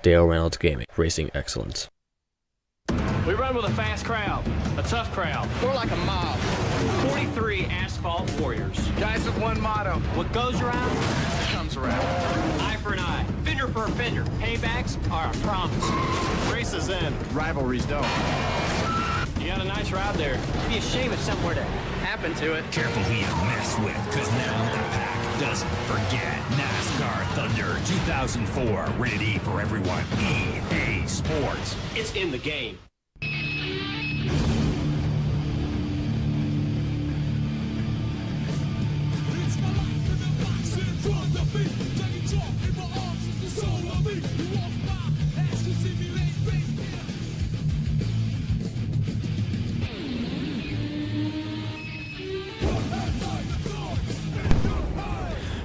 Dale Reynolds Gaming, racing excellence. We run with a fast crowd, a tough crowd. More like a mob. 43 asphalt warriors. Guys with one motto. What goes around Comes around. eye for an eye, fender for a fender. Paybacks are a promise. Races end, Rivalries don't. you got a nice ride there. It'd be a shame if something were to happen to it. Careful who you mess with, because now the pack doesn't forget. NASCAR Thunder 2004, rated E for everyone. EA Sports. It's in the game.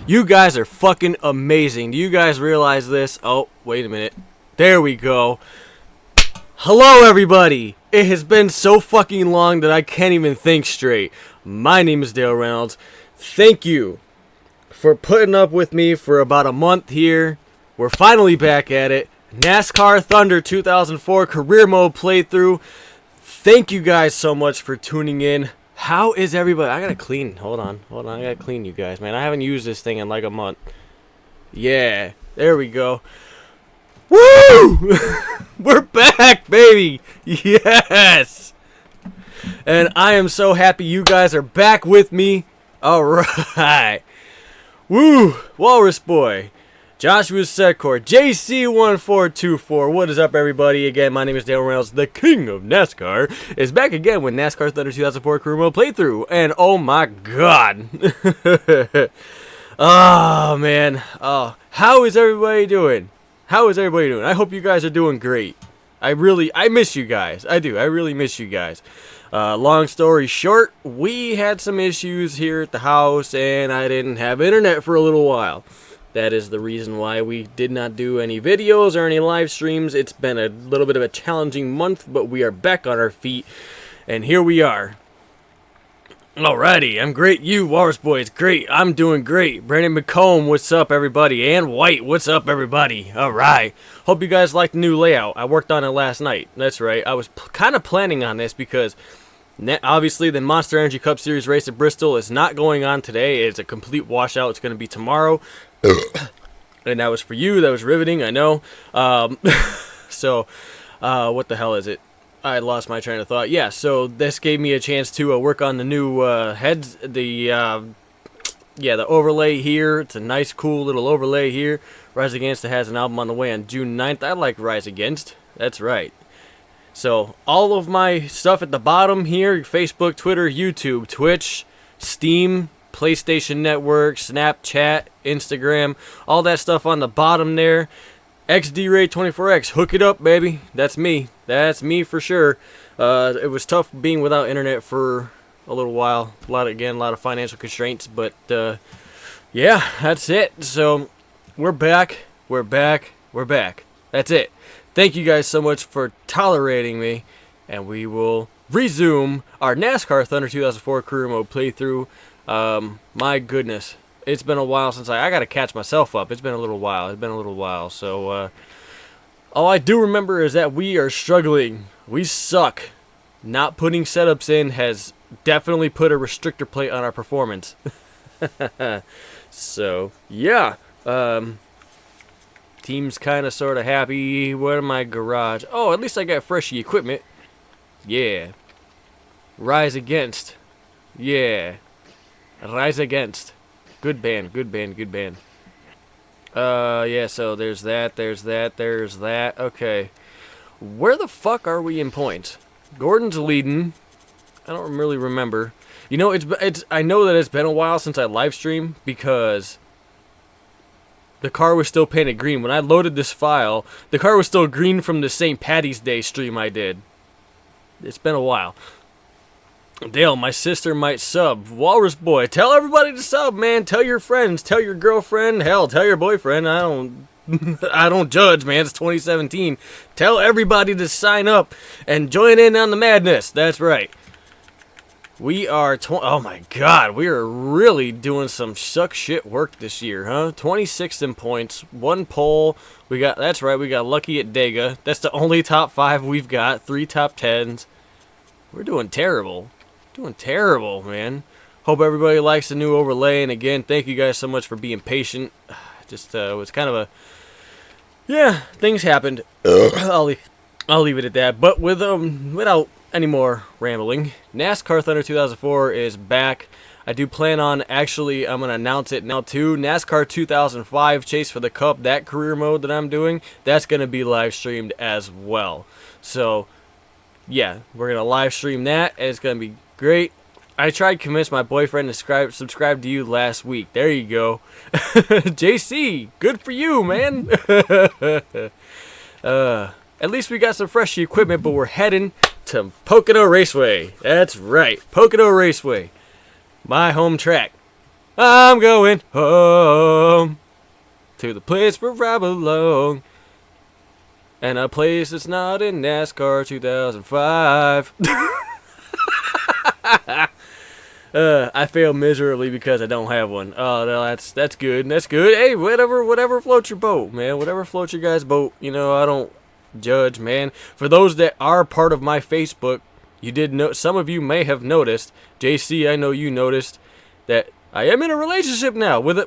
You guys are fucking amazing. Do you guys realize this? Oh, wait a minute. There we go. Hello, everybody. It has been so fucking long that I can't even think straight. My name is Dale Reynolds. Thank you for putting up with me for about a month here. We're finally back at it. NASCAR Thunder 2004 career mode playthrough. Thank you guys so much for tuning in. How is everybody? I gotta clean. Hold on. I gotta clean you guys, man. I haven't used this thing in like a month. Yeah, there we go. Woo! We're back, baby. Yes. And I am so happy you guys are back with me. All right. Woo! Walrus Boy. Joshua Secor, JC1424. What is up, everybody? Again, my name is Dale Reynolds, the king of NASCAR, is back again with NASCAR Thunder 2004 career mode playthrough. And oh my god. Oh, man. Oh, how is everybody doing? I hope you guys are doing great. I miss you guys. I do. I really miss you guys. Long story short, we had some issues here at the house, and I didn't have internet for a little while. That is the reason why we did not do any videos or any live streams. It's been a little bit of a challenging month, but we are back on our feet, and here we are. Alrighty, I'm great. You, Walrus Boy, it's great. I'm doing great. Brandon McComb, what's up, everybody? And White, what's up, everybody? Alright. Hope you guys like the new layout. I worked on it last night. That's right. I was kind of planning on this because obviously the Monster Energy Cup Series race at Bristol is not going on today. It's a complete washout. It's going to be tomorrow. And that was for you. That was riveting, I know. So, what the hell is it? I lost my train of thought. Yeah, so this gave me a chance to work on the new heads, the overlay here. It's a nice, cool little overlay here. Rise Against has an album on the way on June 9th. I like Rise Against. That's right. So, all of my stuff at the bottom here, Facebook, Twitter, YouTube, Twitch, Steam, PlayStation Network, Snapchat, Instagram, all that stuff on the bottom there. XDRay24X, hook it up, baby. That's me. That's me for sure. It was tough being without internet for a little while. A lot of financial constraints, but yeah, that's it. So we're back. That's it. Thank you guys so much for tolerating me, and we will resume our NASCAR Thunder 2004 career mode playthrough. My goodness, it's been a while since I gotta catch myself up. It's been a little while. So, all I do remember is that we are struggling. We suck. Not putting setups in has definitely put a restrictor plate on our performance. So, yeah. Team's kind of sort of happy. Where am I? Garage. Oh, at least I got freshy equipment. Yeah. Rise Against. Yeah. Rise Against. Good band. Yeah, so there's that. Okay. Where the fuck are we in points? Gordon's leading. I don't really remember. You know, I know that it's been a while since I live streamed because the car was still painted green. When I loaded this file, the car was still green from the St. Patty's Day stream I did. It's been a while. Dale, my sister might sub. Walrus Boy, tell everybody to sub, man. Tell your friends, tell your girlfriend, hell, tell your boyfriend. I don't judge, man. It's 2017. Tell everybody to sign up and join in on the madness. That's right. We are oh my god, we are really doing some suck shit work this year, huh? 26th in points, 1 pole. That's right, we got lucky at Dega. That's the only top 5 we've got. 3 top 10s. We're doing terrible. Doing terrible, man. Hope everybody likes the new overlay, and again, thank you guys so much for being patient. Just was kind of a, yeah, things happened. I'll leave it at that. But without any more rambling, NASCAR Thunder 2004 is back. I do plan on, actually, I'm going to announce it now too. NASCAR 2005 Chase for the Cup, that career mode that I'm doing, that's going to be live streamed as well. So, yeah, we're going to live stream that, and it's going to be great. I tried to convince my boyfriend to subscribe to you last week. There you go. JC, good for you, man. At least we got some fresh equipment, but we're heading to Pocono Raceway. That's right, Pocono Raceway. My home track. I'm going home to the place where I belong. And a place that's not in NASCAR 2005. I fail miserably because I don't have one. Oh, no, that's good. That's good. Hey, whatever floats your boat, man. Whatever floats your guys' boat. You know, I don't judge, man. For those that are part of my Facebook, you did know. Some of you may have noticed. JC, I know you noticed that I am in a relationship now with a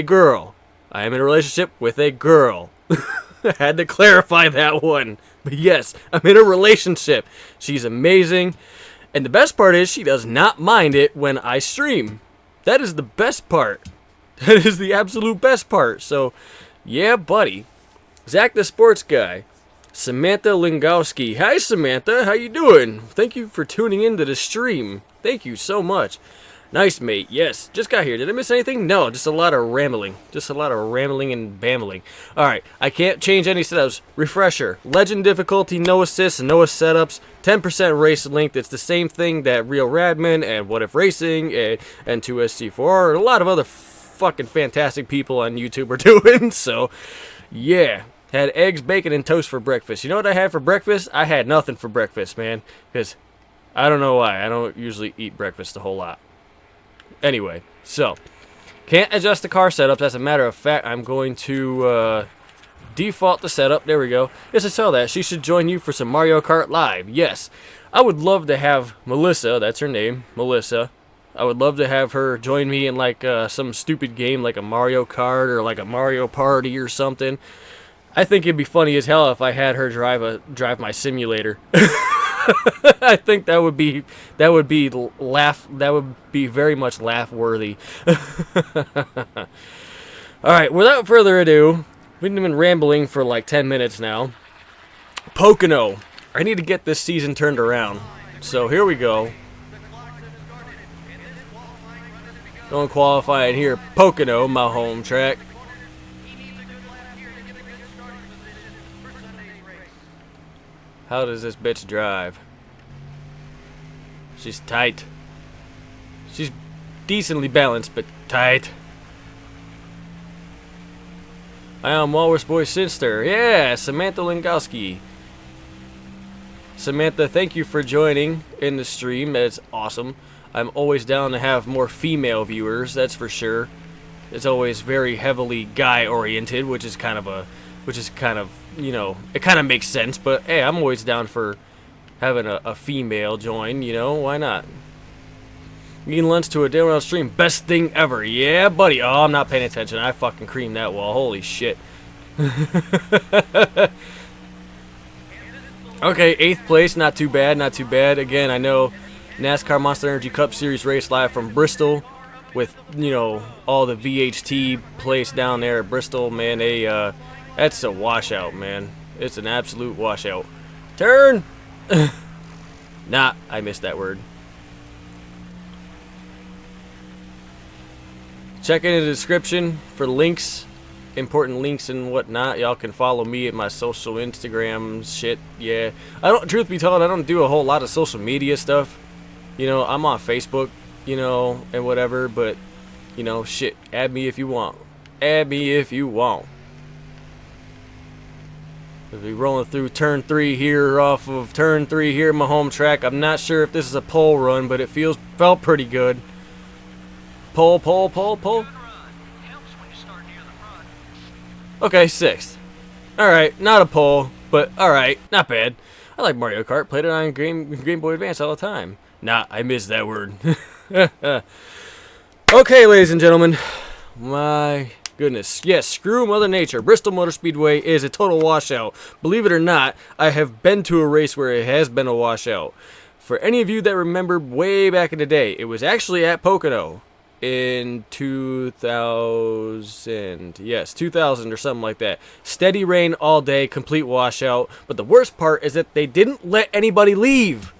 girl. I am in a relationship with a girl. I had to clarify that one. But yes, I'm in a relationship. She's amazing. And the best part is she does not mind it when I stream. That is the best part. That is the absolute best part. So, yeah, buddy. Zach the Sports Guy. Samantha Lingowski. Hi, Samantha. How you doing? Thank you for tuning into the stream. Thank you so much. Nice, mate. Yes. Just got here. Did I miss anything? No. Just a lot of rambling. Just a lot of rambling and bambling. Alright. I can't change any setups. Refresher. Legend difficulty. No assists. No setups. 10% race length. It's the same thing that Real Radman and What If Racing and 2SC4 and a lot of other fucking fantastic people on YouTube are doing. So, yeah. Had eggs, bacon, and toast for breakfast. You know what I had for breakfast? I had nothing for breakfast, man. Because I don't know why. I don't usually eat breakfast a whole lot. Anyway, so can't adjust the car setups. As a matter of fact, I'm going to default the setup. There we go. Yes, I saw that. She should join you for some Mario Kart Live. Yes, I would love to have Melissa. That's her name, Melissa. I would love to have her join me in like some stupid game like a Mario Kart or like a Mario Party or something. I think it'd be funny as hell if I had her drive my simulator. I think that would be very much laugh worthy. All right, without further ado, we've been rambling for like 10 minutes now. Pocono. I need to get this season turned around. So here we go. Going qualifying here, Pocono, my home track. How does this bitch drive? She's tight. She's decently balanced, but tight. I am Walrus Boy's sister. Yeah, Samantha Lingowski. Samantha, thank you for joining in the stream. That's awesome. I'm always down to have more female viewers, that's for sure. It's always very heavily guy-oriented, which is kind of, you know, it kind of makes sense, but hey, I'm always down for having a female join, you know, why not? Eating lunch to a day on stream, best thing ever. Yeah, buddy. Oh, I'm not paying attention. I fucking creamed that wall. Holy shit. Okay, 8th place, not too bad, not too bad. Again, I know NASCAR Monster Energy Cup Series race live from Bristol with, you know, all the VHT place down there at Bristol, man. That's a washout, man. It's an absolute washout. Turn! Nah, I missed that word. Check in the description for links, important links and whatnot. Y'all can follow me at my social Instagram shit. Yeah, truth be told, I don't do a whole lot of social media stuff. You know, I'm on Facebook, you know, and whatever, but, you know, shit, add me if you want. Add me if you want. As we rolling through turn 3 here, off of turn 3 here, my home track. I'm not sure if this is a pole run, but it felt pretty good. Pole. Okay, 6th. Alright, not a pole, but alright, not bad. I like Mario Kart, played it on Game Boy Advance all the time. Nah, I missed that word. Okay, ladies and gentlemen. My goodness. Yes, screw Mother Nature. Bristol Motor Speedway is a total washout. Believe it or not, I have been to a race where it has been a washout. For any of you that remember way back in the day, it was actually at Pocono in 2000. Yes, 2000 or something like that. Steady rain all day, complete washout. But the worst part is that they didn't let anybody leave.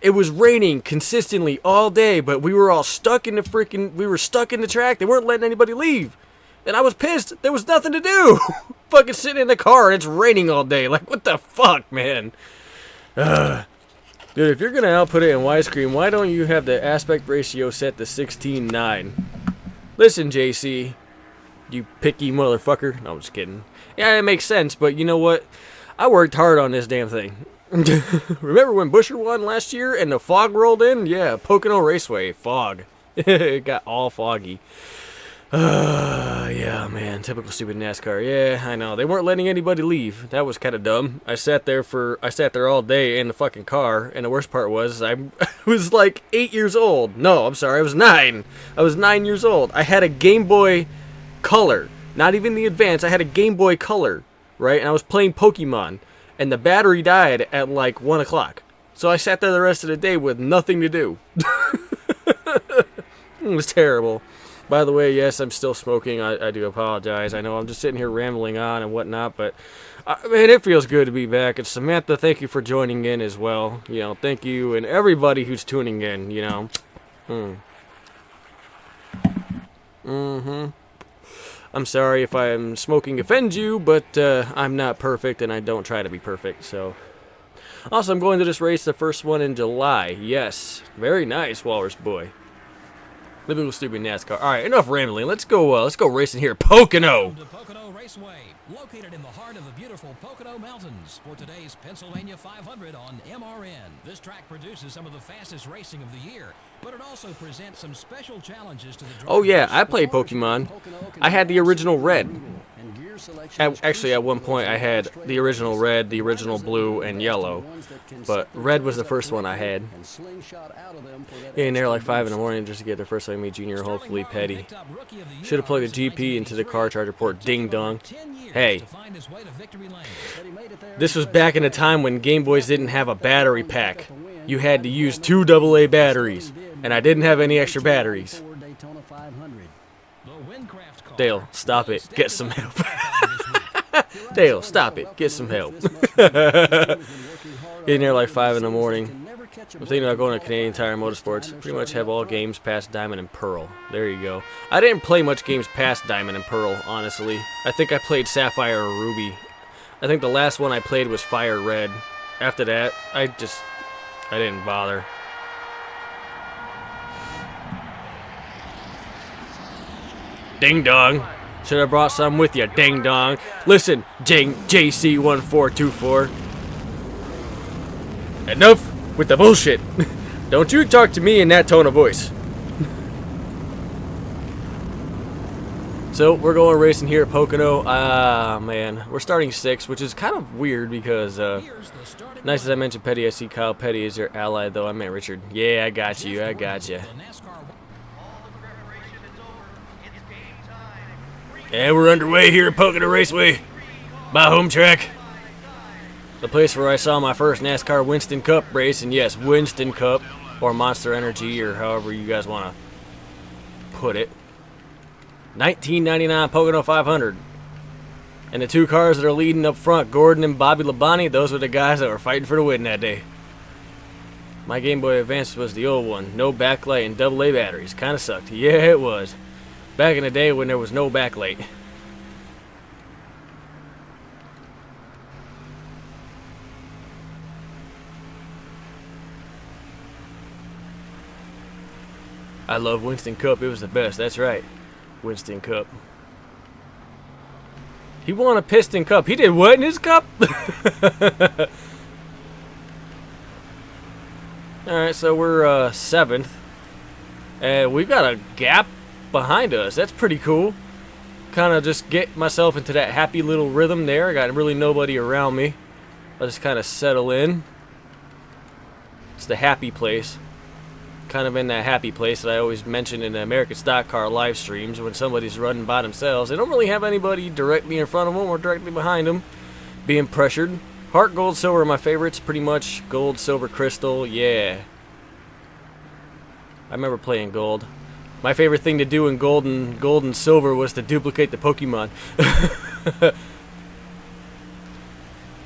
It was raining consistently all day, but we were all stuck in the we were stuck in the track. They weren't letting anybody leave. And I was pissed. There was nothing to do. Fucking sitting in the car and it's raining all day. Like, what the fuck, man? Dude, if you're going to output it in widescreen, why don't you have the aspect ratio set to 16:9? Listen, JC, you picky motherfucker. No, I'm just kidding. Yeah, it makes sense, but you know what? I worked hard on this damn thing. Remember when Busher won last year and the fog rolled in? Yeah, Pocono Raceway, fog. It got all foggy. Yeah, man, typical stupid NASCAR. Yeah, I know. They weren't letting anybody leave. That was kind of dumb. I sat there all day in the fucking car, and the worst part was I was like 8 years old. No, I'm sorry, I was 9. I was 9 years old. I had a Game Boy Color, not even the Advance. I had a Game Boy Color, right? And I was playing Pokemon, and the battery died at like 1 o'clock. So I sat there the rest of the day with nothing to do. It was terrible. By the way, yes, I'm still smoking. I do apologize. I know I'm just sitting here rambling on and whatnot, but man, it feels good to be back. And Samantha, thank you for joining in as well. You know, thank you, and everybody who's tuning in. You know, I'm sorry if I'm smoking offends you, but I'm not perfect, and I don't try to be perfect. So, also, I'm going to this race, the first one in July. Yes, very nice, Walrus Boy. Living with stupid NASCAR. All right, enough rambling. Let's go racing here. Pocono. To Pocono Raceway, located in the heart of the beautiful Pocono Mountains, for today's Pennsylvania 500 on MRN. This track produces some of the fastest racing of the year, but it also presents some special challenges to the drivers. Oh yeah, I played Pokemon. I had the original red. Actually, at one point I had the original red, the original blue, and yellow. But red was the first one I had. In there like 5 in the morning just to get the first time meet Junior, hopefully Petty. Should have plugged a GP into the car charger port. Ding dong. Hey, this was back in a time when Game Boys didn't have a battery pack. You had to use 2 AA batteries, and I didn't have any extra batteries. Dale, stop it. Get some help. Dale, stop it. Get some help. Getting there like 5 in the morning. I'm thinking about going to Canadian Tire Motorsports. Pretty much have all games past Diamond and Pearl. There you go. I didn't play much games past Diamond and Pearl, honestly. I think I played Sapphire or Ruby. I think the last one I played was Fire Red. After that, I didn't bother. Ding dong. Should have brought some with you, ding dong. Listen, JC1424. Enough with the bullshit. Don't you talk to me in that tone of voice. So, we're going racing here at Pocono. Man. We're starting 6th, which is kind of weird because, nice as I mentioned Petty, I see Kyle Petty is your ally, though. I meant Richard. Yeah, I got you. And we're underway here at Pocono Raceway, my home track. The place where I saw my first NASCAR Winston Cup race, and yes, Winston Cup, or Monster Energy, or however you guys want to put it. 1999 Pocono 500. And the 2 cars that are leading up front, Gordon and Bobby Labonte, those were the guys that were fighting for the win that day. My Game Boy Advance was the old one, no backlight and AA batteries. Kind of sucked. Yeah, it was. Back in the day when there was no backlight. I love Winston Cup. It was the best. That's right. Winston Cup. He won a piston cup. He did what in his cup? Alright, so we're 7th. And we've got a gap behind us. That's pretty cool. Kind of just get myself into that happy little rhythm there. I got really nobody around me. I'll just kind of settle in. It's the happy place. Kind of in that happy place that I always mention in the American Stock Car live streams when somebody's running by themselves. They don't really have anybody directly in front of them or directly behind them being pressured. Heart, gold, silver are my favorites, pretty much. Gold, silver, crystal, yeah. I remember playing gold. My favorite thing to do in gold and silver was to duplicate the Pokemon. At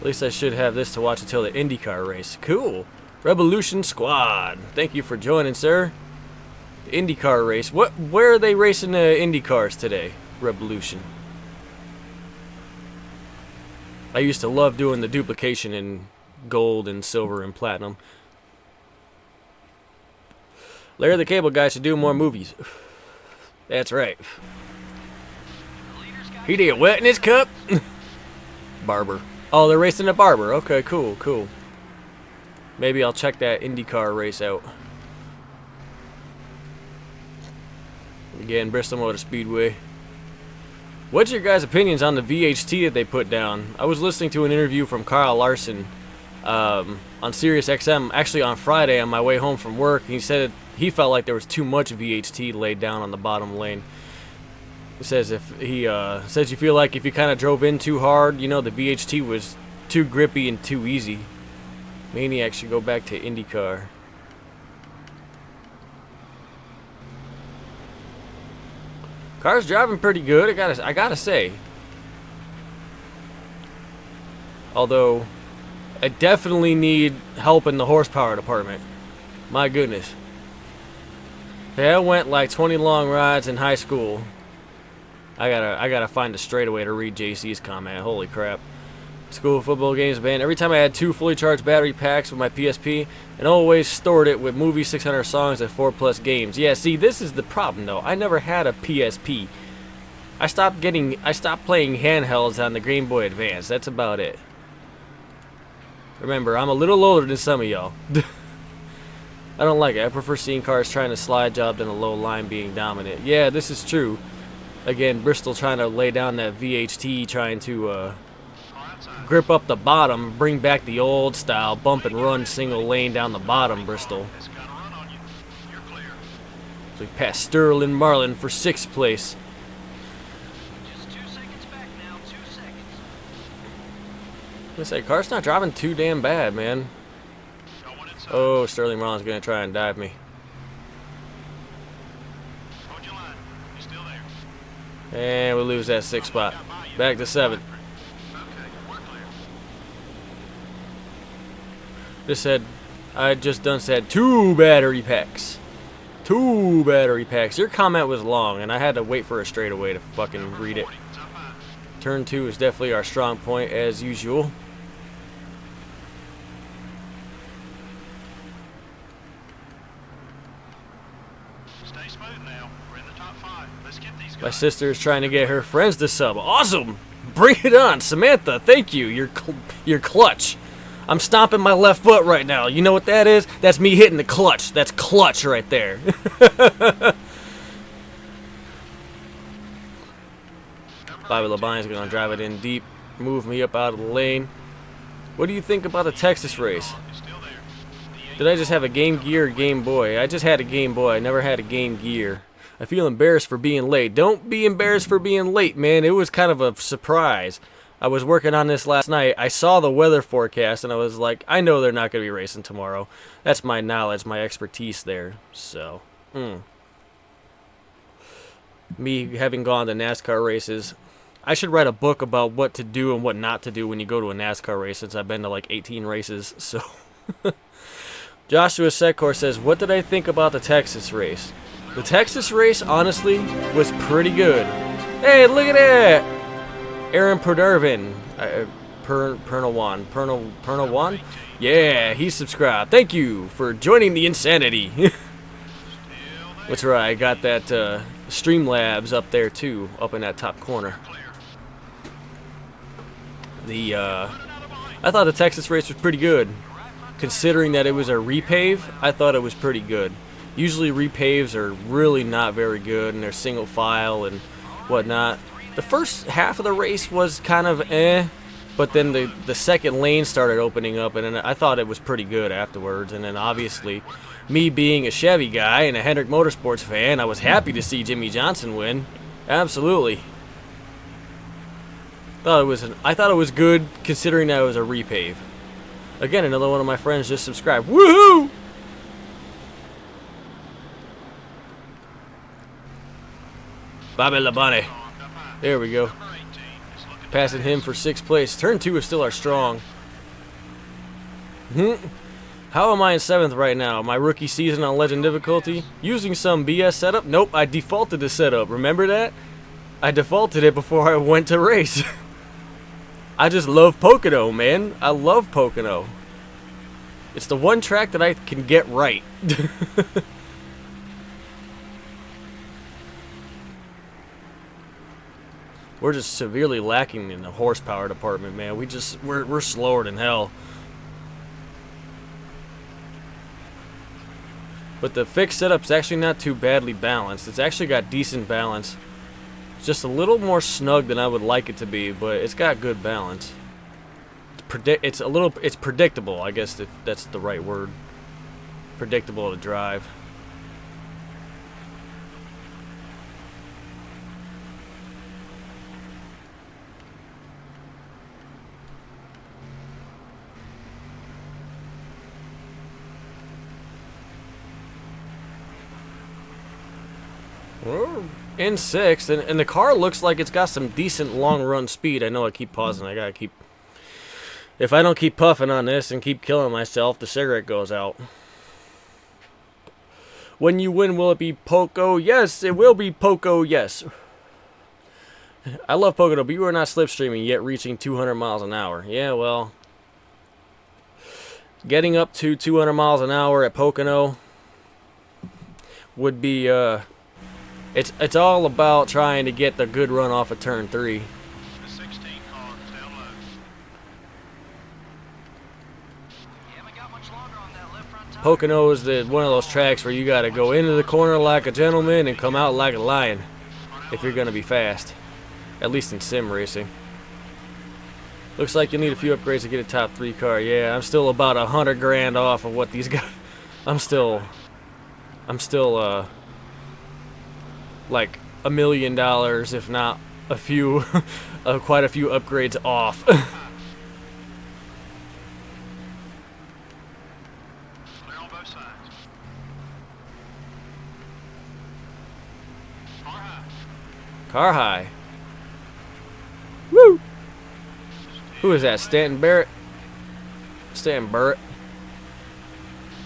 least I should have this to watch until the IndyCar race. Cool. Revolution Squad. Thank you for joining, sir. The IndyCar race. Where are they racing the IndyCars today? Revolution. I used to love doing the duplication in gold and silver and platinum. Larry the Cable Guy should do more movies. That's right. He did wet in his cup? Barber. Oh, they're racing a Barber. Okay, cool, cool. Maybe I'll check that IndyCar race out. Again, Bristol Motor Speedway. What's your guys' opinions on the VHT that they put down? I was listening to an interview from Kyle Larson on Sirius XM, actually on Friday on my way home from work. He said he felt like there was too much VHT laid down on the bottom lane. He says says you feel like if you kind of drove in too hard, you know, the VHT was too grippy and too easy. Maniac should go back to IndyCar. Car's driving pretty good, I gotta say. Although, I definitely need help in the horsepower department. My goodness. Yeah, I went like 20 long rides in high school. I gotta find a straightaway to read JC's comment. Holy crap. School football games banned. Every time I had 2 fully charged battery packs with my PSP, and always stored it with movie 600 songs and 4+ games. Yeah, see, this is the problem though. I never had a PSP. I stopped playing handhelds on the Game Boy Advance. That's about it. Remember, I'm a little older than some of y'all. I don't like it. I prefer seeing cars trying to slide job than a low line being dominant. Yeah, this is true. Again, Bristol trying to lay down that VHT, trying to grip up the bottom, bring back the old style, bump and run single lane down the bottom, Bristol. So we passed Sterling Marlin for 6th place. Just 2 seconds back now, 2 seconds. I say, car's not driving too damn bad, man. Oh, Sterling Marlin's gonna try and dive me. Hold your line. You're still there. And we lose that 6th spot. Back to 7th. I just said 2 battery packs. 2 battery packs. Your comment was long, and I had to wait for a straightaway to fucking read it. Turn 2 is definitely our strong point, as usual. Stay smooth now. We're in the top 5. Let's get these guys. My sister is trying to get her friends to sub. Awesome! Bring it on, Samantha. Thank you. You're clutch. I'm stomping my left foot right now. You know what that is? That's me hitting the clutch. That's clutch right there. Bobby Labine's going to drive it in deep, move me up out of the lane. What do you think about the Texas race? Did I just have a Game Gear or Game Boy? I just had a Game Boy. I never had a Game Gear. I feel embarrassed for being late. Don't be embarrassed for being late, man. It was kind of a surprise. I was working on this last night. I saw the weather forecast, and I was like, I know they're not going to be racing tomorrow. That's my knowledge, my expertise there. So, me having gone to NASCAR races, I should write a book about what to do and what not to do when you go to a NASCAR race, since I've been to like 18 races. So, Joshua Secor says, what did I think about the Texas race? The Texas race, honestly, was pretty good. Hey, look at that! Aaron Perdervin, Pernawan? Yeah, he's subscribed. Thank you for joining the insanity. That's right, I got that Streamlabs up there too, up in that top corner. I thought the Texas race was pretty good. Considering that it was a repave, I thought it was pretty good. Usually repaves are really not very good, and they're single file and whatnot. The first half of the race was kind of but then the second lane started opening up, and then I thought it was pretty good afterwards. And then obviously, me being a Chevy guy and a Hendrick Motorsports fan, I was happy to see Jimmy Johnson win. Absolutely. I thought it was good considering that it was a repave. Again, another one of my friends just subscribed. Woohoo! Bobby Labonte. There we go. Passing him for 6th place. Turn 2 is still our strong. How am I in 7th right now? My rookie season on Legend difficulty? Using some BS setup? Nope, I defaulted the setup. Remember that? I defaulted it before I went to race. I just love Pocono, man. I love Pocono. It's the one track that I can get right. We're just severely lacking in the horsepower department, man. We're slower than hell. But the fixed setup's actually not too badly balanced. It's actually got decent balance. It's just a little more snug than I would like it to be, but it's got good balance. It's predictable, I guess that's the right word. Predictable to drive. We're in 6th, and the car looks like it's got some decent long run speed. I know I keep pausing. I gotta keep. If I don't keep puffing on this and keep killing myself, the cigarette goes out. When you win, will it be Poco? Yes, it will be Poco, yes. I love Pocono, but you are not slipstreaming yet reaching 200 miles an hour. Yeah, well, getting up to 200 miles an hour at Pocono would be, it's all about trying to get the good run off of turn 3. The 16 car, tail low. Pocono is one of those tracks where you got to go into the corner like a gentleman and come out like a lion if you're going to be fast. At least in sim racing. Looks like you'll need a few upgrades to get a top 3 car. Yeah, I'm still about 100 grand off of what these guys. I'm still like $1 million, if not a few, quite a few upgrades off. Clear on both sides. Car high. Car high. Woo! Who is that? Stanton Barrett? Stanton Barrett.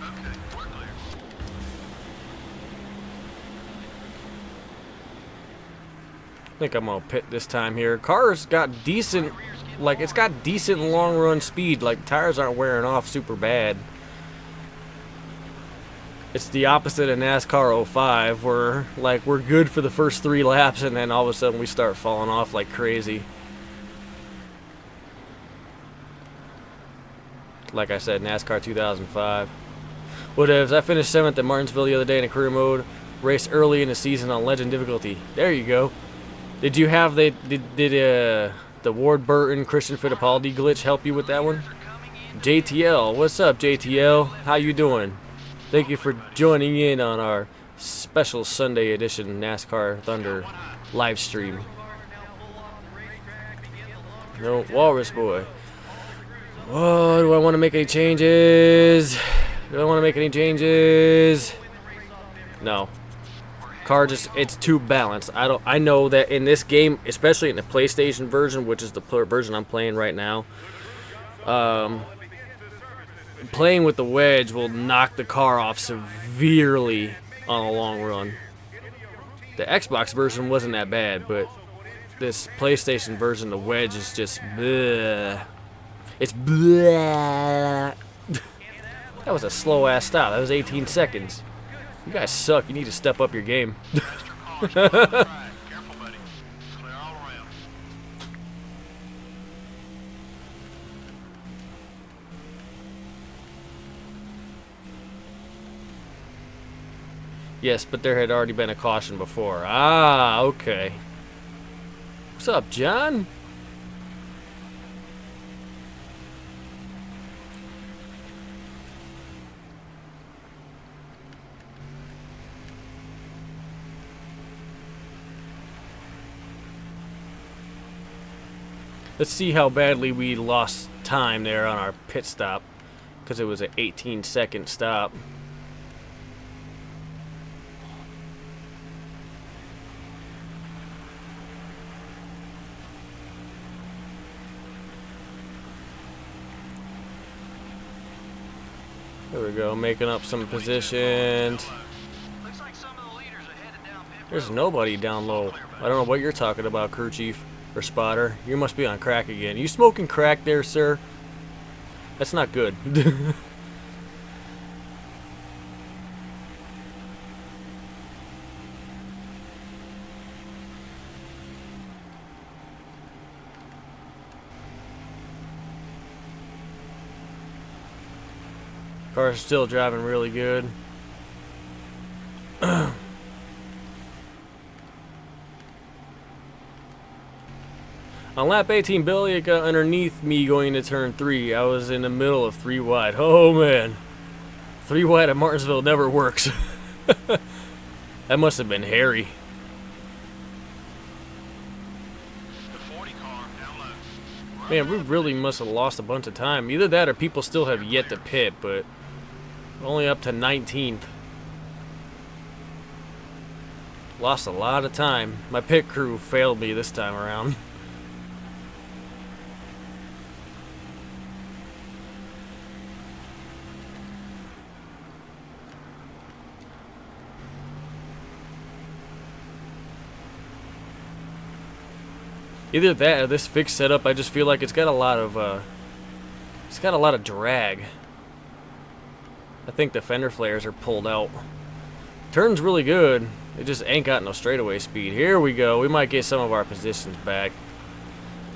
Okay, we're clear. I think I'm gonna pit this time here. Car's got decent, like it's got decent long run speed. Like tires aren't wearing off super bad. It's the opposite of NASCAR 05, where like we're good for the first 3 laps and then all of a sudden we start falling off like crazy. Like I said, NASCAR 2005. Whatevs, I finished 7th at Martinsville the other day in a career mode. Raced early in the season on Legend difficulty. There you go. Did you have the Ward Burton Christian Fittipaldi glitch help you with that one? JTL, what's up JTL? How you doing? Thank you for joining in on our special Sunday edition NASCAR Thunder live stream. No, Walrus Boy. Oh, do I want to make any changes? Do I want to make any changes? No. Car just, it's too balanced. I know that in this game, especially in the PlayStation version, which is the version I'm playing right now, playing with the wedge will knock the car off severely on a long run. The Xbox version wasn't that bad, but this PlayStation version, the wedge is just bleh. It's bleh. That was a slow ass stop. That was 18 seconds. You guys suck. You need to step up your game. Careful, buddy. Clear all around. Yes, but there had already been a caution before. Ah, okay. What's up, John? Let's see how badly we lost time there on our pit stop, because it was an 18-second stop. There we go, making up some positions. Looks like some of the leaders are headed down pit road. There's nobody down low. I don't know what you're talking about, crew chief or spotter. You must be on crack again. You smoking crack there, sir? That's not good. Car's still driving really good. On lap 18, Billy got underneath me going to turn 3. I was in the middle of 3 wide. Oh man. 3 wide at Martinsville never works. That must have been hairy. The 40 car down low. Man, we really must have lost a bunch of time. Either that or people still have yet to pit, but only up to 19th. Lost a lot of time. My pit crew failed me this time around. Either that or this fixed setup, I just feel like it's got a lot of drag. I think the fender flares are pulled out. Turns really good. It just ain't got no straightaway speed. Here we go. We might get some of our positions back.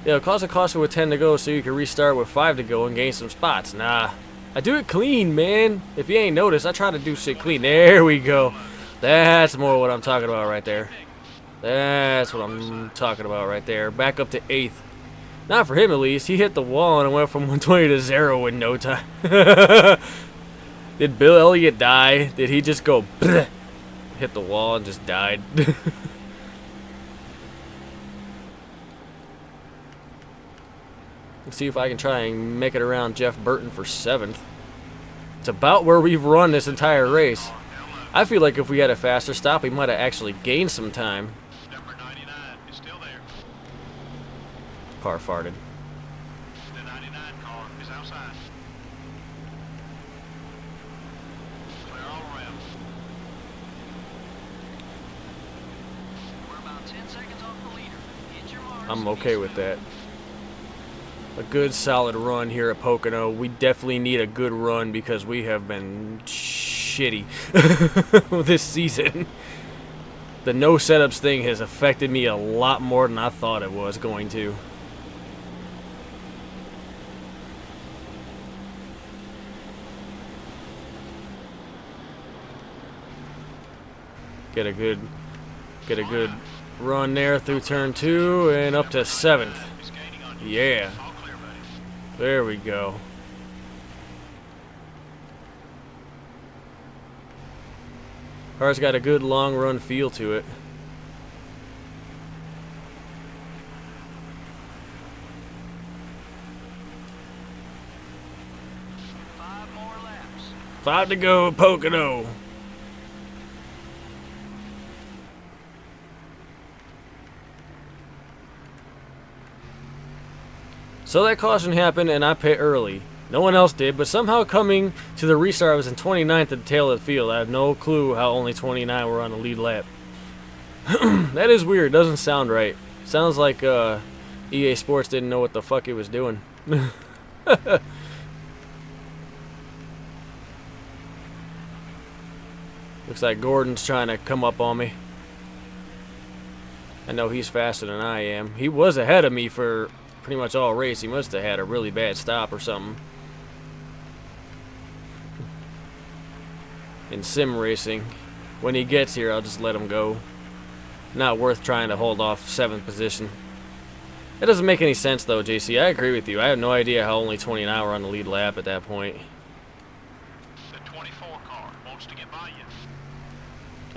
Yeah, cause a caution with 10 to go so you can restart with 5 to go and gain some spots. Nah. I do it clean, man. If you ain't noticed, I try to do shit clean. There we go. That's more what I'm talking about right there. That's what I'm talking about right there. Back up to 8th. Not for him, at least. He hit the wall and it went from 120 to 0 in no time. Did Bill Elliott die? Did he just go bleh, hit the wall and just died? Let's see if I can try and make it around Jeff Burton for 7th. It's about where we've run this entire race. I feel like if we had a faster stop, we might have actually gained some time. Number 99 is still there. Car farted. The 99 car is outside. Clear all around. We're about 10 seconds off the leader. Hit your marks. I'm okay with that. A good solid run here at Pocono. We definitely need a good run because we have been shitty this season. The no setups thing has affected me a lot more than I thought it was going to. Get a good run there through turn 2 and up to 7th. Is gaining on you. Yeah. All clear, buddy. There we go. Car's got a good long run feel to it. Five more laps. 5 to go at Pocono. So that caution happened and I pit early. No one else did, but somehow coming to the restart I was in 29th at the tail of the field. I have no clue how only 29 were on the lead lap. That is weird. Doesn't sound right. Sounds like EA Sports didn't know what the fuck it was doing. Looks like Gordon's trying to come up on me. I know he's faster than I am. He was ahead of me for pretty much all race. He must have had a really bad stop or something. In sim racing. When he gets here, I'll just let him go. Not worth trying to hold off 7th position. It doesn't make any sense, though, JC. I agree with you. I have no idea how only 20 an hour on the lead lap at that point. The 24 car wants to get by you.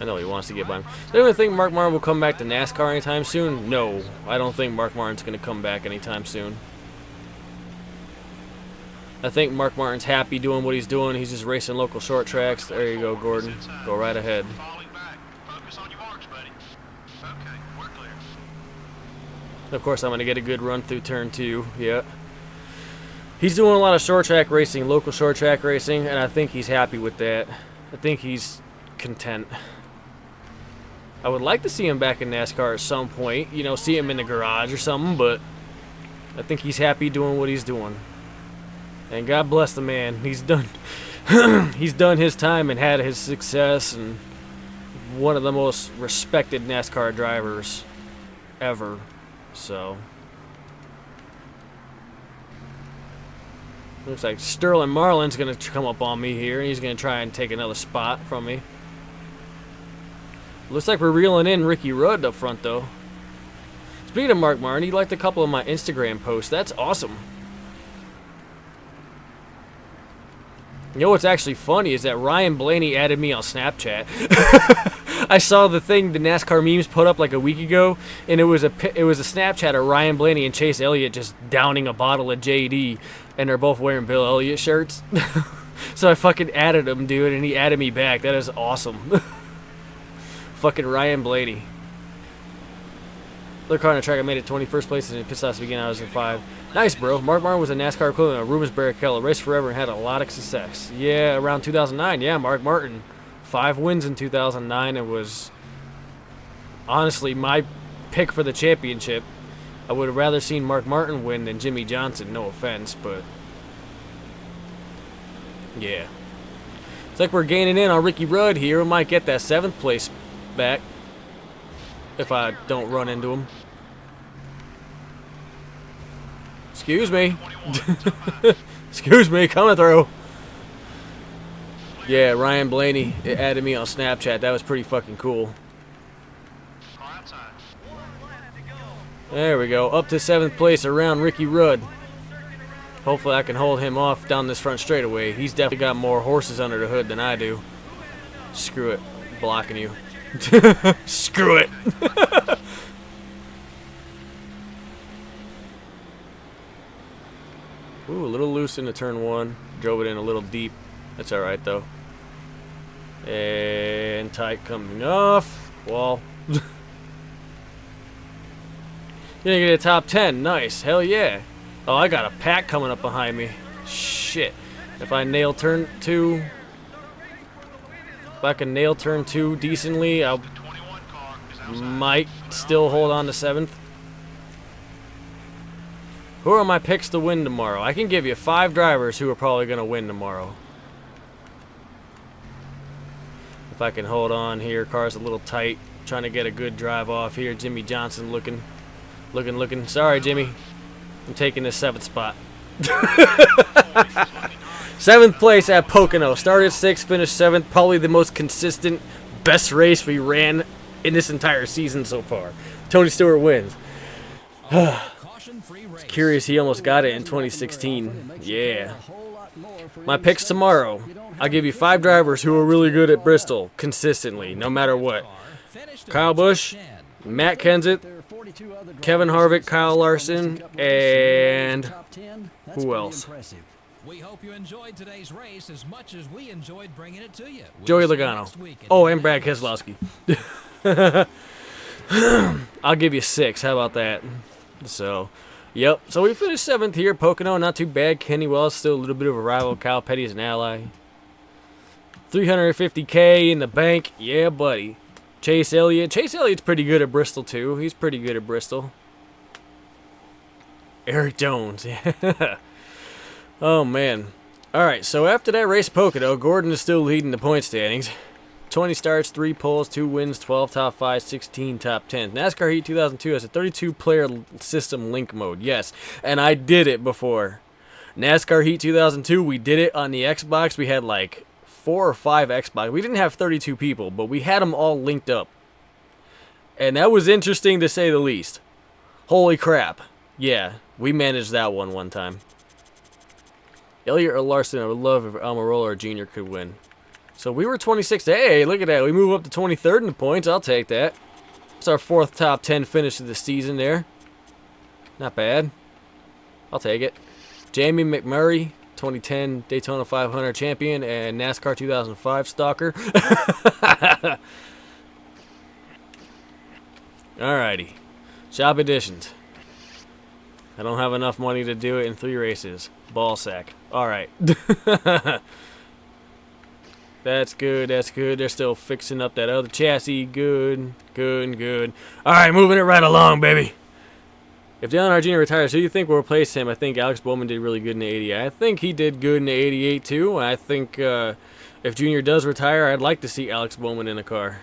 I know he wants to get by him. Do you think Mark Martin will come back to NASCAR anytime soon? No. I don't think Mark Martin's going to come back anytime soon. I think Mark Martin's happy doing what he's doing. He's just racing local short tracks. There you go, Gordon. Go right ahead. Falling back. Focus on your marks, buddy. Okay, we're clear. Of course, I'm going to get a good run through turn 2. Yeah. He's doing a lot of short track racing, local short track racing, and I think he's happy with that. I think he's content. I would like to see him back in NASCAR at some point. You know, see him in the garage or something, but I think he's happy doing what he's doing. And God bless the man. He's done he's done his time and had his success, and one of the most respected NASCAR drivers ever. So looks like Sterling Marlin's gonna come up on me here. He's gonna try and take another spot from me. Looks like we're reeling in Ricky Rudd up front, though. Speaking of Mark Martin, he liked a couple of my Instagram posts. That's awesome. You know what's actually funny is that Ryan Blaney added me on Snapchat. I saw the thing the NASCAR memes put up like a week ago, and it was a Snapchat of Ryan Blaney and Chase Elliott just downing a bottle of JD, and they're both wearing Bill Elliott shirts. So I fucking added him, dude, and he added me back. That is awesome. Fucking Ryan Blaney. Other car on the track, I made it 21st place in the pit stops beginning. I was in 5. Nice, bro. Mark Martin was a NASCAR equivalent of Rubens Barrichello. Raced forever and had a lot of success. Yeah, around 2009. Yeah, Mark Martin. 5 wins in 2009. It was honestly my pick for the championship. I would have rather seen Mark Martin win than Jimmy Johnson. No offense, but yeah. It's like we're gaining in on Ricky Rudd here. We might get that 7th place back if I don't run into him. Excuse me. Excuse me, coming through. Yeah, Ryan Blaney added me on Snapchat. That was pretty fucking cool. There we go. Up to 7th place around Ricky Rudd. Hopefully I can hold him off down this front straightaway. He's definitely got more horses under the hood than I do. Screw it. Blocking you. Screw it. Ooh, a little loose into turn 1. Drove it in a little deep. That's alright, though. And tight coming off. Wall. You're gonna get a top 10. Nice. Hell yeah. Oh, I got a pack coming up behind me. Shit. If I nail turn 2... If I can nail turn 2 decently, I might still hold on to 7th. Who are my picks to win tomorrow? I can give you 5 drivers who are probably going to win tomorrow. If I can hold on here. Car's a little tight. Trying to get a good drive off here. Jimmy Johnson looking. Sorry, Jimmy. I'm taking this 7th spot. 7th place at Pocono. Started 6th, finished 7th. Probably the most consistent, best race we ran in this entire season so far. Tony Stewart wins. Curious, he almost got it in 2016. Yeah. My picks tomorrow. I'll give you 5 drivers who are really good at Bristol consistently, no matter what. Kyle Busch, Matt Kenseth, Kevin Harvick, Kyle Larson, and who else? We hope you enjoyed today's race as much as we enjoyed bringing it to you. Joey Logano. Oh, and Brad Keselowski. I'll give you 6. How about that? So, yep. So we finished 7th here. Pocono, not too bad. Kenny Wells still a little bit of a rival. Kyle Petty's an ally. $350K in the bank. Yeah, buddy. Chase Elliott. Chase Elliott's pretty good at Bristol, too. He's pretty good at Bristol. Eric Jones. Yeah. Oh, man. All right, so after that race Pocono, Gordon is still leading the point standings. 20 starts, 3 poles, 2 wins, 12 top 5, 16 top 10. NASCAR Heat 2002 has a 32-player system link mode. Yes, and I did it before. NASCAR Heat 2002, we did it on the Xbox. We had like 4 or 5 Xbox. We didn't have 32 people, but we had them all linked up. And that was interesting to say the least. Holy crap. Yeah, we managed that one time. Elliott or Larson, I would love if Almirola or Junior could win. So we were 26th. Hey, look at that. We move up to 23rd in the points. I'll take that. It's our 4th top 10 finish of the season there. Not bad. I'll take it. Jamie McMurray, 2010 Daytona 500 champion and NASCAR 2005 stalker. Alrighty. Shop editions. I don't have enough money to do it in 3 races. Ball sack. Alright. That's good, that's good. They're still fixing up that other chassis. Good, good, good. Alright, moving it right along, baby. If Dale Earnhardt Jr. retires, who do you think will replace him? I think Alex Bowman did really good in the 80. I think he did good in the 88 too. I think if Jr. does retire, I'd like to see Alex Bowman in a car.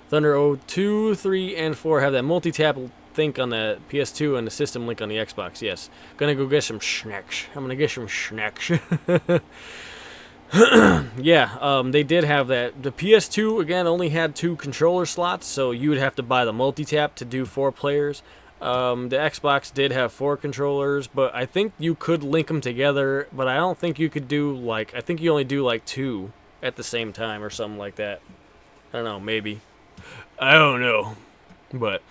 Thunder 02, 3, and 4 have that multi-tap think on the PS2 and the system link on the Xbox. Yes. Gonna go get some snacks. I'm gonna get some snacks. Yeah, they did have that. The PS2, again, only had 2 controller slots, so you would have to buy the multi-tap to do 4 players. The Xbox did have 4 controllers, but I think you could link them together, but I don't think you could do, like, I think you only do, like, 2 at the same time or something like that. I don't know, maybe. I don't know. But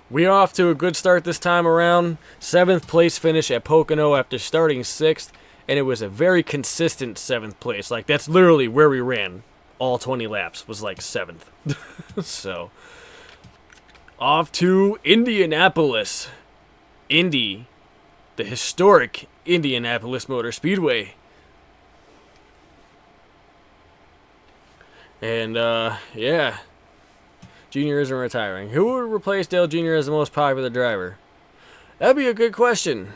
we are off to a good start this time around. 7th place finish at Pocono after starting 6th, and it was a very consistent 7th place. Like, that's literally where we ran. All 20 laps was, like, 7th. So, off to Indianapolis. Indy. The historic Indianapolis Motor Speedway. And, yeah. Junior isn't retiring. Who would replace Dale Jr. as the most popular driver? That'd be a good question.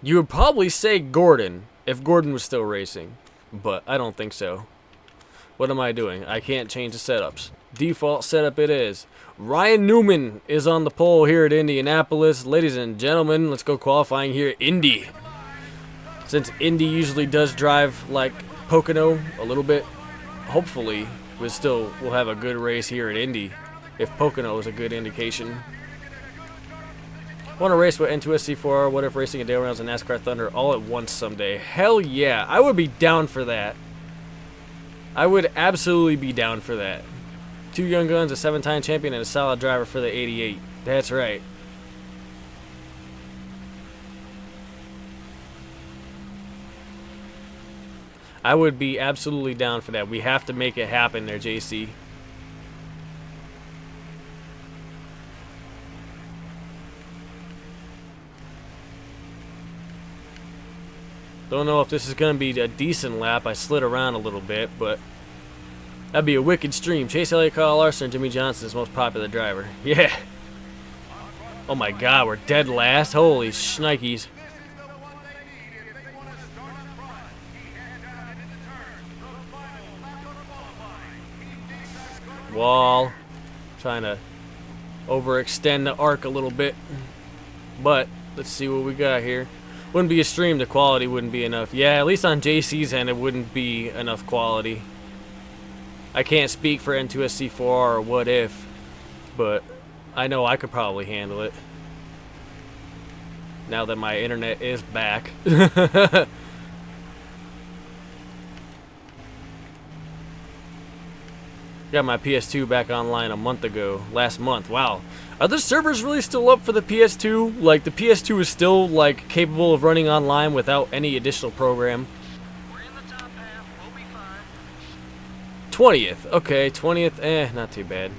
You would probably say Gordon, if Gordon was still racing. But I don't think so. What am I doing? I can't change the setups. Default setup it is. Ryan Newman is on the pole here at Indianapolis. Ladies and gentlemen, let's go qualifying here at Indy. Since Indy usually does drive like Pocono a little bit, hopefully we'll have a good race here at Indy. If Pocono is a good indication. Want to race with N2SC4? What if racing a Dale Reynolds and NASCAR Thunder all at once someday? Hell yeah, I would be down for that. I would absolutely be down for that. 2 young guns, a 7-time champion, and a solid driver for the 88. That's right. I would be absolutely down for that. We have to make it happen there, JC. Don't know if this is going to be a decent lap. I slid around a little bit, but that'd be a wicked stream. Chase Elliott, Kyle Larson, Jimmy Johnson's most popular driver. Yeah. Oh my god, we're dead last. Holy shnikes. Wall. Trying to overextend the arc a little bit. But let's see what we got here. Wouldn't be a stream, the quality wouldn't be enough. Yeah, at least on JC's end, it wouldn't be enough quality. I can't speak for N2SC4 or what if, but I know I could probably handle it. Now that my internet is back. Got my PS2 back online a month ago, last month. Wow. Are the servers really still up for the PS2? Like, the PS2 is still, like, capable of running online without any additional program? We're in the top half. We'll be fine. 20th. Okay, 20th. Not too bad.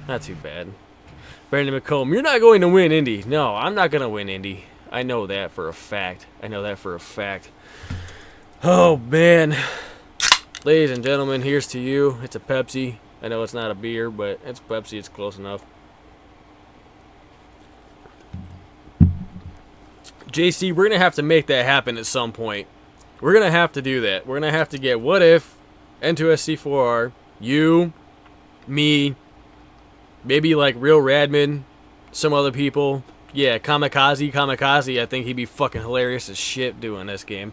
Not too bad. Brandon McComb, you're not going to win Indy. No, I'm not going to win Indy. I know that for a fact. I know that for a fact. Oh, man. Ladies and gentlemen, here's to you. It's a Pepsi. I know it's not a beer, but it's Pepsi. It's close enough. JC, we're going to have to make that happen at some point. We're going to have to do that. We're going to have to get what if N2SC4R, you, me, maybe like Real Radman, some other people. Yeah, Kamikaze, I think he'd be fucking hilarious as shit doing this game.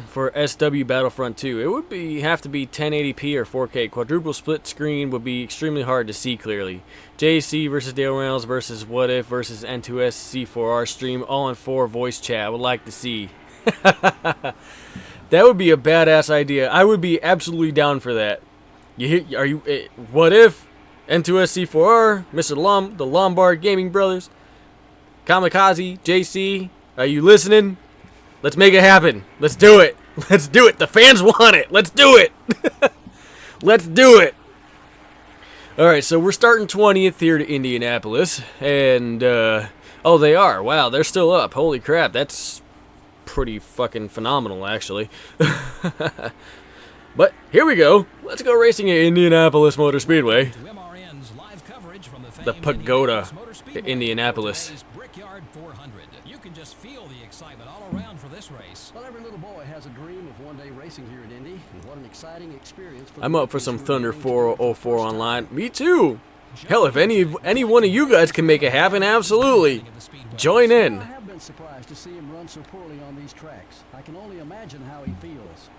for SW Battlefront 2. It would have to be 1080p or 4K. Quadruple split screen would be extremely hard to see clearly. JC versus Dale Reynolds versus What If versus N2S C4R stream all in 4 voice chat. I would like to see. That would be a badass idea. I would be absolutely down for that. What If N2S C4R, Mr. the Lombard Gaming Brothers, Kamikaze, JC, are you listening? Let's make it happen. Let's do it. Let's do it. The fans want it. Let's do it. Let's do it. All right, so we're starting 20th here to Indianapolis. And, oh, they are. Wow, they're still up. Holy crap. That's pretty fucking phenomenal, actually. But here we go. Let's go racing at Indianapolis Motor Speedway. The Pagoda at Indianapolis. You can just feel the excitement all around for this race. Well, every little boy has a dream of one day racing here at Indy, and what an exciting experience. I'm up for some Thunder 404 online. Me too. Hell, if any one of you guys can make it happen, absolutely. Join in. I have been surprised to see him run so poorly on these tracks. I can only imagine how he feels.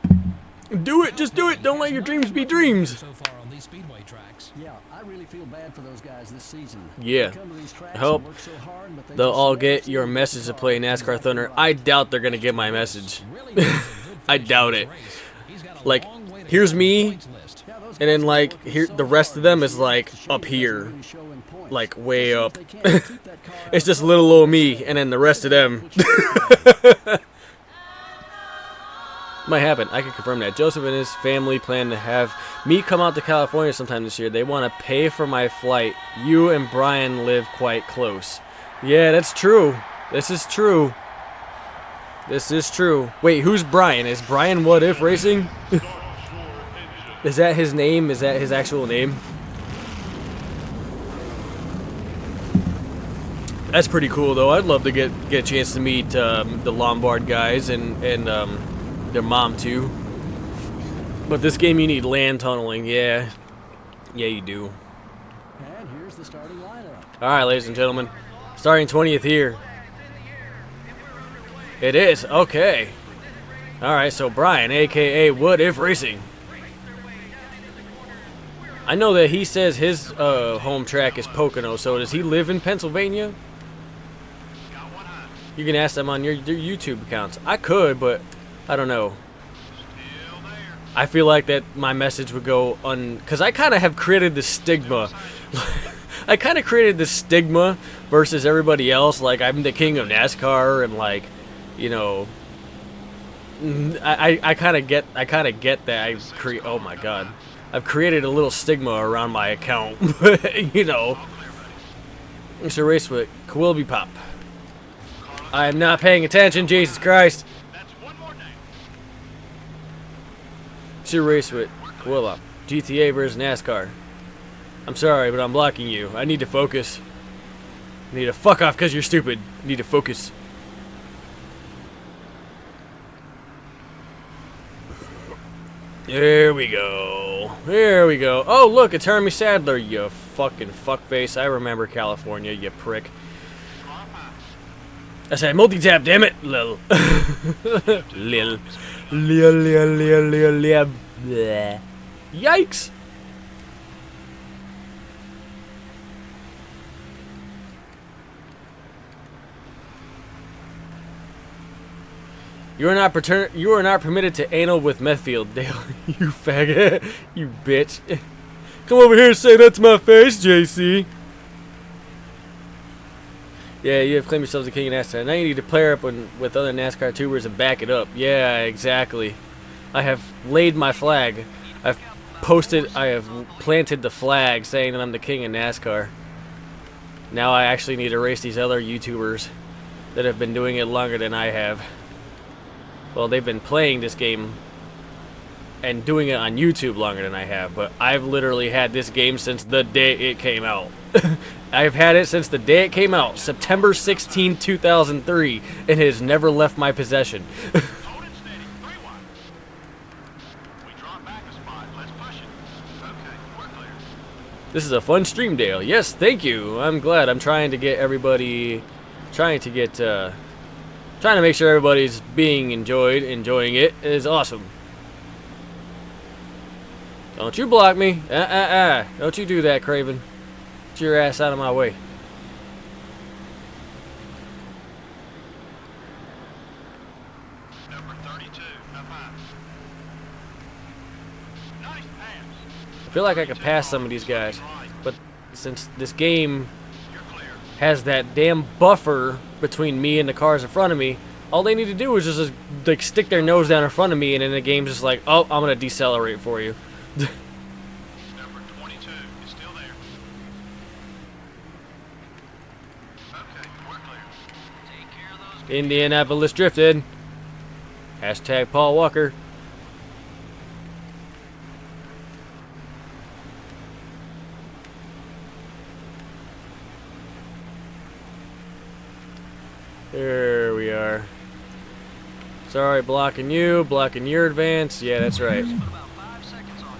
Do it, just do it. Don't let your dreams be dreams. So far on these speedway tracks. Yeah, I really feel bad for those guys this season. Yeah. They come to these tracks I hope and work so hard, but they they'll just all never get seem your to message to perform. play NASCAR Thunder. I doubt they're gonna get my message. I doubt it. Like, here's me, and then like here the rest of them is like up here, like way up. It's just little old me, and then the rest of them. Might happen. I can confirm that. Joseph and his family plan to have me come out to California sometime this year. They want to pay for my flight. You and Brian live quite close. Yeah, that's true. This is true. This is true. Wait, who's Brian? Is Brian What If Racing? Is that his name? Is that his actual name? That's pretty cool, though. I'd love to get a chance to meet the Lombard guys and their mom too. But this game you need land tunneling, yeah. Yeah, you do. And here's the starting lineup. Alright, ladies and gentlemen. Starting 20th here. It is, okay. Alright, so Brian, aka What If Racing. I know that he says his home track is Pocono, so does he live in Pennsylvania? You can ask them on your YouTube accounts. I could, but I don't know. I feel like that my message would go because I kind of have created this stigma. I kind of created this stigma versus everybody else. Like, I'm the king of NASCAR, and like, you know, I kind of get that. Oh my god, I've created a little stigma around my account. You know, Mr. Raceway, Quilby Pop. I am not paying attention. Jesus Christ. Mr. Raceway, Quilla. GTA versus NASCAR. I'm sorry, but I'm blocking you. I need to focus. I need to fuck off because you're stupid. I need to focus. There we go. There we go. Oh, look, it's Hermie Sadler, you fucking fuckface. I remember California, you prick. I said multi-tap, damn it. Lil. Lil. Lil, lil, lil, lil, lil. Bleh. Yikes. You are not permitted to anal with Methfield, Dale. You faggot. You bitch. Come over here and say that to my face, JC. Yeah, you have claimed yourself the king of NASCAR. Now you need to pair up with other NASCAR tubers and back it up. Yeah, exactly. I have laid my flag. I have planted the flag saying that I'm the king of NASCAR. Now I actually need to race these other YouTubers that have been doing it longer than I have. Well, they've been playing this game and doing it on YouTube longer than I have, but I've literally had this game since the day it came out. I've had it since the day it came out, September 16, 2003, and it has never left my possession. Hold it steady. 3 wide. We draw back a spot. Let's push it. Okay, we're clear. This is a fun stream, Dale. Yes, thank you. I'm glad. I'm trying to get everybody, Trying to make sure everybody's enjoying it is awesome. Don't you block me. Don't you do that, Craven. Get your ass out of my way. Number 32, up high. Nice pass. I feel like I could pass some of these guys, but since this game You're clear. has that damn buffer between me and the cars in front of me, all they need to do is just like stick their nose down in front of me, and then the game's just like, oh, I'm gonna decelerate for you. Number 22 is still there. Okay, we're clear. Take care of those. Indianapolis drifted. Hashtag Paul Walker. There we are. Sorry, blocking your advance. Yeah, that's right. About 5 seconds on you.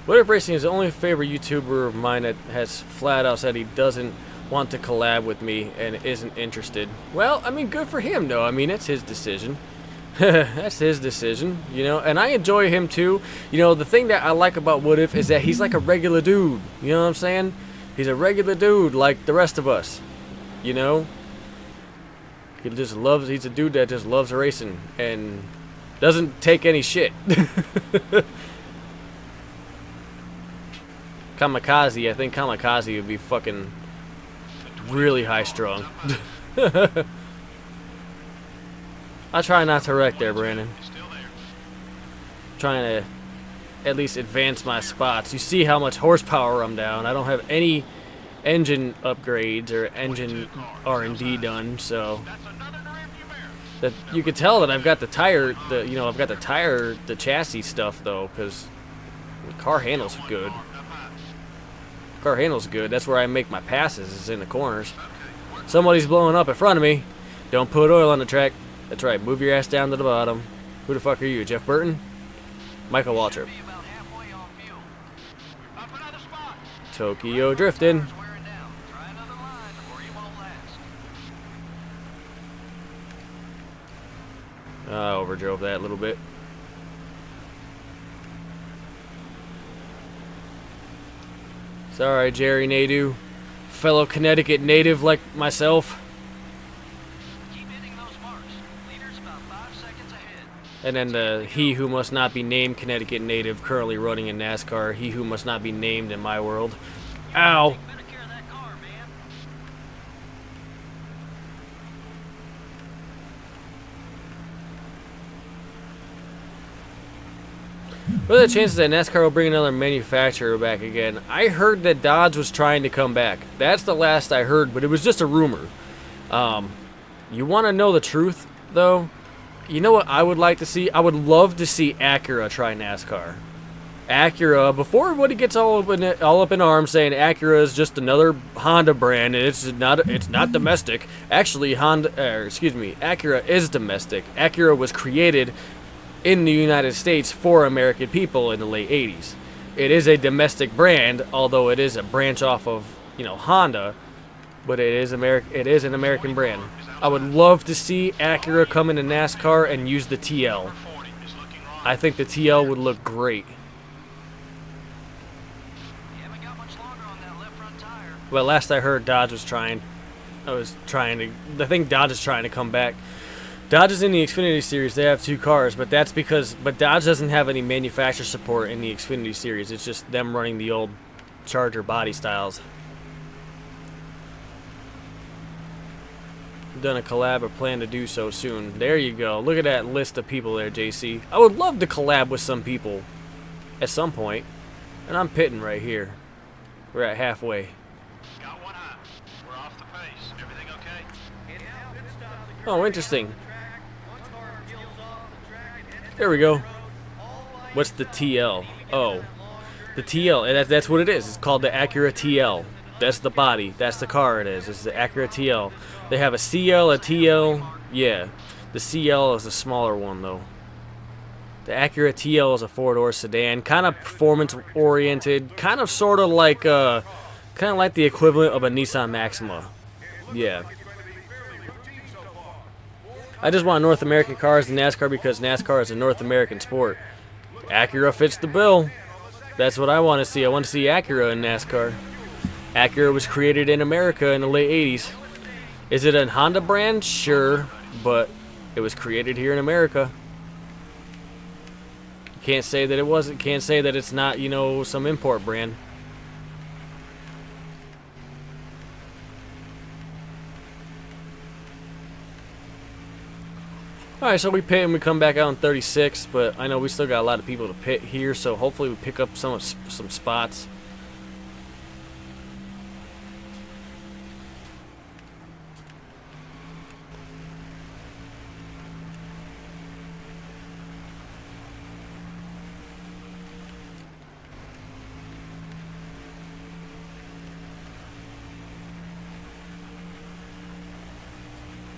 What If Racing is the only favorite YouTuber of mine that has flat out said he doesn't want to collab with me and isn't interested. Well, I mean, good for him, though. I mean, it's his decision. That's his decision, you know, and I enjoy him too. You know, the thing that I like about What If is that he's like a regular dude. You know what I'm saying? He's a regular dude like the rest of us. You know? He's a dude that just loves racing and doesn't take any shit. Kamikaze, I think Kamikaze would be fucking really high strung. I try not to wreck there, Brandon. Still there. Trying to at least advance my spots. You see how much horsepower I'm down. I don't have any engine upgrades or engine R&D done, so That's another rearview mirror. that you can tell that I've got the the chassis stuff though, because the car handles good. Up high. Car handles good. That's where I make my passes, is in the corners. Somebody's blowing up in front of me. Don't put oil on the track. That's right. Move your ass down to the bottom. Who the fuck are you, Jeff Burton? Michael Waltrip. Be about halfway on fuel. Up another spot. Tokyo drifting. It's wearing down. Try another line or you won't last. I overdrove that a little bit. Sorry, Jerry Nadeau. Fellow Connecticut native like myself. Keep hitting those marks. Leader's about 5 seconds ahead. And then the he who must not be named Connecticut native currently running in NASCAR. He who must not be named in my world. Ow. Take better care of that car, man. What are the chances that NASCAR will bring another manufacturer back again? I heard that Dodge was trying to come back. That's the last I heard, but it was just a rumor. You want to know the truth, though? You know what I would like to see? I would love to see Acura try NASCAR. Acura, before everybody gets all up in arms saying Acura is just another Honda brand and it's not domestic. Actually, Acura is domestic. Acura was created in the United States for American people in the late 80s. It is a domestic brand, although it is a branch off of, Honda, but it is an American brand. I would love to see Acura come into NASCAR and use the TL. 40 is looking wrong. I think the TL would look great. You haven't got much longer on that left front tire. Well, last I heard, Dodge was trying. I think Dodge is trying to come back. Dodge is in the Xfinity Series. They have 2 cars, but Dodge doesn't have any manufacturer support in the Xfinity Series. It's just them running the old Charger body styles. Done a collab or plan to do so soon. There you go. Look at that list of people there, JC. I would love to collab with some people at some point. And I'm pitting right here. We're at halfway. Got one high. We're off the pace. Everything okay? Oh, interesting. There we go. What's the TL? Oh, the TL. And that's what it is. It's called the Acura TL. That's the body. That's the car it is. It's the Acura TL. They have a CL, a TL. Yeah. The CL is a smaller one, though. The Acura TL is a 4-door sedan. Kind of performance-oriented. Kind of sort of like Kind of like the equivalent of a Nissan Maxima. Yeah. I just want North American cars in NASCAR because NASCAR is a North American sport. Acura fits the bill. That's what I want to see. I want to see Acura in NASCAR. Acura was created in America in the late 80s. Is it a Honda brand? Sure, but it was created here in America. You can't say that it wasn't. Can't say that it's not, you know, some import brand. Alright, so we pit and we come back out in 36, but I know we still got a lot of people to pit here, so hopefully we pick up some spots.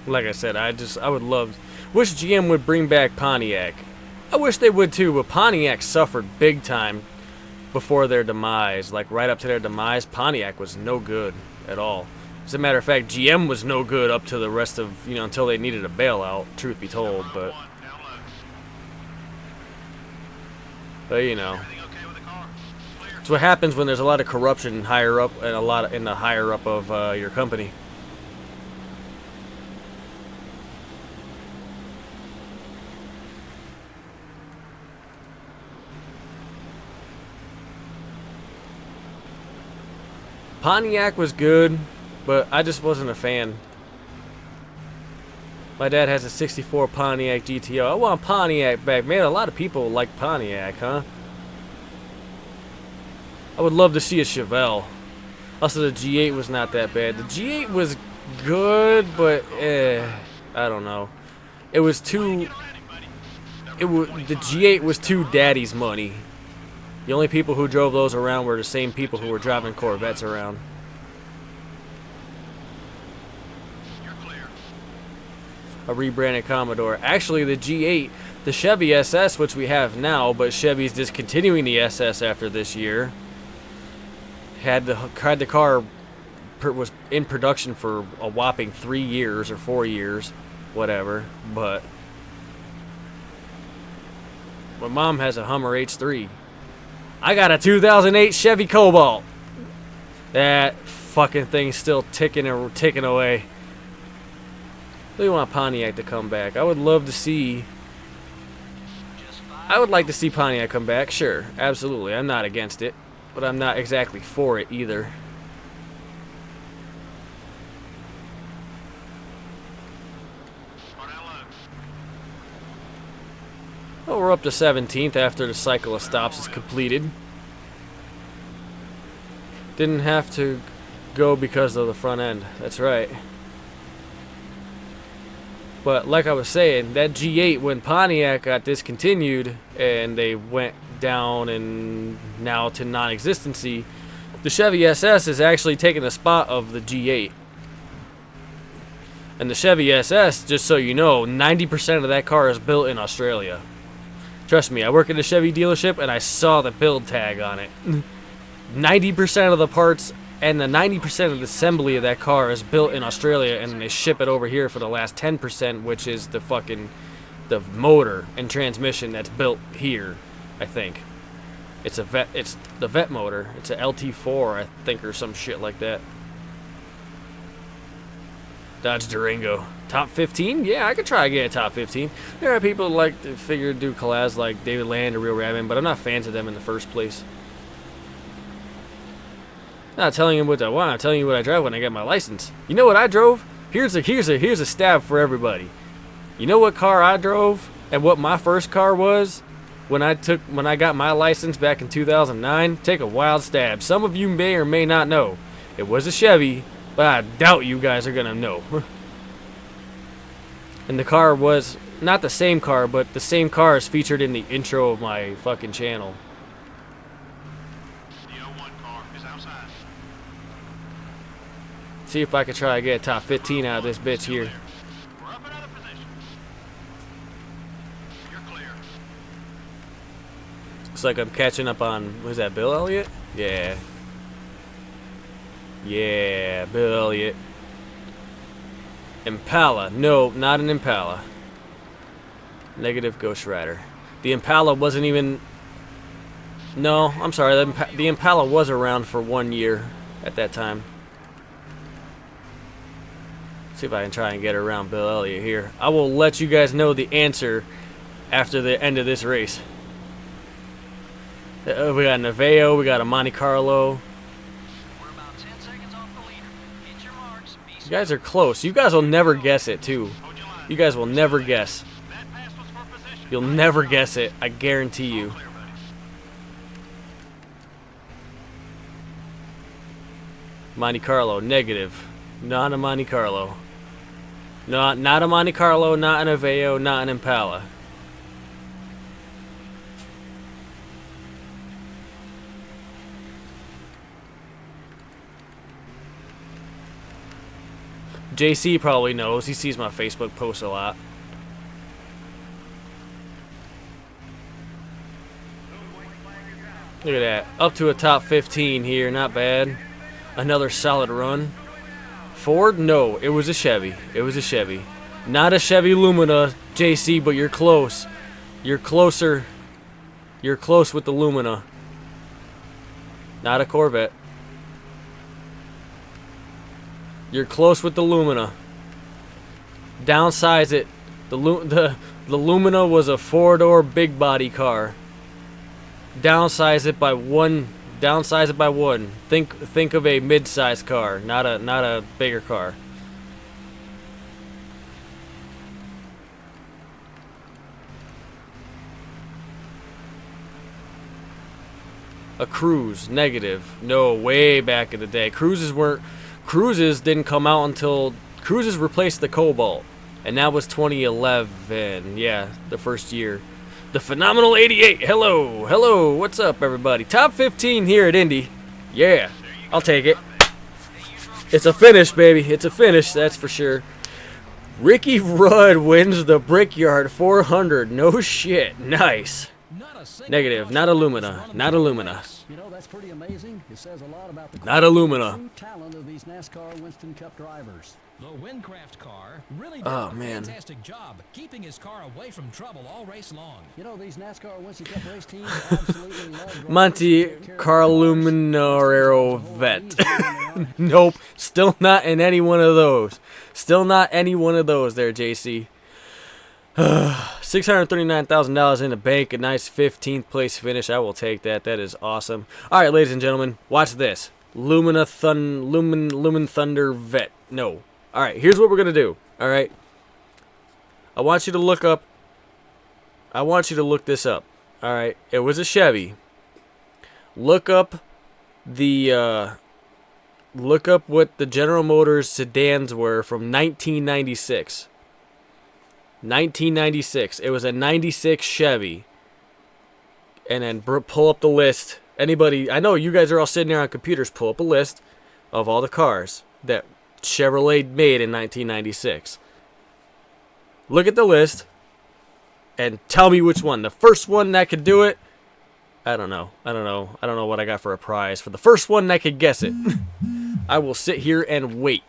Like I said, I would love, wish GM would bring back Pontiac. I wish they would too, but Pontiac suffered big time before their demise. Like right up to their demise, Pontiac was no good at all. As a matter of fact, GM was no good up to the rest of, you know, until they needed a bailout, truth be told, but you know. It's what happens when there's a lot of corruption higher up and a lot in the higher up of your company. Pontiac was good, but I just wasn't a fan. My dad has a 64 Pontiac GTO. I want Pontiac back. Man, a lot of people like Pontiac, huh? I would love to see a Chevelle. Also, the G8 was not that bad. The G8 was good, but I don't know. It was too... the G8 was too daddy's money. The only people who drove those around were the same people who were driving Corvettes around. A rebranded Commodore. Actually, the G8, the Chevy SS, which we have now, but Chevy's discontinuing the SS after this year, had the car was in production for a whopping 3 years or 4 years, whatever. But my mom has a Hummer H3. I got a 2008 Chevy Cobalt. That fucking thing's still ticking away. We want Pontiac to come back. I would love to see... I would like to see Pontiac come back. Sure, absolutely. I'm not against it. But I'm not exactly for it either. Well, we're up to 17th after the cycle of stops is completed. Didn't have to go because of the front end. That's right. But like I was saying, that G8, when Pontiac got discontinued and they went down and now to non-existency, the Chevy SS is actually taking the spot of the G8. And the Chevy SS, just so you know, 90% of that car is built in Australia. Trust me, I work at a Chevy dealership and I saw the build tag on it. 90% of the parts and the 90% of the assembly of that car is built in Australia, and they ship it over here for the last 10%, which is the motor and transmission that's built here, I think. It's the vet motor. It's a LT4, I think, or some shit like that. Dodge Durango. Top 15? Yeah, I could try to get a top 15. There are people who like to do collabs like David Land or Real Rabbit, but I'm not fans of them in the first place. Not telling you what I want. I'm telling you what I drive when I get my license. You know what I drove? Here's a stab for everybody. You know what car I drove and what my first car was when I got my license back in 2009? Take a wild stab. Some of you may or may not know. It was a Chevy, but I doubt you guys are gonna know. And the car was not the same car, but the same car is featured in the intro of my fucking channel. See if I can try to get a top 15 out of this bitch here. We're up another position. You're clear. Looks like I'm catching up on, was that Bill Elliott? Yeah. Yeah, Bill Elliott. Impala. No, not an Impala. Negative Ghost Rider. The Impala wasn't even... No, I'm sorry. The Impala was around for 1 year at that time. See if I can try and get around Bill Elliott here. I will let you guys know the answer after the end of this race. We got a Neveo, we got a Monte Carlo. We're about 10 seconds off the leader. Hit your marks. You guys are close. You guys will never guess it, too. You guys will never guess. You'll never guess it. I guarantee you. Monte Carlo, negative. Not a Monte Carlo. Not a Monte Carlo, not an Aveo, not an Impala. JC probably knows. He sees my Facebook posts a lot. Look at that. Up to a top 15 here. Not bad. Another solid run. Ford? No. It was a Chevy. It was a Chevy. Not a Chevy Lumina, JC, but you're close. You're closer. You're close with the Lumina. Not a Corvette. You're close with the Lumina. Downsize it. The Lumina was a 4-door big body car. Downsize it by one. Downsize it by one. Think of a mid-sized car, not a bigger car. A Cruise, negative. No, way back in the day. Cruises didn't come out until Cruises replaced the Cobalt, and that was 2011. Yeah, the first year. The Phenomenal 88. Hello, what's up, everybody? Top 15 here at Indy. Yeah, I'll take it. It's a finish, baby. It's a finish, that's for sure. Ricky Rudd wins the Brickyard 400. No shit. Nice. Negative. Not a Lumina. Not a Lumina. You know, that's pretty amazing. It says a lot about the Not a Lumina. true talent of these NASCAR Winston Cup drivers. The Windcraft car really did Oh, a man. fantastic job keeping his car away from trouble all race long. You know, these NASCAR Winston Cup race teams absolutely love drivers Monte who take care of Carluminaro cars. Vet. Nope. Still not in any one of those. Still not any one of those there, JC. $639,000 in the bank. A nice 15th place finish. I will take that. That is awesome. All right, ladies and gentlemen, watch this. Lumin Thunder Vet. No. All right, here's what we're going to do. All right. I want you to look this up. All right. It was a Chevy. Look up what the General Motors sedans were from 1996. 1996. It was a 96 Chevy. And then pull up the list. Anybody, I know you guys are all sitting there on computers. Pull up a list of all the cars that Chevrolet made in 1996. Look at the list and tell me which one. The first one that could do it, I don't know. I don't know what I got for a prize. For the first one that could guess it, I will sit here and wait.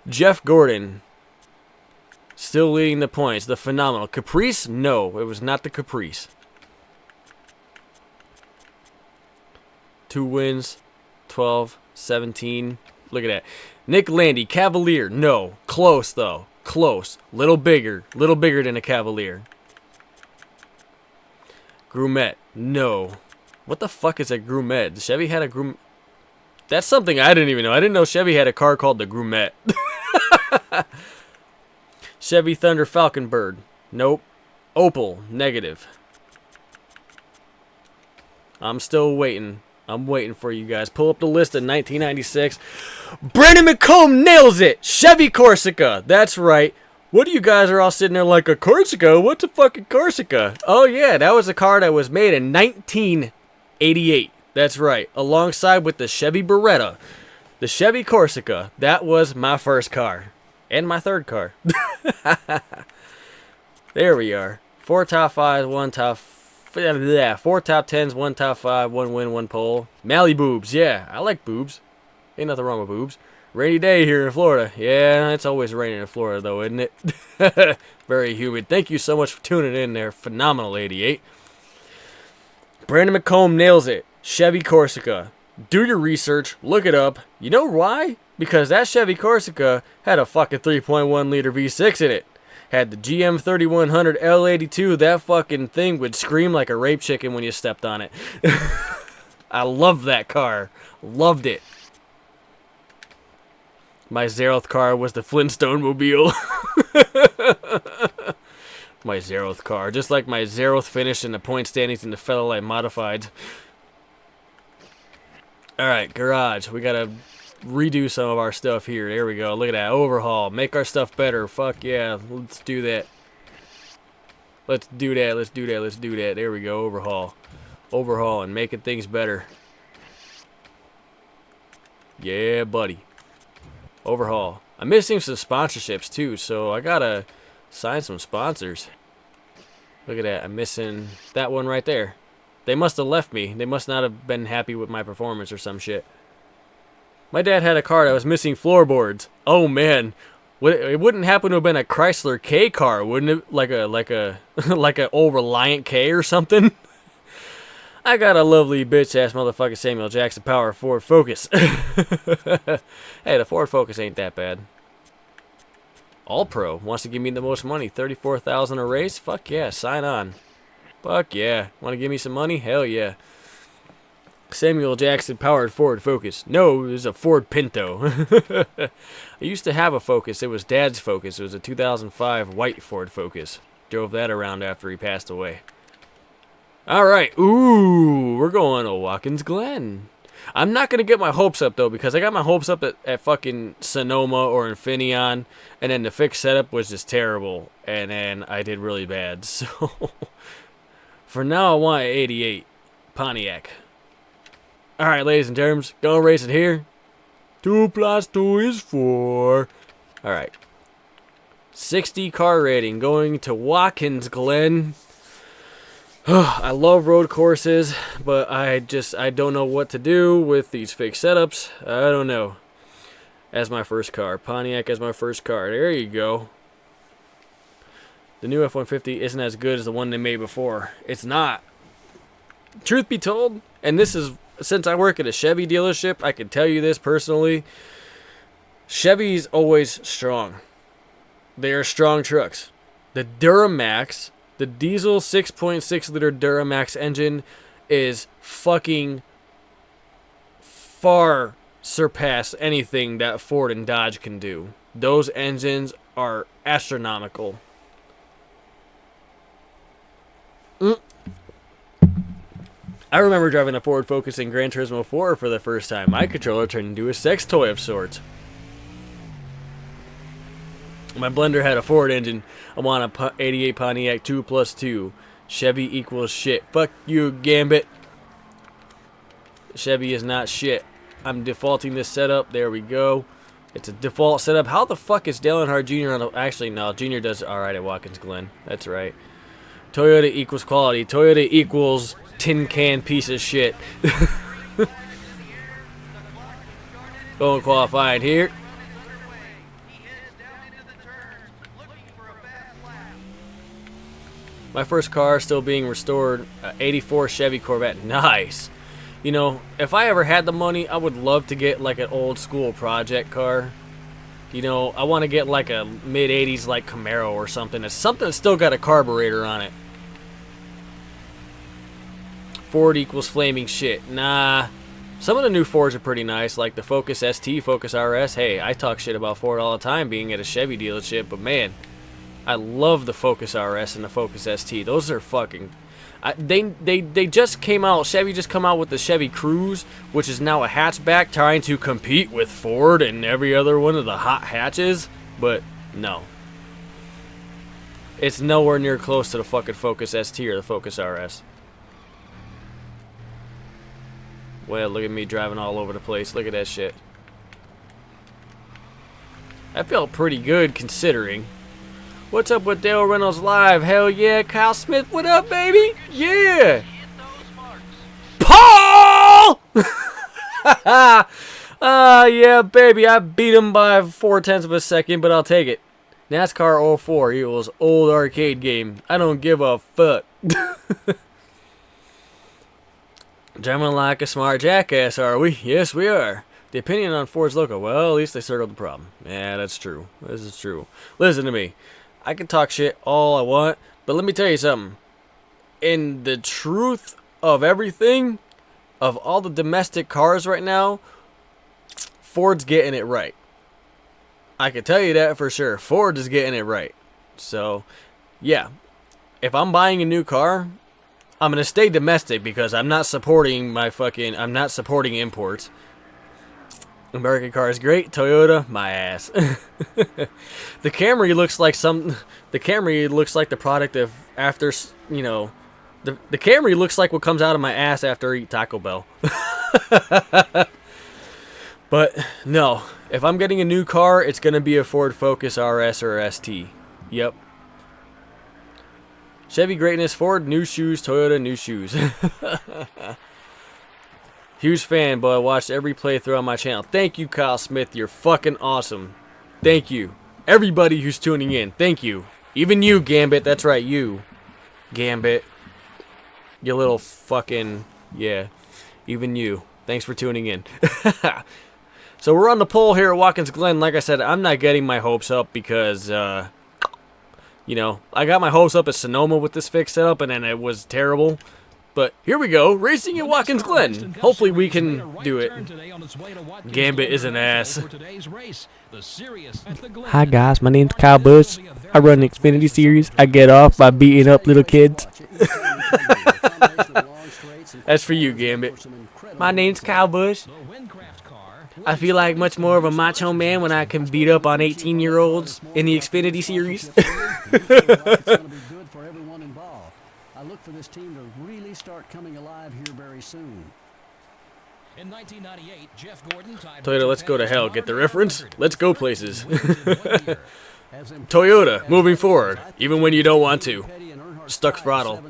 Jeff Gordon. Still leading the points. The Phenomenal. Caprice? No, it was not the Caprice. 2 wins. 12, 17. Look at that. Nick Landy. Cavalier. No. Close, though. Close. Little bigger than a Cavalier. Grumette. No. What the fuck is a Grumette? Chevy had a Grumette. That's something I didn't even know. I didn't know Chevy had a car called the Grumette. Chevy Thunder Falcon Bird. Nope. Opel. Negative. I'm still waiting. I'm waiting for you guys. Pull up the list of 1996. Brandon McComb nails it. Chevy Corsica. That's right. What are you guys are all sitting there like, a Corsica? What's a fucking Corsica? Oh, yeah. That was a car that was made in 1988. That's right. Alongside with the Chevy Beretta. The Chevy Corsica. That was my first car. And my third car. There we are. 4 top 5s, 1 top Yeah, 4 top 10s, 1 top 5, 1 win, 1 pole. Mally boobs, yeah, I like boobs. Ain't nothing wrong with boobs. Rainy day here in Florida. Yeah, it's always raining in Florida though, isn't it? Very humid. Thank you so much for tuning in there. Phenomenal 88. Brandon McComb nails it. Chevy Corsica. Do your research. Look it up. You know why? Because that Chevy Corsica had a fucking 3.1 liter V6 in it. Had the GM 3100 L82. That fucking thing would scream like a rape chicken when you stepped on it. I loved that car. Loved it. My Zeroth car was the Flintstone Mobile. My Zeroth car. Just like my Zeroth finished in the point standings in the Featherlight Modifieds. Alright, garage. We gotta redo some of our stuff here. There we go. Look at that. Overhaul. Make our stuff better. Fuck yeah. Let's do that. Let's do that. Let's do that. Let's do that. There we go. Overhaul. Overhaul and making things better. Yeah, buddy. Overhaul. I'm missing some sponsorships too, so I gotta sign some sponsors. Look at that. I'm missing that one right there. They must have left me. They must not have been happy with my performance or some shit. My dad had a car that was missing floorboards. Oh man, it wouldn't happen to have been a Chrysler K car, wouldn't it? Like a old Reliant K or something. I got a lovely bitch ass motherfucking Samuel Jackson Power Ford Focus. Hey, the Ford Focus ain't that bad. All Pro wants to give me the most money, $34,000 a race. Fuck yeah, sign on. Fuck yeah, want to give me some money? Hell yeah. Samuel Jackson powered Ford Focus. No, it was a Ford Pinto. I used to have a Focus. It was Dad's Focus. It was a 2005 white Ford Focus. Drove that around after he passed away. Alright, ooh, we're going to Watkins Glen. I'm not going to get my hopes up, though, because I got my hopes up at fucking Sonoma or Infineon, and then the fixed setup was just terrible, and then I did really bad. So, for now, I want an 88 Pontiac. Alright, ladies and germs, gonna race it here. 2 plus 2 is 4. Alright. 60 car rating going to Watkins Glen. I love road courses, but I don't know what to do with these fake setups. I don't know. As my first car. Pontiac as my first car. There you go. The new F-150 isn't as good as the one they made before. It's not. Truth be told, and this is, since I work at a Chevy dealership, I can tell you this personally. Chevy's always strong. They are strong trucks. The Duramax, the diesel 6.6 liter Duramax engine is fucking far surpass anything that Ford and Dodge can do. Those engines are astronomical. I remember driving a Ford Focus in Gran Turismo 4 for the first time. My controller turned into a sex toy of sorts. My blender had a Ford engine. I want a 88 Pontiac 2 plus 2. Chevy equals shit. Fuck you, Gambit. Chevy is not shit. I'm defaulting this setup. There we go. It's a default setup. How the fuck is Dale Earnhardt Jr. on a... Actually, no. Jr. does alright at Watkins Glen. That's right. Toyota equals quality. Toyota equals tin can piece of shit. Going qualified here. My first car still being restored, 84 Chevy Corvette. Nice. You know, if I ever had the money, I would love to get like an old school project car. You know, I want to get like a mid-80s like Camaro or something. It's something that's still got a carburetor on it. Ford equals flaming shit. Nah. Some of the new Fords are pretty nice, like the Focus ST, Focus RS. Hey, I talk shit about Ford all the time being at a Chevy dealership, but man, I love the Focus RS and the Focus ST. Those are fucking... They just came out, Chevy just come out with the Chevy Cruze, which is now a hatchback trying to compete with Ford and every other one of the hot hatches, but no. It's nowhere near close to the fucking Focus ST or the Focus RS. Well, look at me driving all over the place. Look at that shit. I felt pretty good considering. What's up with Dale Reynolds live? Hell yeah. Kyle Smith, what up, baby? Yeah. Paul! Yeah, baby. I beat him by 0.4 of a second, but I'll take it. NASCAR 04 equals old arcade game. I don't give a fuck. Driving like a smart jackass, are we? Yes, we are. The opinion on Ford's logo. Well, at least they circled the problem. Yeah, that's true. This is true. Listen to me. I can talk shit all I want, but let me tell you something. In the truth of everything, of all the domestic cars right now, Ford's getting it right. I can tell you that for sure. Ford is getting it right. So, yeah. If I'm buying a new car, I'm going to stay domestic because I'm not supporting I'm not supporting imports. American car is great. Toyota, my ass. The Camry looks like the product of after, you know, the Camry looks like what comes out of my ass after I eat Taco Bell. But no, if I'm getting a new car, it's going to be a Ford Focus RS or ST. Yep. Chevy greatness, Ford new shoes, Toyota new shoes. Huge fan, but I watched every playthrough on my channel. Thank you, Kyle Smith. You're fucking awesome. Thank you. Everybody who's tuning in, thank you. Even you, Gambit. That's right, you. Gambit. You little fucking... Yeah. Even you. Thanks for tuning in. So we're on the pole here at Watkins Glen. Like I said, I'm not getting my hopes up because... you know, I got my hopes up at Sonoma with this fix setup, and then it was terrible. But here we go, racing at Watkins Glen. Hopefully we can do it. Gambit is an ass. Hi guys, my name's Kyle Busch. I run the Xfinity Series. I get off by beating up little kids. That's for you, Gambit. My name's Kyle Busch. I feel like much more of a macho man when I can beat up on 18-year-olds in the Xfinity Series. I look for this team to really start coming alive here very soon. In 1998, Jeff Gordon tied Toyota, let's go to hell. Get the reference? Let's go places. Toyota, moving forward, even when you don't want to. Stuck throttle.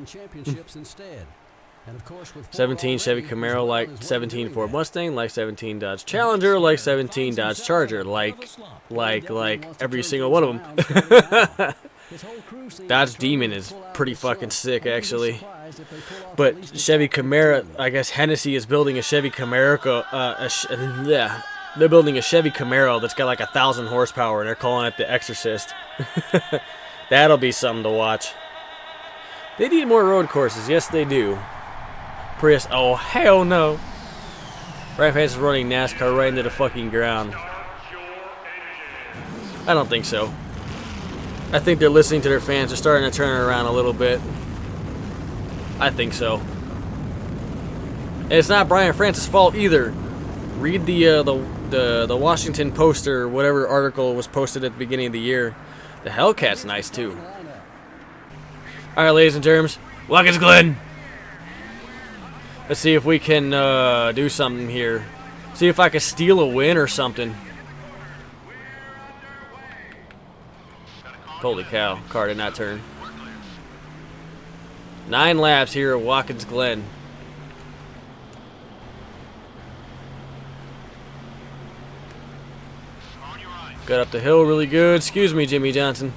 17 Chevy Camaro, like 17 Ford Mustang, like 17 Dodge Challenger, like 17 Dodge Charger, like every single one of them. Dodge Demon is pretty fucking sick, actually. But Chevy Camaro, I guess Hennessy is building a Chevy Camaro. Yeah, they're building a Chevy Camaro that's got like 1,000 horsepower, and they're calling it the Exorcist. That'll be something to watch. They need more road courses. Yes, they do. Prius. Oh, hell no. Right Fans is running NASCAR right into the fucking ground. I don't think so. I think they're listening to their fans. They're starting to turn it around a little bit. I think so. And it's not Brian France's fault either. Read the Washington Post or whatever article was posted at the beginning of the year. The Hellcat's nice too. All right, ladies and germs, Watkins Glen. Let's see if we can do something here. See if I can steal a win or something. Holy cow, car did not turn. 9 laps here at Watkins Glen. Got up the hill really good. Excuse me, Jimmy Johnson.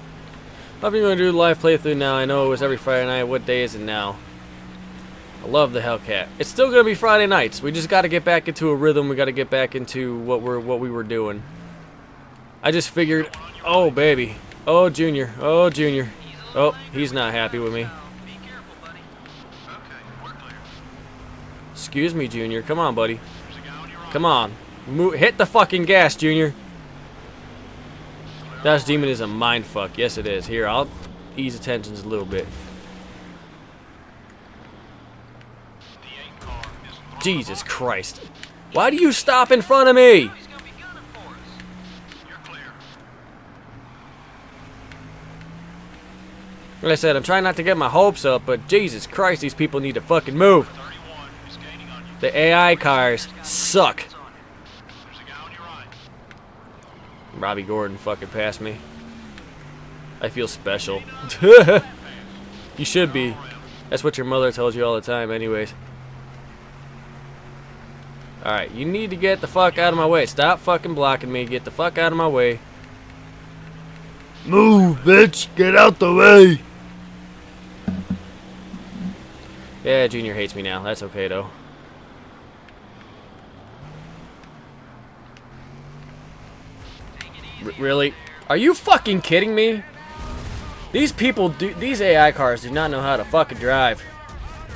Hope you're going to do the live playthrough now. I know it was every Friday night. What day is it now? I love the Hellcat. It's still going to be Friday nights. We just got to get back into a rhythm. We got to get back into what we were doing. I just figured, oh baby, oh Junior, oh Junior, oh he's not happy with me. Excuse me, Junior. Come on, buddy. Come on, hit the fucking gas, Junior. Dodge Demon is a mindfuck. Yes, it is. Here, I'll ease the tensions a little bit. Jesus Christ. Why do you stop in front of me? Like I said, I'm trying not to get my hopes up, but Jesus Christ, these people need to fucking move. The AI cars suck. Robbie Gordon fucking passed me. I feel special. You should be. That's what your mother tells you all the time anyways. Alright, you need to get the fuck out of my way. Stop fucking blocking me. Get the fuck out of my way. Move, bitch. Get out the way. Yeah, Junior hates me now. That's okay, though. Really? Are you fucking kidding me? These people do. These AI cars do not know how to fucking drive.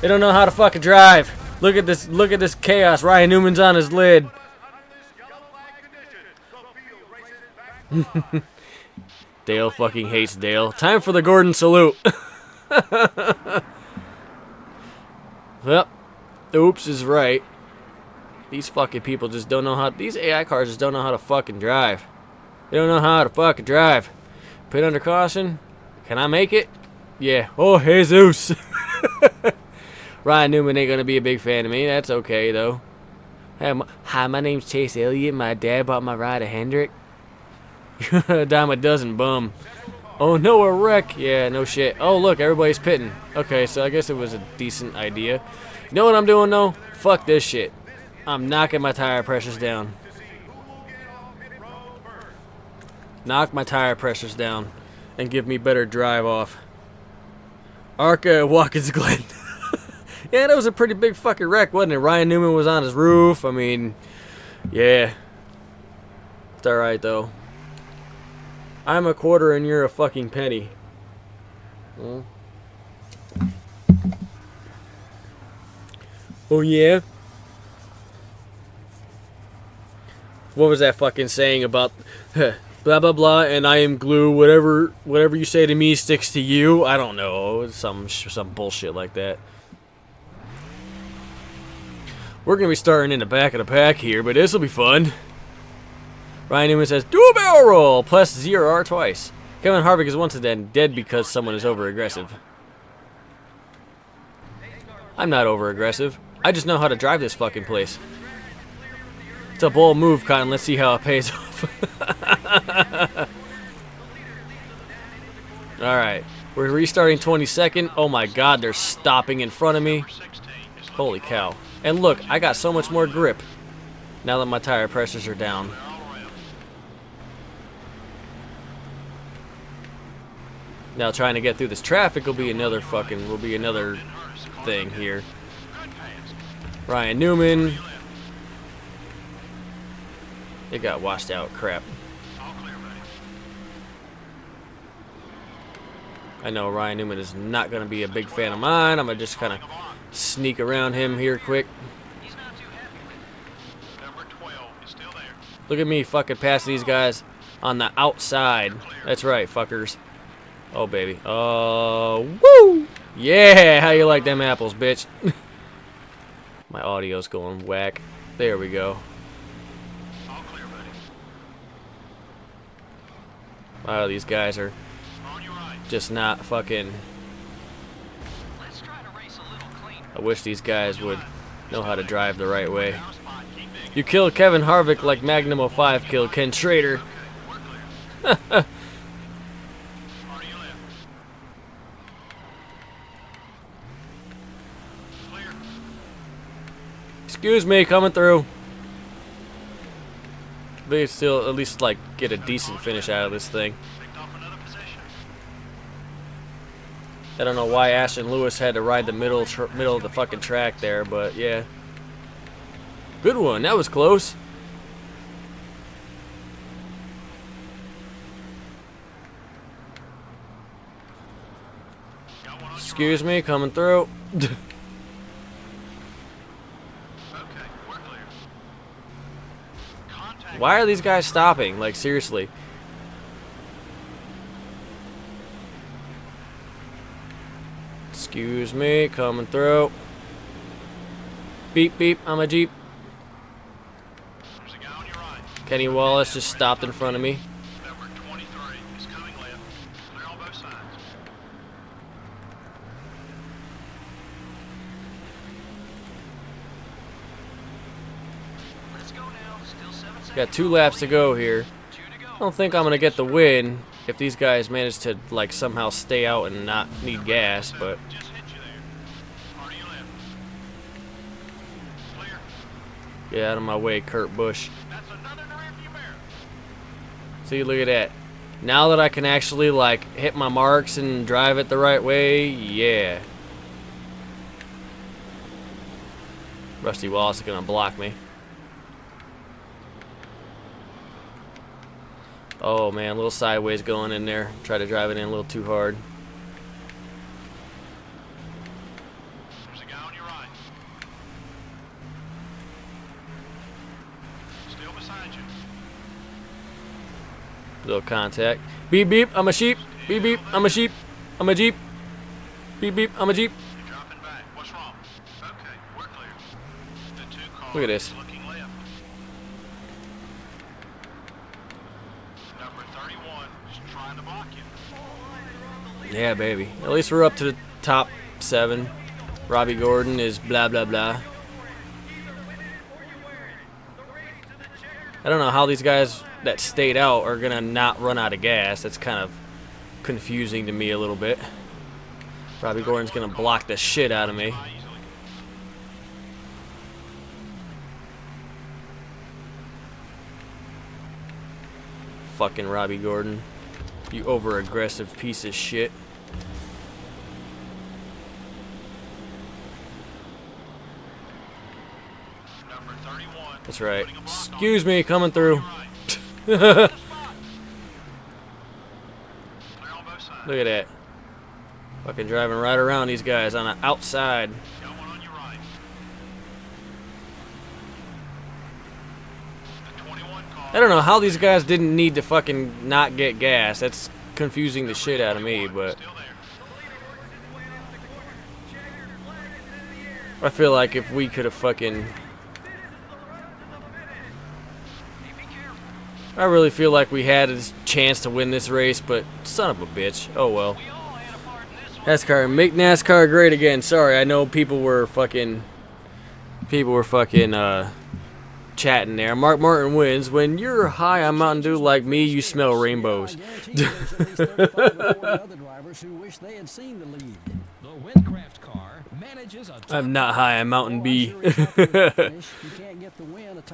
They don't know how to fucking drive. Look at this. Look at this chaos. Ryan Newman's on his lid. Dale fucking hates Dale. Time for the Gordon salute. Well, oops is right. These fucking people just don't know how. These AI cars just don't know how to fucking drive. They don't know how to fucking drive. Put under caution. Can I make it? Yeah. Oh, Jesus. Ryan Newman ain't gonna be a big fan of me. That's okay though. Hi, my name's Chase Elliott. My dad bought my ride a Hendrick. Dime a dozen, bum. Oh no, a wreck. Yeah, no shit. Oh look, everybody's pitting. Okay, so I guess it was a decent idea. You know what I'm doing though? Fuck this shit. I'm knocking my tire pressures down. Knock my tire pressures down and give me better drive off. Arca Watkins Glen. Yeah, that was a pretty big fucking wreck, wasn't it? Ryan Newman was on his roof. I mean, yeah. It's alright though. I'm a quarter and you're a fucking penny. Hmm? Oh yeah? What was that fucking saying about blah blah blah and I am glue, whatever you say to me sticks to you? I don't know, some bullshit like that. We're gonna be starting in the back of the pack here, but this will be fun. Ryan Newman says, do a barrel roll, plus 0R twice. Kevin Harvick is once again dead because someone is over-aggressive. I'm not over-aggressive. I just know how to drive this fucking place. It's a bold move, Cotton. Let's see how it pays off. Alright. We're restarting 22nd. Oh my god, they're stopping in front of me. Holy cow. And look, I got so much more grip now that my tire pressures are down. Now trying to get through this traffic will be another thing here. Ryan Newman. It got washed out. Crap. I know Ryan Newman is not going to be a big fan of mine. I'm going to just kind of sneak around him here quick. Look at me fucking pass these guys on the outside. That's right, fuckers. Oh, baby. Oh, woo! Yeah, how you like them apples, bitch? My audio's going whack. There we go. Wow, these guys are just not fucking... I wish these guys would know how to drive the right way. You killed Kevin Harvick like Magnum 05 killed Ken Schrader. Excuse me, coming through. They still at least like get a decent finish out of this thing. I don't know why Ashton Lewis had to ride the middle of the fucking track there, but yeah. Good one. That was close. Excuse me, coming through. Why are these guys stopping? Like, seriously. Excuse me, coming through. Beep, beep, I'm a Jeep. Kenny Wallace just stopped in front of me. Got 2 laps to go here. I don't think I'm going to get the win, if these guys manage to like somehow stay out and not need gas, but Just hit you there. Hard to your left. Clear. get out of my way, Kurt Busch. That's another in the rearview mirror. See, look at that. Now that I can actually like hit my marks and drive it the right way, yeah. Rusty Wallace is gonna block me. Oh man, a little sideways going in there. Try to drive it in a little too hard. There's a guy on your right. Still beside you. Little contact. Beep beep, I'm a sheep. Beep beep, I'm a sheep. I'm a jeep. Beep beep, I'm a jeep. You're dropping back. What's wrong? Okay, we're clear. The two cars Look at this. looking left. Number 31 is trying to block you. Yeah, baby. At least we're up to the top 7. Robbie Gordon is blah blah blah. I don't know how these guys that stayed out are gonna not run out of gas. That's kind of confusing to me a little bit. Robbie Gordon's gonna block the shit out of me. Fucking Robbie Gordon. You over-aggressive piece of shit. Number 31. That's right. Putting a block on Excuse me, coming through. your right. Clear on both sides. Look at that. Fucking driving right around these guys on the outside. Got one on your right. The 21 car. I don't know how these guys didn't need to fucking not get gas. That's confusing the shit out of me, but Still there. I feel like if we could have fucking... I really feel like we had a chance to win this race, but son of a bitch. Oh well. NASCAR, make NASCAR great again. Sorry, I know people were fucking chatting there. Mark Martin wins. When you're high on Mountain Dew like me, you smell rainbows. The Windcraft car manages a I'm not high on Mountain B.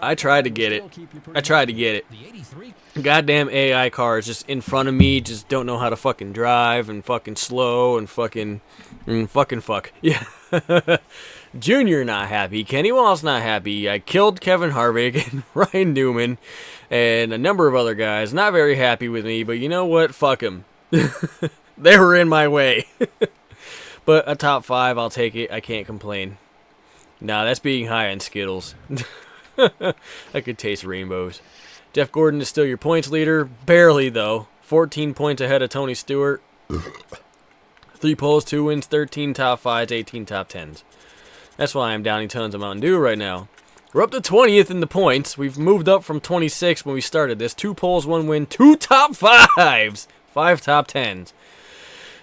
I tried to get it. I tried to get it. the 83 Goddamn AI car is just in front of me, just don't know how to fucking drive and fucking slow and fucking fuck. Yeah. Junior not happy. Kenny Wallace not happy. I killed Kevin Harvick and Ryan Newman and a number of other guys not very happy with me, but you know what? Fuck them. They were in my way. But a top 5, I'll take it. I can't complain. Nah, that's being high on Skittles. I could taste rainbows. Jeff Gordon is still your points leader. Barely, though. 14 points ahead of Tony Stewart. 3 poles, 2 wins, 13 top 5s, 18 top 10s. That's why I'm downing tons of Mountain Dew right now. We're up to 20th in the points. We've moved up from 26 when we started this. 2 poles, 1 win, 2 top 5s, 5 top 10s.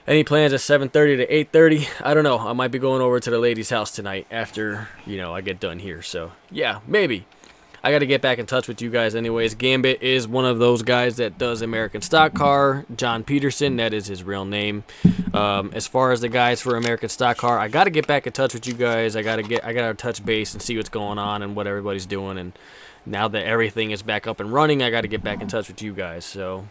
Any plans at 7:30 to 8:30? I don't know. I might be going over to the lady's house tonight after, I get done here. So, yeah, maybe. I got to get back in touch with you guys anyways. Gambit is one of those guys that does American Stock Car. John Peterson, that is his real name. As far as the guys for American Stock Car, I got to get back in touch with you guys. I got to touch base and see what's going on and what everybody's doing. And now that everything is back up and running, I got to get back in touch with you guys. So,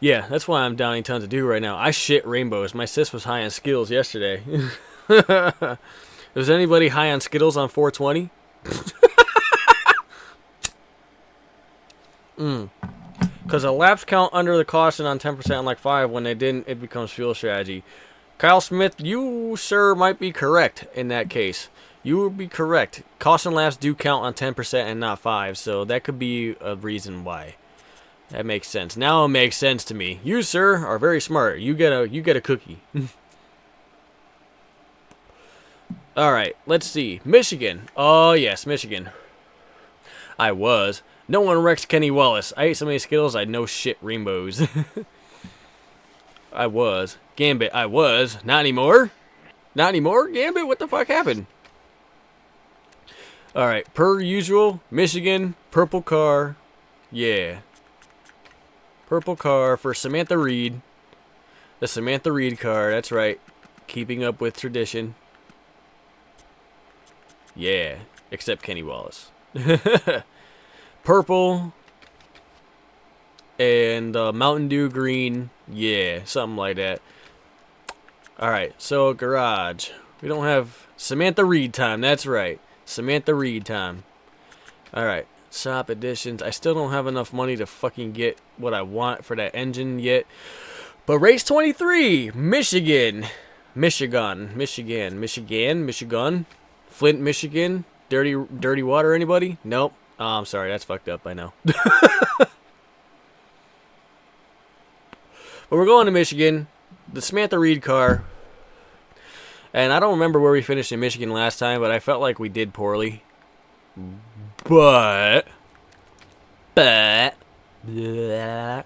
yeah, that's why I'm downing tons of Dew right now. I shit rainbows. My sis was high on Skittles yesterday. Was anybody high on Skittles on 420? Because a laps count under the caution on 10% on like 5. When they didn't, it becomes fuel strategy. Kyle Smith, you, sir, might be correct in that case. You would be correct. Caution laps do count on 10% and not 5, so that could be a reason why. That makes sense. Now it makes sense to me. You, sir, are very smart. You get a cookie. All right, let's see. Michigan. Oh, yes, Michigan. I was. No one wrecks Kenny Wallace. I ate so many Skittles, I know shit rainbows. I was. Gambit, I was. Not anymore. Not anymore? Gambit, what the fuck happened? All right, per usual, Michigan, purple car. Yeah. Purple car for Samantha Reed. The Samantha Reed car, that's right. Keeping up with tradition. Yeah, except Kenny Wallace. Purple. And Mountain Dew green. Yeah, something like that. Alright, so garage. We don't have Samantha Reed time, that's right. Samantha Reed time. Alright, shop editions. I still don't have enough money to fucking get what I want for that engine yet. But race 23, Michigan. Michigan. Flint, Michigan. Dirty water, anybody? Nope. Oh, I'm sorry, that's fucked up, I know. But we're going to Michigan. The Samantha Reed car. And I don't remember where we finished in Michigan last time, but I felt like we did poorly. But we're going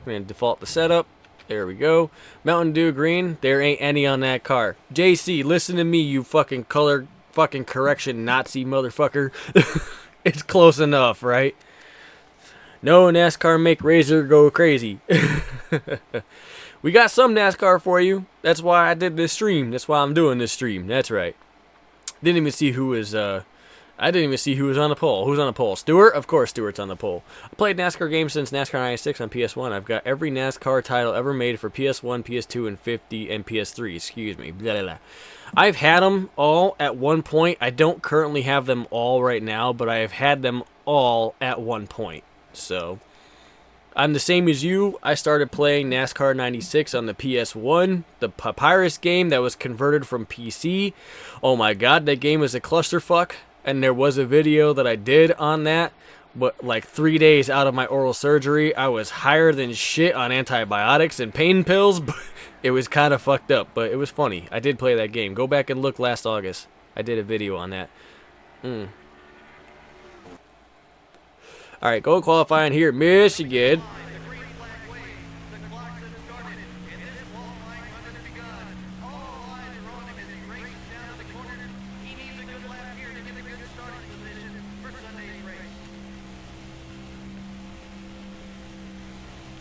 to default the setup. There we go. Mountain Dew green. There ain't any on that car. JC, listen to me, you fucking color fucking correction Nazi motherfucker. It's close enough, right? No NASCAR make Razor go crazy. We got some NASCAR for you. That's why I did this stream. That's why I'm doing this stream. That's right. Didn't even see who was I didn't even see who was on the poll. Who's on the poll? Stewart? Of course Stewart's on the poll. I played NASCAR games since NASCAR 96 on PS1. I've got every NASCAR title ever made for PS1, PS2, and 50, and PS3. Excuse me. Blah, blah, blah. I've had them all at one point. I don't currently have them all right now, but I have had them all at one point. So, I'm the same as you. I started playing NASCAR 96 on the PS1, the Papyrus game that was converted from PC. Oh my god, that game is a clusterfuck. And there was a video that I did on that, but like 3 days out of my oral surgery, I was higher than shit on antibiotics and pain pills. It was kind of fucked up, but it was funny. I did play that game. Go back and look last August. I did a video on that. Alright, go qualifying here, Michigan.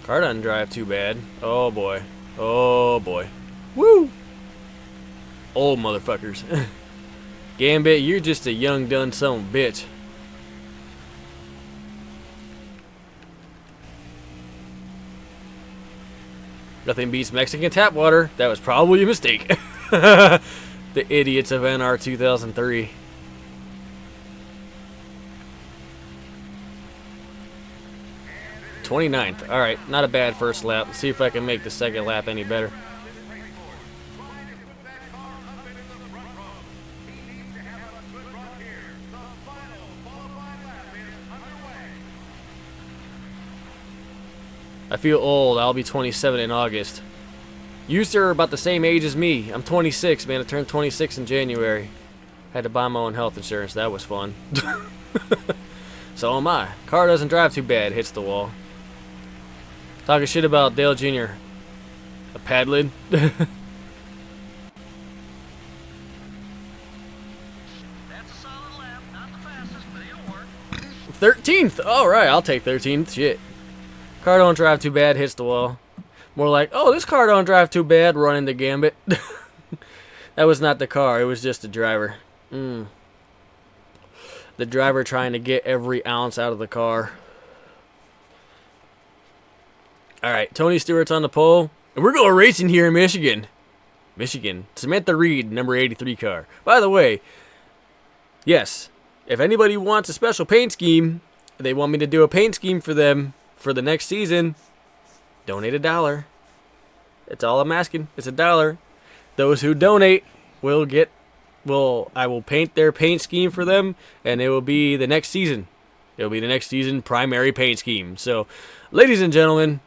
Car doesn't drive too bad. Oh boy. Oh boy. Woo! Old motherfuckers. Gambit, you're just a young done son of a bitch. Nothing beats Mexican tap water. That was probably a mistake. The idiots of NR 2003. '29th. Alright, not a bad first lap. Let's see if I can make the second lap any better. I feel old. I'll be 27 in August. You, sir, are about the same age as me. I'm 26, man. I turned 26 in January. Had to buy my own health insurance. That was fun. So am I. Car doesn't drive too bad. Hits the wall. Talking shit about Dale Jr. A pad lid. 13th. All right, I'll take 13th. Shit. Car don't drive too bad. Hits the wall. More like, oh, this car don't drive too bad. Running the gambit. That was not the car. It was just the driver. The driver trying to get every ounce out of the car. Alright, Tony Stewart's on the pole. And we're going racing here in Michigan. Michigan. Samantha Reed, number 83 car. By the way, yes, if anybody wants a special paint scheme, they want me to do a paint scheme for them for the next season, donate $1. That's all I'm asking. It's $1. Those who donate will get, I will paint their paint scheme for them, and it will be the next season. It will be the next season primary paint scheme. So, ladies and gentlemen,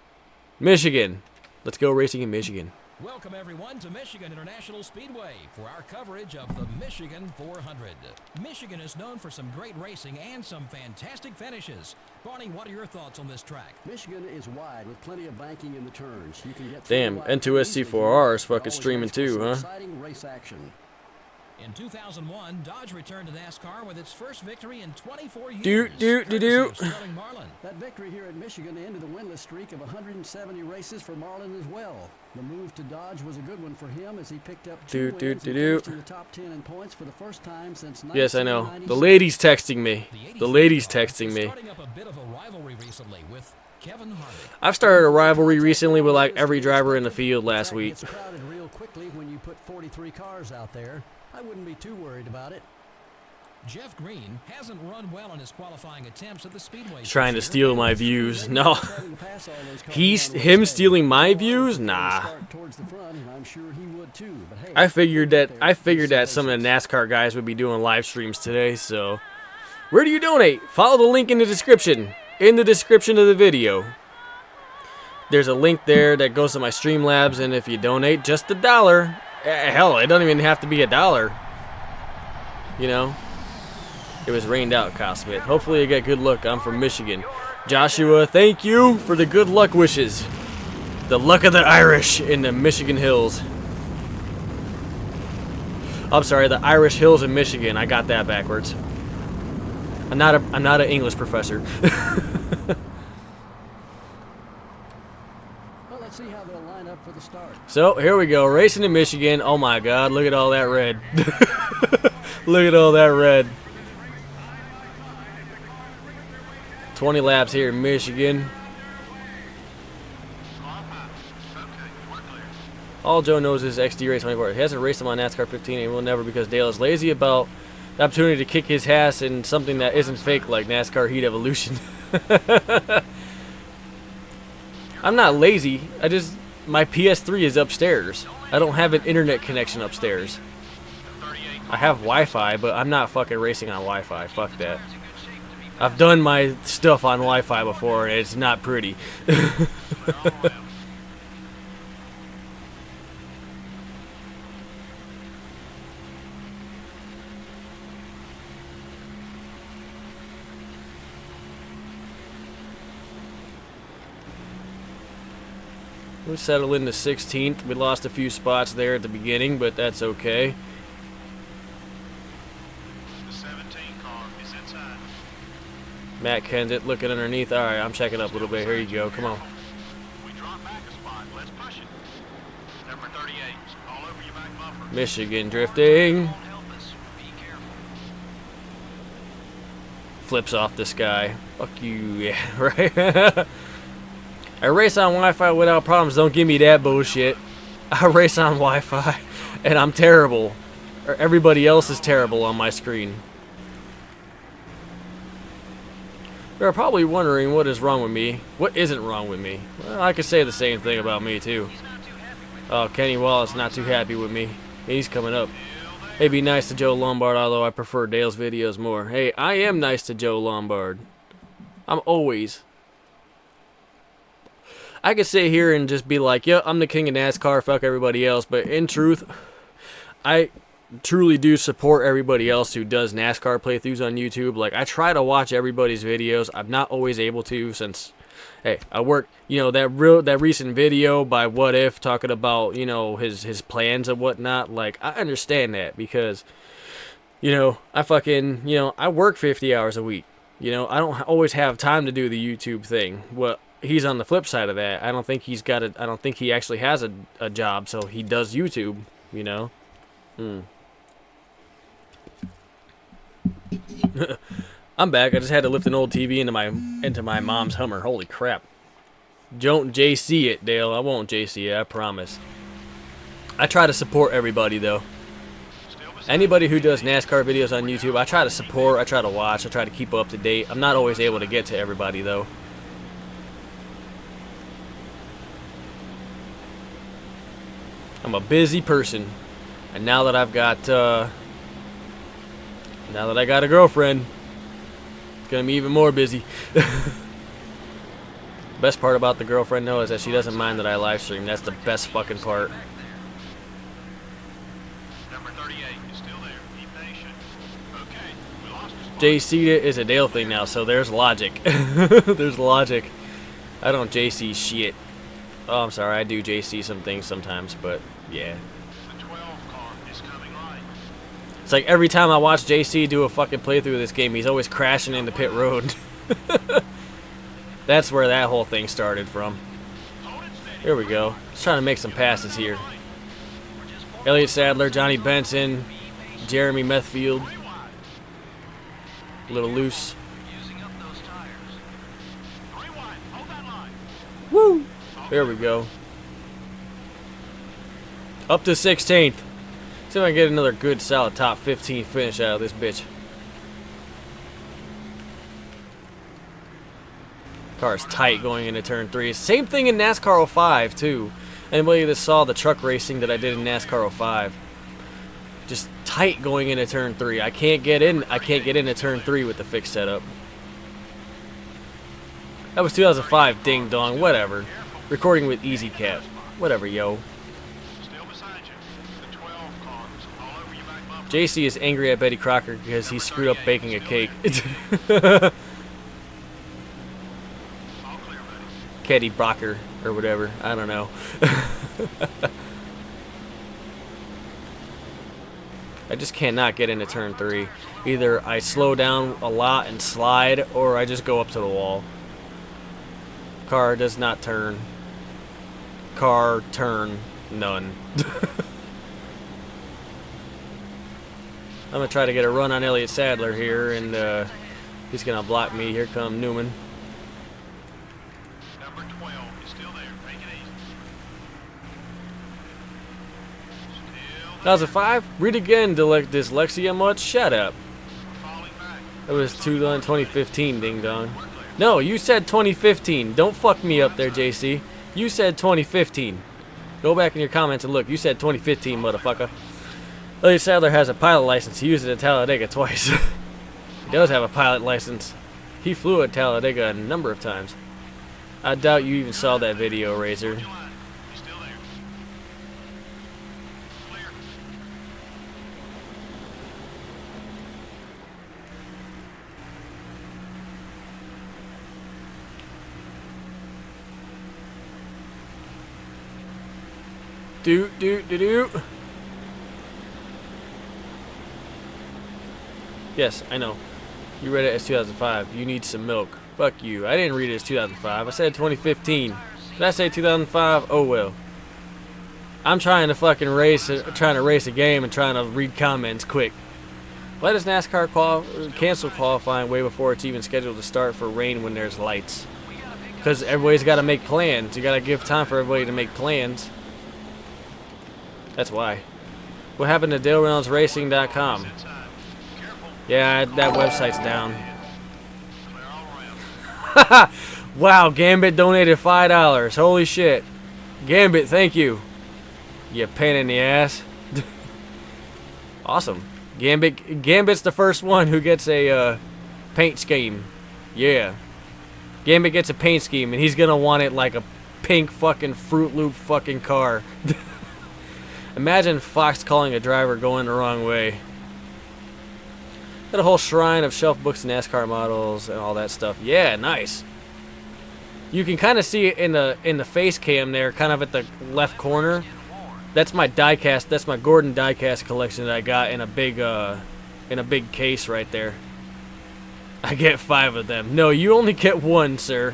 Michigan. Let's go racing in Michigan. Welcome, everyone, to Michigan International Speedway for our coverage of the Michigan 400. Michigan is known for some great racing and some fantastic finishes. Barney, what are your thoughts on this track? Michigan is wide with plenty of banking in the turns. You can get damn, N2SC4R is fucking streaming too, huh? Exciting race action. In 2001, Dodge returned to NASCAR with its first victory in 24 years. Do. courtesy of Sterling Marlin. That victory here at Michigan ended a winless streak of 170 races for Marlin as well. The move to Dodge was a good one for him as he picked up 2 wins and finished in the top 10 in points for the first time since 1996. Yes, I know. The lady's texting me. The lady's texting me. Starting up a bit of a rivalry recently with Kevin Harvick. I've started a rivalry recently with like every driver in the field last week. It's crowded real quickly when you put 43 cars out there. I wouldn't be too worried about it. Jeff Green hasn't run well in his qualifying attempts at the Speedway. He's trying to steal my views. No. Him stealing my views? Nah. I figured that some of the NASCAR guys would be doing live streams today, so where do you donate? Follow the link in the description. In the description of the video. There's a link there that goes to my Streamlabs, and if you donate just $1, hell, it doesn't even have to be $1. You know? It was rained out, Kyle Smith. Hopefully you get good luck. I'm from Michigan. Joshua, thank you for the good luck wishes. The luck of the Irish in the Michigan hills. I'm sorry, the Irish hills in Michigan. I got that backwards. I'm not an English professor. Well, let's see how they'll line up for the start. So here we go, racing in Michigan. Oh my God, look at all that red. Look at all that red. 20 laps here in Michigan. All Joe knows is XD Race 24. He hasn't raced him on NASCAR 15 and will never because Dale is lazy about the opportunity to kick his ass in something that isn't fake like NASCAR Heat Evolution. I'm not lazy. My PS3 is upstairs. I don't have an internet connection upstairs. I have Wi-Fi, but I'm not fucking racing on Wi-Fi. Fuck that. I've done my stuff on Wi-Fi before, and it's not pretty. We settled into 16th. We lost a few spots there at the beginning, but that's okay. The 17 car is inside. Matt Kendit looking underneath. All right, I'm checking up a little bit. Here you go. Come on. We drop back a spot. Let's push it. Number 38, all over your back bumper. Michigan drifting. Won't help us. Be careful. Flips off this guy. Fuck you. Yeah, right? I race on Wi-Fi without problems. Don't give me that bullshit. I race on Wi-Fi, and I'm terrible. Or everybody else is terrible on my screen. You're probably wondering what is wrong with me. What isn't wrong with me? Well, I could say the same thing about me, too. Oh, Kenny Wallace not too happy with me. He's coming up. Hey, be nice to Joe Lombard, although I prefer Dale's videos more. Hey, I am nice to Joe Lombard. I'm always. I could sit here and just be like, yeah, I'm the king of NASCAR, fuck everybody else. But in truth, I truly do support everybody else who does NASCAR playthroughs on YouTube. Like, I try to watch everybody's videos. I'm not always able to since, hey, I work, you know, that recent video by What If talking about, you know, his plans and whatnot. Like, I understand that because, you know, I work 50 hours a week. You know, I don't always have time to do the YouTube thing. Well, he's on the flip side of that. I don't think he actually has a job, so he does YouTube, you know. I'm back. I just had to lift an old TV into my mom's Hummer. Holy crap. Don't JC it, Dale. I won't JC it, I promise. I try to support everybody, though. Anybody who does NASCAR videos on YouTube, I try to support, I try to watch, I try to keep up to date. I'm not always able to get to everybody, though. I'm a busy person, and now that I've got, I got a girlfriend, it's gonna be even more busy. Best part about the girlfriend, though, is that she doesn't mind that I live stream. That's the best fucking part. Number 38 is still there. Be patient. Okay, we lost a spot. JC is a Dale thing now, so there's logic. There's logic. I don't JC shit. Oh, I'm sorry, I do JC some things sometimes, but yeah. The 12 car is coming right. It's like every time I watch JC do a fucking playthrough of this game, he's always crashing into pit road. That's where that whole thing started from. Here we go. Just trying to make some passes here. Elliott Sadler, Johnny Benson, Jeremy Methfield. A little loose. Woo! There we go. Up to 16th. See if I can get another good solid top 15 finish out of this bitch. Car's tight going into turn 3. Same thing in NASCAR 05 too. Anybody that saw the truck racing that I did in NASCAR 05. Just tight going into turn 3. I can't get into turn 3 with the fixed setup. That was 2005, ding dong, whatever. Recording with Easy Cap. Whatever, yo. JC is angry at Betty Crocker because he screwed up baking a cake. Caddy Brocker or whatever. I don't know. I just cannot get into turn 3. Either I slow down a lot and slide, or I just go up to the wall. Car does not turn. Car turn none. I'm going to try to get a run on Elliott Sadler here, and he's going to block me. Here comes Newman. Number 12 is still there. Make it easy. 2005? Read again, dyslexia much? Shut up. Falling back. That was 2015, ding dong. No, you said 2015. Don't fuck me up there, JC. You said 2015. Go back in your comments and look. You said 2015, motherfucker. Elliott Sadler has a pilot license. He used it at Talladega twice. He does have a pilot license. He flew at Talladega a number of times. I doubt you even saw that video, Razor. He's still there. Clear. Do. Yes, I know. You read it as 2005. You need some milk. Fuck you. I didn't read it as 2005. I said 2015. Did I say 2005? Oh well. I'm trying to fucking race a game and trying to read comments quick. Why does NASCAR cancel qualifying way before it's even scheduled to start for rain when there's lights? Because everybody's got to make plans. You got to give time for everybody to make plans. That's why. What happened to DaleReynoldsRacing.com? Yeah, that website's down. Wow, Gambit donated $5. Holy shit. Gambit, thank you. You pain in the ass. Awesome. Gambit's the first one who gets a paint scheme. Yeah. Gambit gets a paint scheme, and he's gonna want it like a pink fucking Fruit Loop fucking car. Imagine Fox calling a driver going the wrong way. Got a whole shrine of shelf books and NASCAR models and all that stuff. Yeah, nice. You can kind of see it in the face cam there, kind of at the left corner. That's my diecast. That's my Gordon diecast collection that I got in a big case right there. I get 5 of them. No, you only get 1, sir.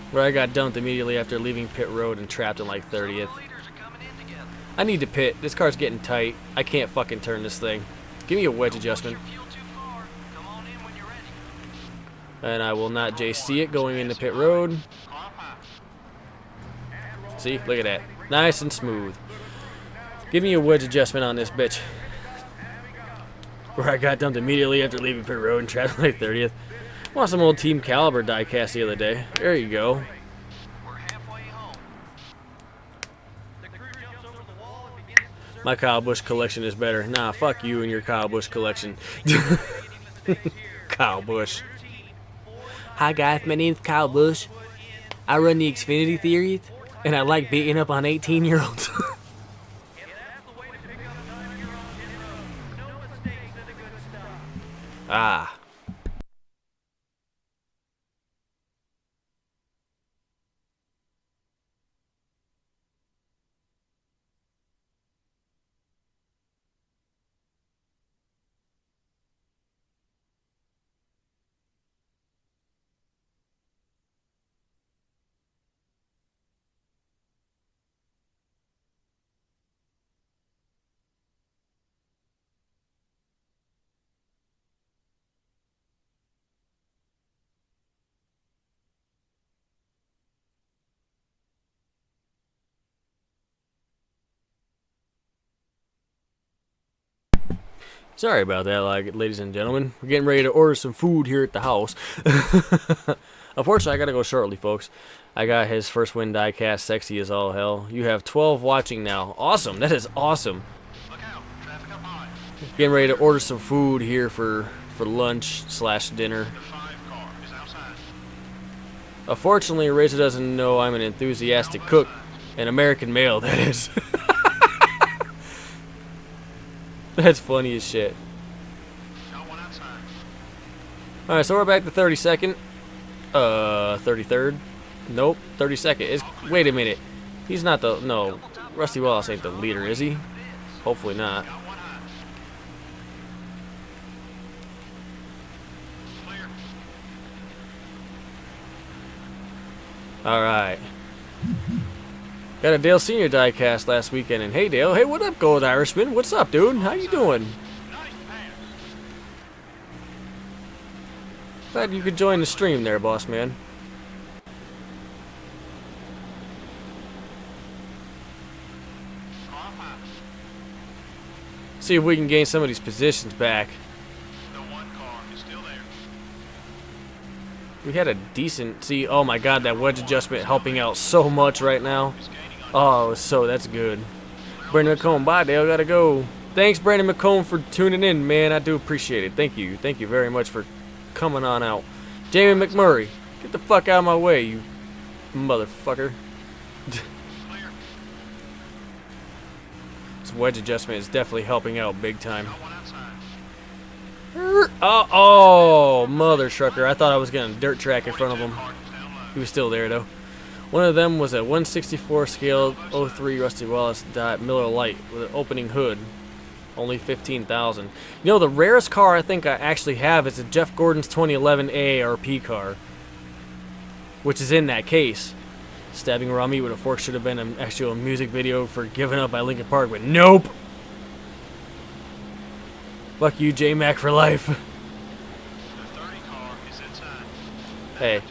Where I got dumped immediately after leaving pit road and trapped in like 30th. I need to pit. This car's getting tight. I can't fucking turn this thing. Give me a wedge adjustment. And I will not JC it going into pit road. See? Look at that. Nice and smooth. Give me a wedge adjustment on this bitch. Where I got dumped immediately after leaving pit road and trapped like 30th. I want some old Team Caliber diecast the other day. There you go. My Kyle Busch collection is better. Nah, fuck you and your Kyle Busch collection. Kyle Busch. Hi guys, my name's Kyle Busch. I run the Xfinity Theory, and I like beating up on 18-year-olds. Ah. Sorry about that, like, ladies and gentlemen. We're getting ready to order some food here at the house. Unfortunately, I gotta go shortly, folks. I got his first win diecast, sexy as all hell. You have 12 watching now. Awesome, that is awesome. Look out, traffic up high. Getting ready to order some food here for lunch / dinner. The 5 car is outside. Unfortunately, Razor doesn't know I'm an enthusiastic cook. An American male, that is. That's funny as shit. Got one outside. Alright, so we're back to 32nd. 33rd? Nope, 32nd. Wait a minute. He's not the... No, Rusty Wallace ain't the leader, is he? Hopefully not. Got one high. Clear. Alright. Got a Dale Senior diecast last weekend, and hey Dale, hey, what up, Gold Irishman? What's up, dude? How you doing? Nice pass. Glad you could join the stream there, boss man. Car high. See if we can gain some of these positions back. The 1 car is still there. We had a decent... See, oh my god, that wedge adjustment helping out so much right now. Oh, so that's good. Brandon McComb, bye Dale, gotta go. Thanks, Brandon McComb, for tuning in, man. I do appreciate it. Thank you. Thank you very much for coming on out. Jamie McMurray, get the fuck out of my way, you motherfucker. Clear. This wedge adjustment is definitely helping out big time. Got one outside. Oh, mother trucker. I thought I was getting a dirt track in front of him. Car is down low. He was still there, though. One of them was a 164 scale 03 Rusty Wallace dot Miller Lite with an opening hood. Only 15,000. You know, the rarest car I think I actually have is a Jeff Gordon's 2011 AARP car, which is in that case. Stabbing Rami with a fork should have been an actual music video for Giving Up by Linkin Park, but nope. Fuck you, J-Mac for life. The 30 car is inside. Hey,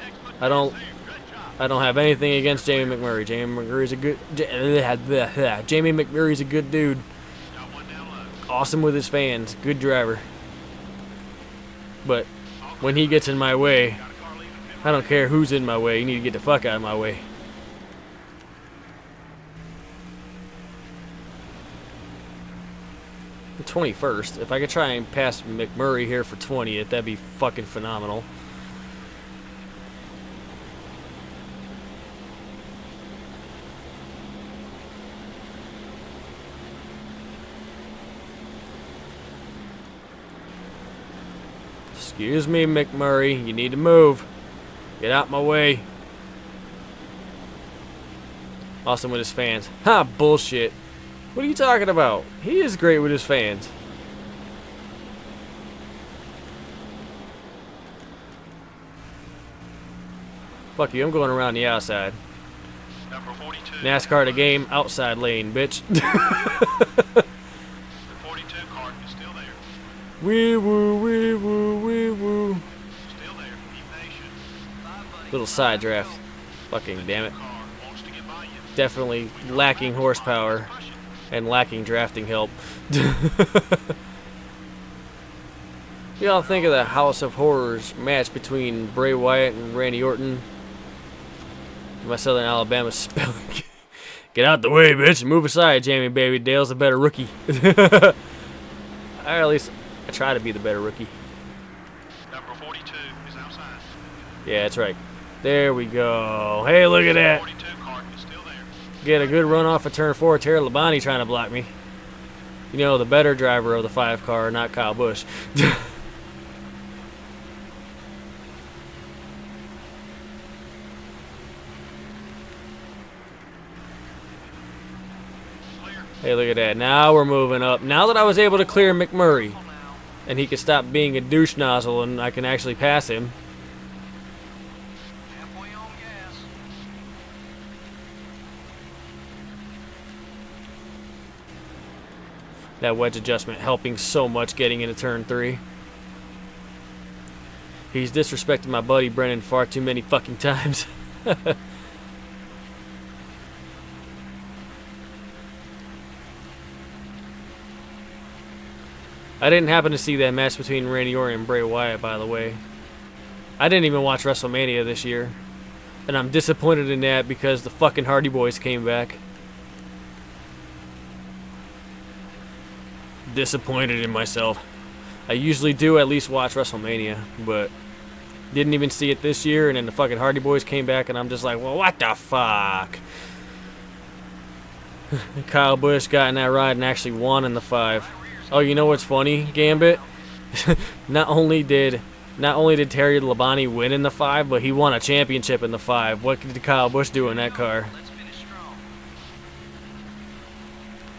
I don't have anything against Jamie McMurray. Jamie McMurray's a good Jamie McMurray's a good dude. Got one down low. Awesome with his fans. Good driver. But when he gets in my way, Got a car leaving pit I don't care who's in my way. You need to get the fuck out of my way. The 21st. If I could try and pass McMurray here for 20th, that'd be fucking phenomenal. Excuse me, McMurray. You need to move. Get out my way. Awesome with his fans. Ha, bullshit. What are you talking about? He is great with his fans. Fuck you, I'm going around the outside. Number 42. NASCAR the game, outside lane, bitch. The 42 car is still there. Wee woo, wee woo, wee woo. Still there. Be patient. Little side draft. Fucking damn it. Car wants to get by you. Definitely lacking horsepower and lacking drafting help. Y'all think of the House of Horrors match between Bray Wyatt and Randy Orton? My Southern Alabama spelling. Get out the way, bitch. Move aside, Jamie, baby. Dale's the better rookie. Or at least I try to be the better rookie. Number 42 is outside. Yeah, that's right. There we go. Hey, look at that. 42 car is still there. Get a good run off of turn 4. Terry Labonte trying to block me. You know, the better driver of the 5 car, not Kyle Busch. Hey, look at that. Now we're moving up. Now that I was able to clear McMurray, and he can stop being a douche nozzle, and I can actually pass him. Halfway on gas. That wedge adjustment helping so much getting into turn 3. He's disrespected my buddy Brennan far too many fucking times. I didn't happen to see that match between Randy Orton and Bray Wyatt, by the way. I didn't even watch WrestleMania this year. And I'm disappointed in that because the fucking Hardy Boys came back. Disappointed in myself. I usually do at least watch WrestleMania, but didn't even see it this year, and then the fucking Hardy Boys came back, and I'm just like, well, what the fuck? Kyle Busch got in that ride and actually won in the 5. Oh, you know what's funny, Gambit? Not only did Terry Labonte win in the 5, but he won a championship in the 5. What did Kyle Busch do in that car?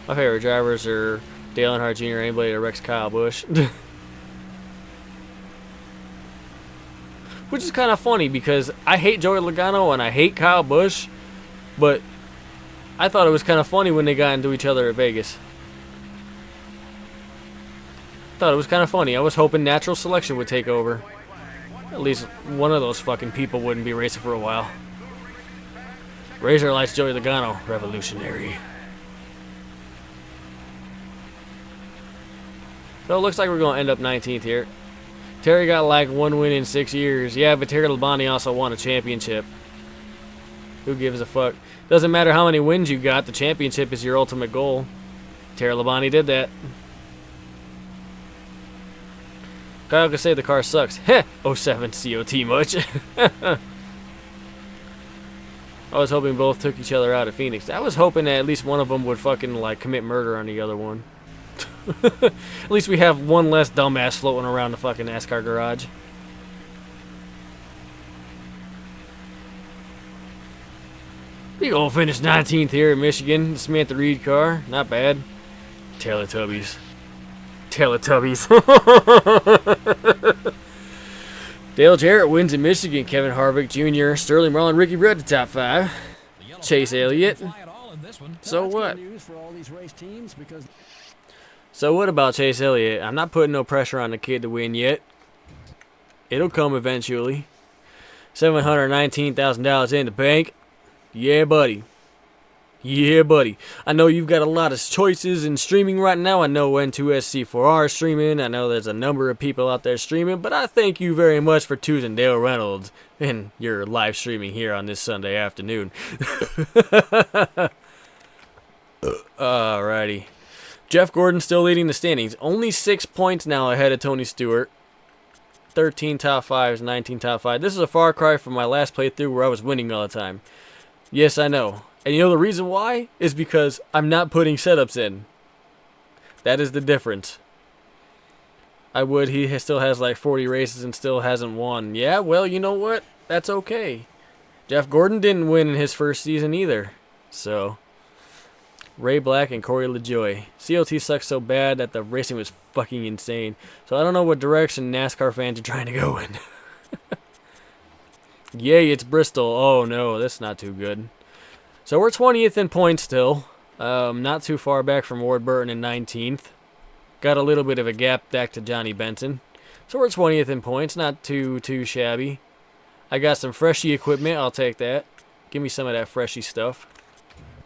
My favorite drivers are Dale Earnhardt Jr. Anybody that wrecks Kyle Busch. Which is kind of funny because I hate Joey Logano and I hate Kyle Busch, but I thought it was kind of funny when they got into each other at Vegas. Thought it was kind of funny. I was hoping natural selection would take over. At least one of those fucking people wouldn't be racing for a while. Razor Lights Joey Logano, revolutionary. So it looks like we're going to end up 19th here. Terry got like 1 win in 6 years. Yeah, but Terry Labonte also won a championship. Who gives a fuck? Doesn't matter how many wins you got. The championship is your ultimate goal. Terry Labonte did that. Kyle could say the car sucks. Heh! 07 COT much. I was hoping both took each other out at Phoenix. I was hoping that at least one of them would fucking like commit murder on the other one. At least we have one less dumbass floating around the fucking NASCAR garage. We gonna finish 19th here in Michigan. Samantha Reed car. Not bad. Teletubbies. Teletubbies. Dale Jarrett wins in Michigan. Kevin Harvick Jr., Sterling Marlin, Ricky Rudd to top 5. Chase Elliott. So what? So what about Chase Elliott? I'm not putting no pressure on the kid to win yet. It'll come eventually. $719,000 in the bank. Yeah, buddy. Yeah, buddy. I know you've got a lot of choices in streaming right now. I know N2SC4R is streaming. I know there's a number of people out there streaming. But I thank you very much for choosing Dale Reynolds and your live streaming here on this Sunday afternoon. Alrighty. Jeff Gordon still leading the standings. Only 6 points now ahead of Tony Stewart. 13 top 5s, 19 top 5. This is a far cry from my last playthrough where I was winning all the time. Yes, I know. And you know the reason why? Is because I'm not putting setups in. That is the difference. He still has like 40 races and still hasn't won. Yeah, well, you know what? That's okay. Jeff Gordon didn't win in his first season either. So, Ray Black and Corey LaJoy. COT sucks so bad that the racing was fucking insane. So I don't know what direction NASCAR fans are trying to go in. Yay, it's Bristol. Oh no, that's not too good. So we're 20th in points still. Not too far back from Ward Burton in 19th. Got a little bit of a gap back to Johnny Benson. So we're 20th in points. Not too shabby. I got some freshy equipment. I'll take that. Give me some of that freshy stuff.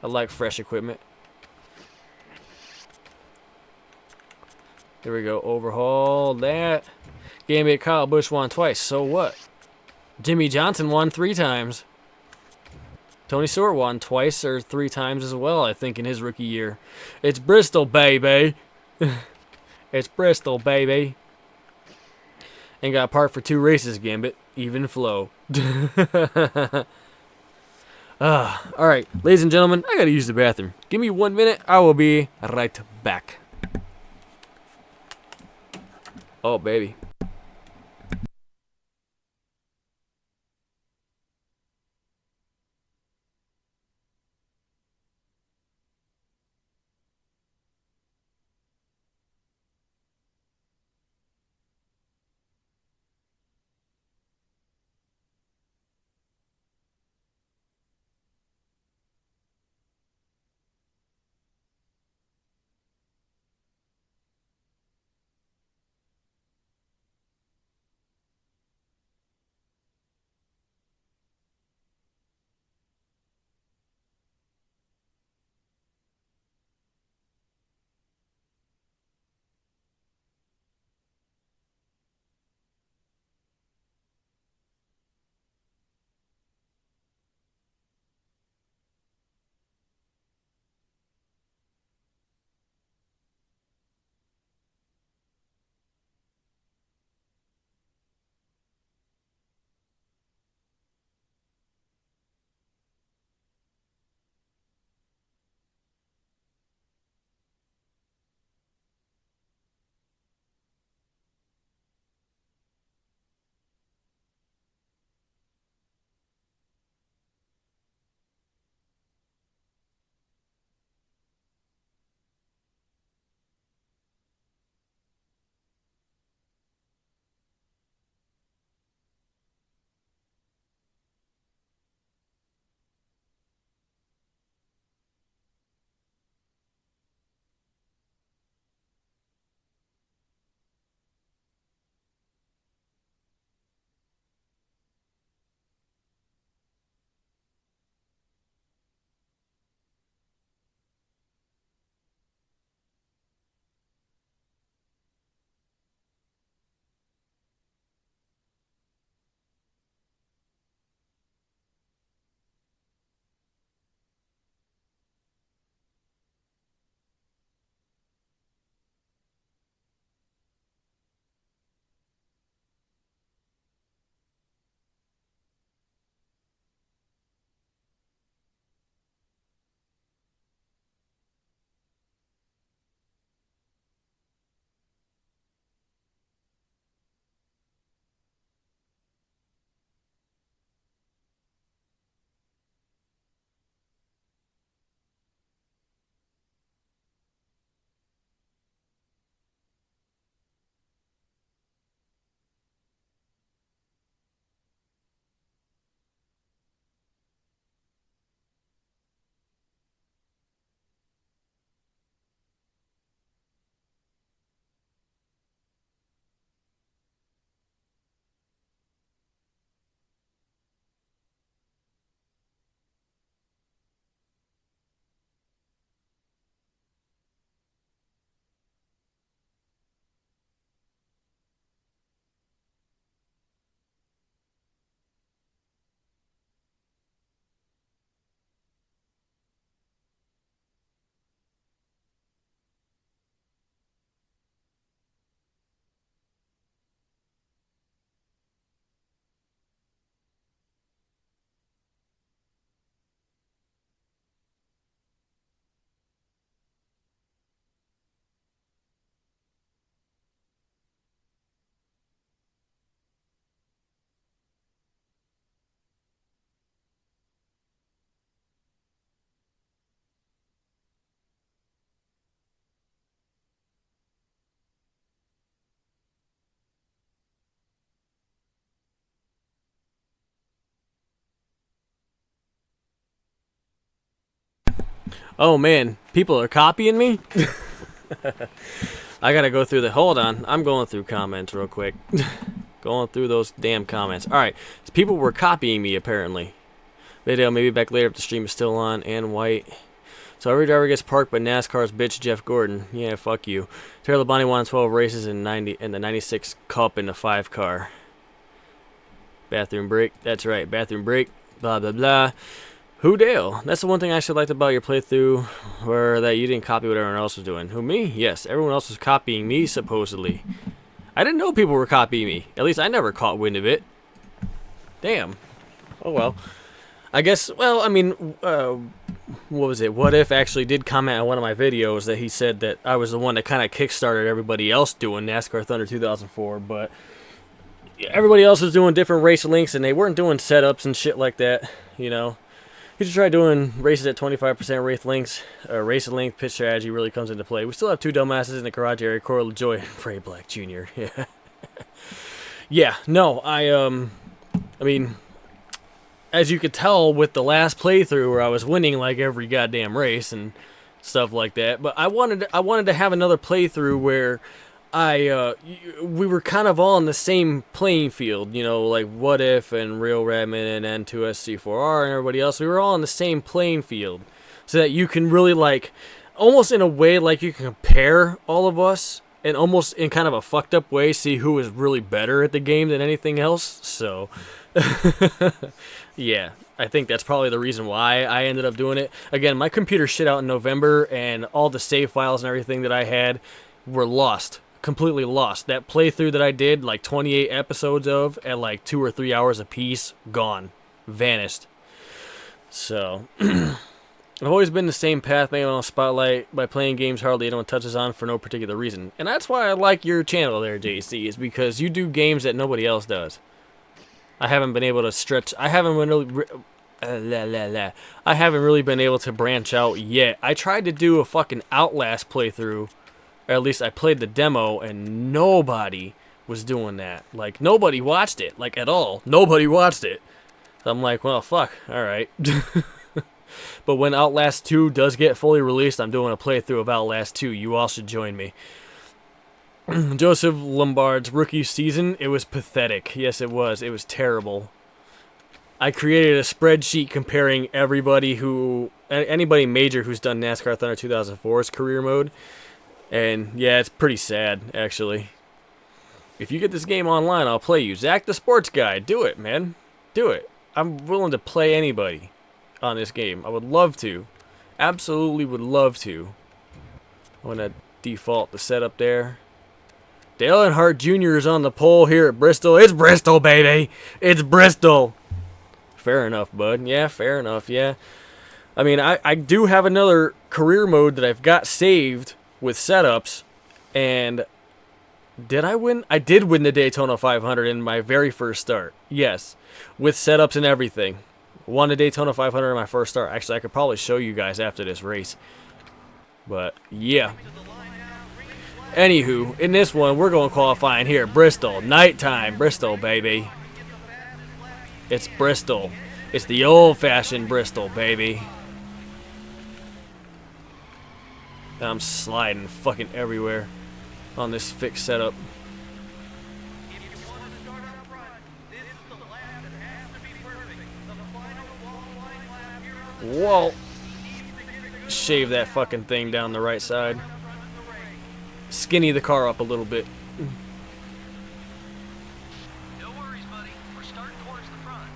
I like fresh equipment. There we go. Overhaul that. Gambit Kyle Busch won twice. So what? Jimmy Johnson won 3 times. Tony Stewart won twice or 3 times as well, I think, in his rookie year. It's Bristol, baby. It's Bristol, baby. And got parked for 2 races, Gambit. Even flow. Alright, ladies and gentlemen, I gotta use the bathroom. Give me 1 minute. I will be right back. Oh, baby. Oh man, people are copying me? I gotta go through the, hold on, I'm going through comments real quick. Going through those damn comments. Alright, so people were copying me apparently. Video, maybe back later if the stream is still on, and white. So every driver gets parked by NASCAR's bitch Jeff Gordon. Yeah, fuck you. Taylor Labonte won 12 races in the 96 Cup in the 5 car. Bathroom break. That's right, bathroom break. Blah, blah, blah. Who Dale? That's the one thing I actually liked about your playthrough, where that you didn't copy what everyone else was doing. Who, me? Yes, everyone else was copying me, supposedly. I didn't know people were copying me. At least I never caught wind of it. Damn. Oh well. I guess, well, I mean, what was it? What If actually did comment on one of my videos that he said that I was the one that kind of kickstarted everybody else doing NASCAR Thunder 2004, but everybody else was doing different race links, and they weren't doing setups and shit like that, you know. You should try doing races at 25% race length, pitch strategy really comes into play. We still have 2 dumbasses in the garage area, Coral Joy and Frey Black Jr. Yeah. Yeah, no, I mean, as you could tell with the last playthrough where I was winning like every goddamn race and stuff like that, but I wanted to have another playthrough where we were kind of all on the same playing field, you know, like What If and Real Redman and N2SC4R and everybody else. We were all on the same playing field, so that you can really, like, almost in a way, like, you can compare all of us, and almost in kind of a fucked up way, see who is really better at the game than anything else. So, yeah, I think that's probably the reason why I ended up doing it. Again, my computer shit out in November, and all the save files and everything that I had were lost. Completely lost. That playthrough that I did, like 28 episodes of, at like 2 or 3 hours a piece, gone. Vanished. So, I've always been the same path, maybe on a spotlight, by playing games hardly anyone touches on for no particular reason. And that's why I like your channel there, JC, is because you do games that nobody else does. I haven't been able to stretch, I haven't really been able to branch out yet. I tried to do a fucking Outlast playthrough, or at least I played the demo, and nobody was doing that. Like, nobody watched it, like, at all. Nobody watched it. So I'm like, well, fuck, alright. But when Outlast 2 does get fully released, I'm doing a playthrough of Outlast 2. You all should join me. Joseph Lombard's rookie season, it was pathetic. Yes, it was. It was terrible. I created a spreadsheet comparing anybody major who's done NASCAR Thunder 2004's career mode. And, yeah, it's pretty sad, actually. If you get this game online, I'll play you. Zach the Sports Guy, do it, man. Do it. I'm willing to play anybody on this game. I would love to. Absolutely would love to. I'm going to default the setup there. Dale Earnhardt Jr. is on the pole here at Bristol. It's Bristol, baby. It's Bristol. Fair enough, bud. Yeah, fair enough, yeah. I mean, I do have another career mode that I've got saved with setups, and did I win? I did win the Daytona 500 in my very first start. Yes, with setups and everything. Won the Daytona 500 in my first start. Actually, I could probably show you guys after this race. But, yeah. Anywho, in this one, we're going qualifying here. Bristol. Nighttime. Bristol, baby. It's Bristol. It's the old-fashioned Bristol, baby. I'm sliding fucking everywhere on this fixed setup. Whoa. Shave that fucking thing down the right side. Skinny the car up a little bit. No worries, buddy. We're starting towards the front.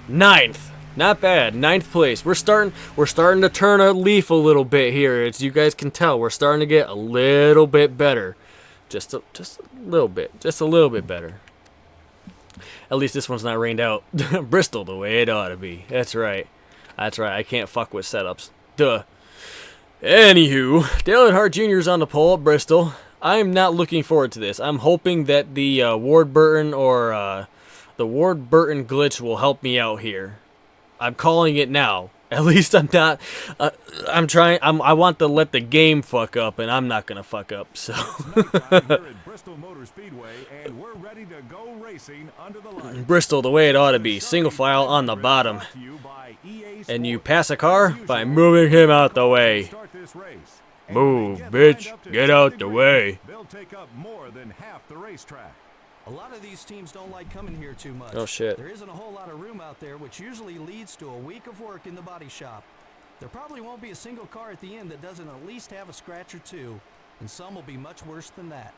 9th. Not bad. 9th place. We're starting to turn a leaf a little bit here. As you guys can tell, we're starting to get a little bit better. Just a little bit. Just a little bit better. At least this one's not rained out. Bristol the way it ought to be. That's right. That's right. I can't fuck with setups. Duh. Anywho, Dale Earnhardt Jr. is on the pole at Bristol. I'm not looking forward to this. I'm hoping that the Ward Burton or the Ward Burton glitch will help me out here. I'm calling it now. At least I'm not. I'm trying. I want to let the game fuck up, and I'm not gonna fuck up. So. Nighttime here at Bristol Motor Speedway, and we're ready to go racing under the lights. Bristol, the way it ought to be. Single file on the bottom. And you pass a car by moving him out the way. Move, bitch. Get out the way. They'll take up more than half the racetrack. A lot of these teams don't like coming here too much. Oh, shit. There isn't a whole lot of room out there, which usually leads to a week of work in the body shop. There probably won't be a single car at the end that doesn't at least have a scratch or two, and some will be much worse than that.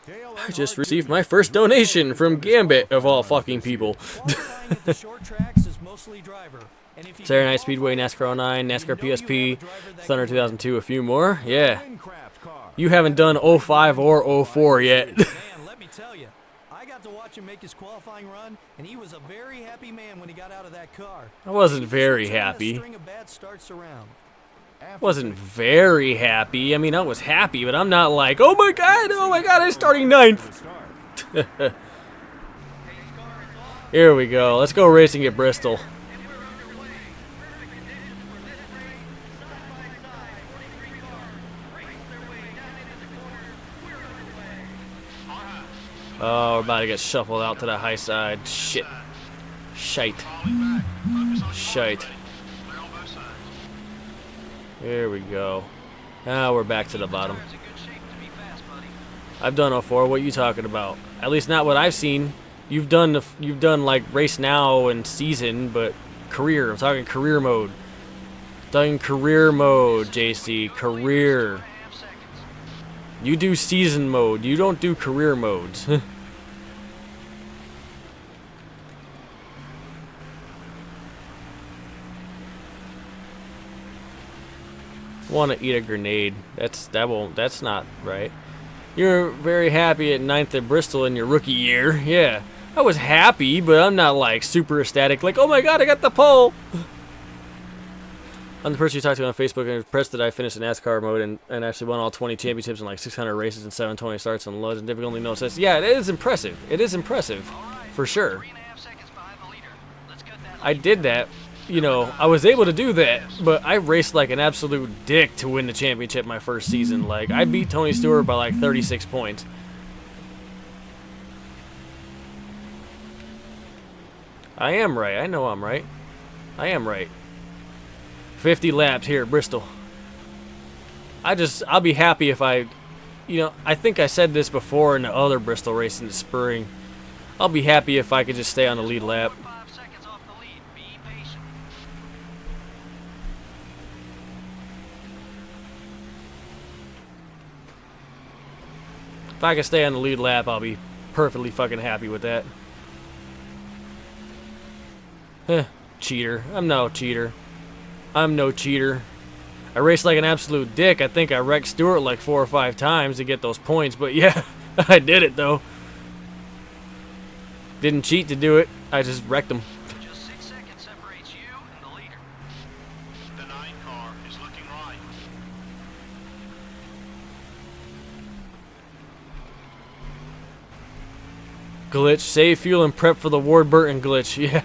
I just received my first donation from Gambit, of all fucking people. Qualifying at the short tracks is mostly driver. And if you Saturday can Night Speedway, NASCAR 09, NASCAR you know you have PSP, a driver that Thunder can 2002, a few more. Yeah. Craft car. You haven't done 05 or 04 yet. Man, let me tell you, I got to watch him make his qualifying run, and he was a very happy man when he got out of that car. I wasn't He was very turning a happy. string of bad starts around. Wasn't very happy. I mean, I was happy, but I'm not like, oh my god, I'm starting 9th. Here we go. Let's go racing at Bristol. Oh, we're about to get shuffled out to the high side. Shit. Shite. Shite. Here we go. Now we're back to the bottom. I've done 04. What are you talking about? At least not what I've seen. You've done like race now and season, but career. I'm talking career mode. Done career mode, JC. Career. You do season mode. You don't do career modes. Want to eat a grenade? That's not right. You're very happy at 9th at Bristol in your rookie year. Yeah, I was happy, but I'm not like super ecstatic. Like, oh my god, I got the pole. I'm the person you talked to on Facebook and impressed that I finished in NASCAR mode and actually won all 20 championships in like 600 races and 720 starts and loads and difficulty no assist. Yeah, it is impressive. It is impressive, for sure. I did that. You know, I was able to do that, but I raced like an absolute dick to win the championship my first season. Like, I beat Tony Stewart by like 36 points. I am right. I know I'm right. I am right. 50 laps here at Bristol. I'll be happy if I think I said this before in the other Bristol race in the spring. I'll be happy if I could just stay on the lead lap. If I can stay on the lead lap, I'll be perfectly fucking happy with that. Cheater. I'm no cheater. I'm no cheater. I raced like an absolute dick. I think I wrecked Stewart like 4 or 5 times to get those points, but yeah, I did it though. Didn't cheat to do it. I just wrecked him. Just 6 seconds separates you and the leader. The 9 car is looking right. Glitch. Save fuel and prep for the Ward Burton glitch. Yeah.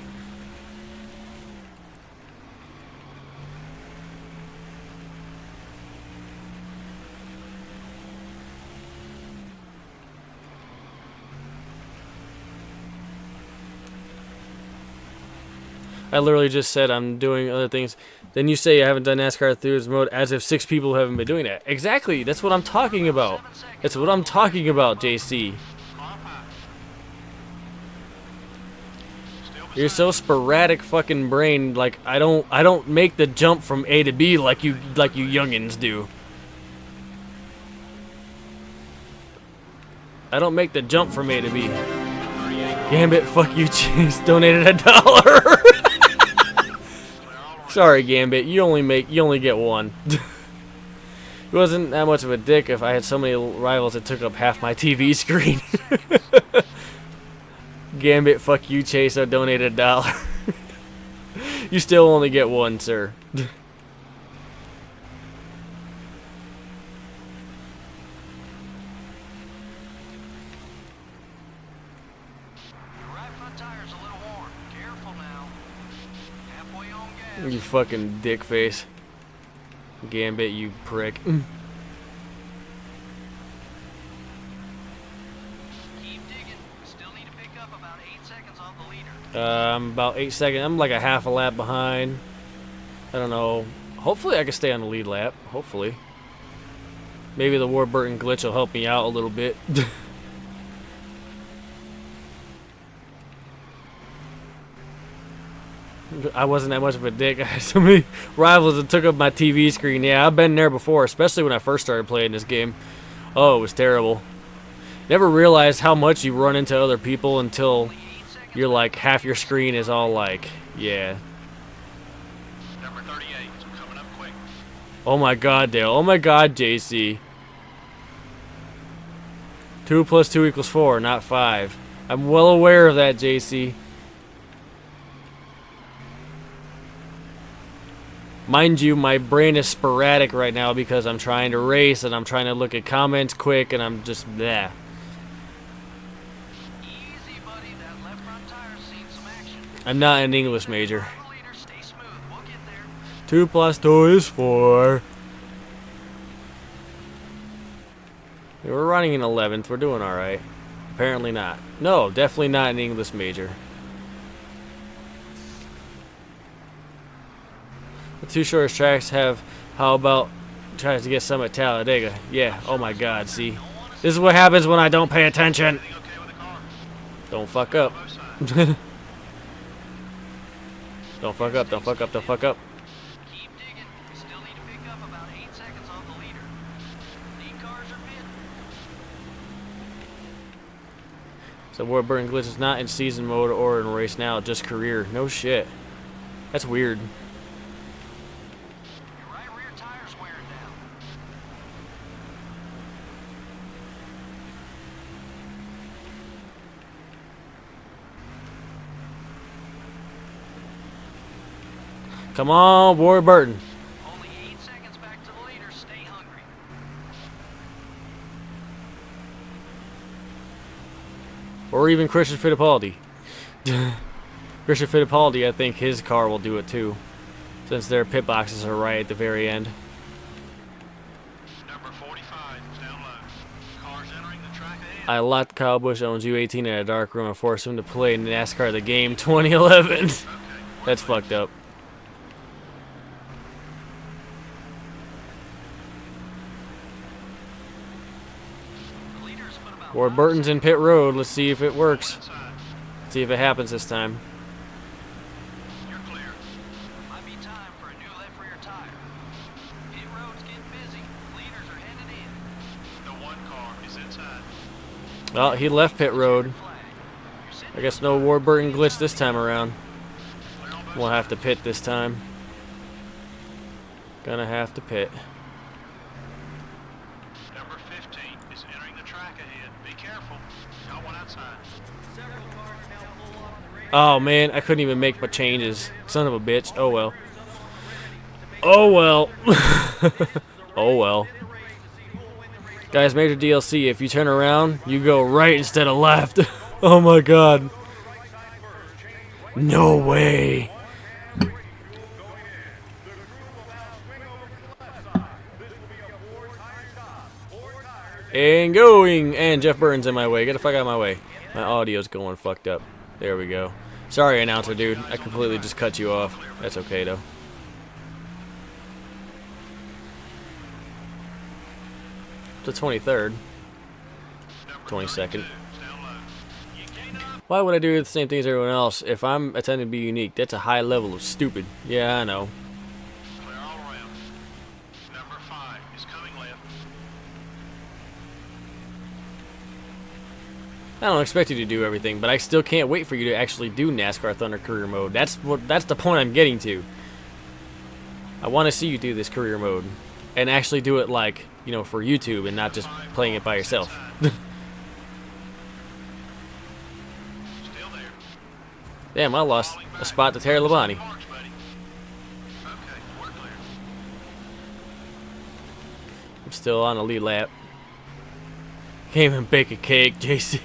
I literally just said I'm doing other things. Then you say I haven't done NASCAR Thunder mode as if 6 people haven't been doing that. Exactly. That's what I'm talking about. That's what I'm talking about, JC. You're so sporadic fucking brain. Like I don't make the jump from A to B like you youngins do. I don't make the jump from A to B. Gambit, fuck you, Chase. Donated $1. Sorry, Gambit. You only get one. It wasn't that much of a dick if I had so many rivals that took up half my TV screen. Gambit, fuck you, Chase. I donated $1. You still only get one, sir. You fucking dick face. Gambit, you prick. Keep digging. Still need to pick up about 8 seconds off the leader. I'm about 8 seconds. I'm like a half a lap behind. I don't know. Hopefully I can stay on the lead lap. Hopefully. Maybe the Warburton glitch will help me out a little bit. I wasn't that much of a dick. I had so many rivals that took up my TV screen. Yeah, I've been there before, especially when I first started playing this game. Oh, it was terrible. Never realized how much you run into other people until you're like half your screen is all like, yeah. Number 38 is coming up quick. Oh my god, Dale. Oh my god, JC. 2 plus 2 equals 4, not 5. I'm well aware of that, JC. Mind you, my brain is sporadic right now because I'm trying to race and I'm trying to look at comments quick and I'm just bleh. Easy, buddy. That left front tire's seen some action. I'm not an English major. Follow the leader. Stay smooth. We'll get there. 2 plus 2 is 4. We're running in 11th. We're doing alright. Apparently not. No, definitely not an English major. The 2 shortest tracks have, how about tries to get some at Talladega? Yeah, oh my god, see? This is what happens when I don't pay attention. Everything okay with the car? Don't fuck up. Both sides. Don't fuck up, don't fuck up, don't fuck up. Keep digging. Still need to pick up about 8 seconds off the leader. Lead cars are mid. So Warburton glitch is not in season mode or in race now, just career. No shit. That's weird. Your right rear tire's wearing down. Come on, Warburton. Only 8 seconds back to the leader. Stay hungry. Or even Christian Fittipaldi. Christian Fittipaldi, I think his car will do it too. Since their pit boxes are right at the very end. Number 45 is down low. Cars entering the track ahead. I locked Kyle Busch owns U18 in a dark room and forced him to play NASCAR the game 2011. That's fucked up. The leader's put about Warburton's in pit road. Let's see if it works. inside. See if it happens this time. You're clear. Might be time for a new left rear tire. Pit road's getting busy. Leaders are headed in. The one car is inside. Well, he left pit road. Flag. You're sitting I guess no Warburton glitch this time around. We'll have to pit this time. Gonna have to pit. Number 15 is entering the track ahead. Be careful. Got one outside. Several cars are now full off the race. Oh man, I couldn't even make my changes. Son of a bitch. Oh well. Oh well. Oh well. Guys, major DLC. If you turn around, you go right instead of left. Oh my god. No way. And going. And Jeff Burton's in my way. Get the fuck out of my way. My audio's going fucked up. There we go. Sorry, announcer dude. I completely just cut you off. That's okay, though. The 23rd. 22nd. Why would I do the same thing as everyone else? If I'm attempting to be unique, that's a high level of stupid. Yeah, I know. Clear all around. Number 5 is coming left. I don't expect you to do everything, but I still can't wait for you to actually do NASCAR Thunder career mode. That's the point I'm getting to. I want to see you do this career mode and actually do it like, you know, for YouTube and not just playing it by yourself. Still there. Damn, I lost a spot to Terry Labonte. Marks, buddy. Okay, we're clear. I'm still on a lead lap. Can't even bake a cake, JC.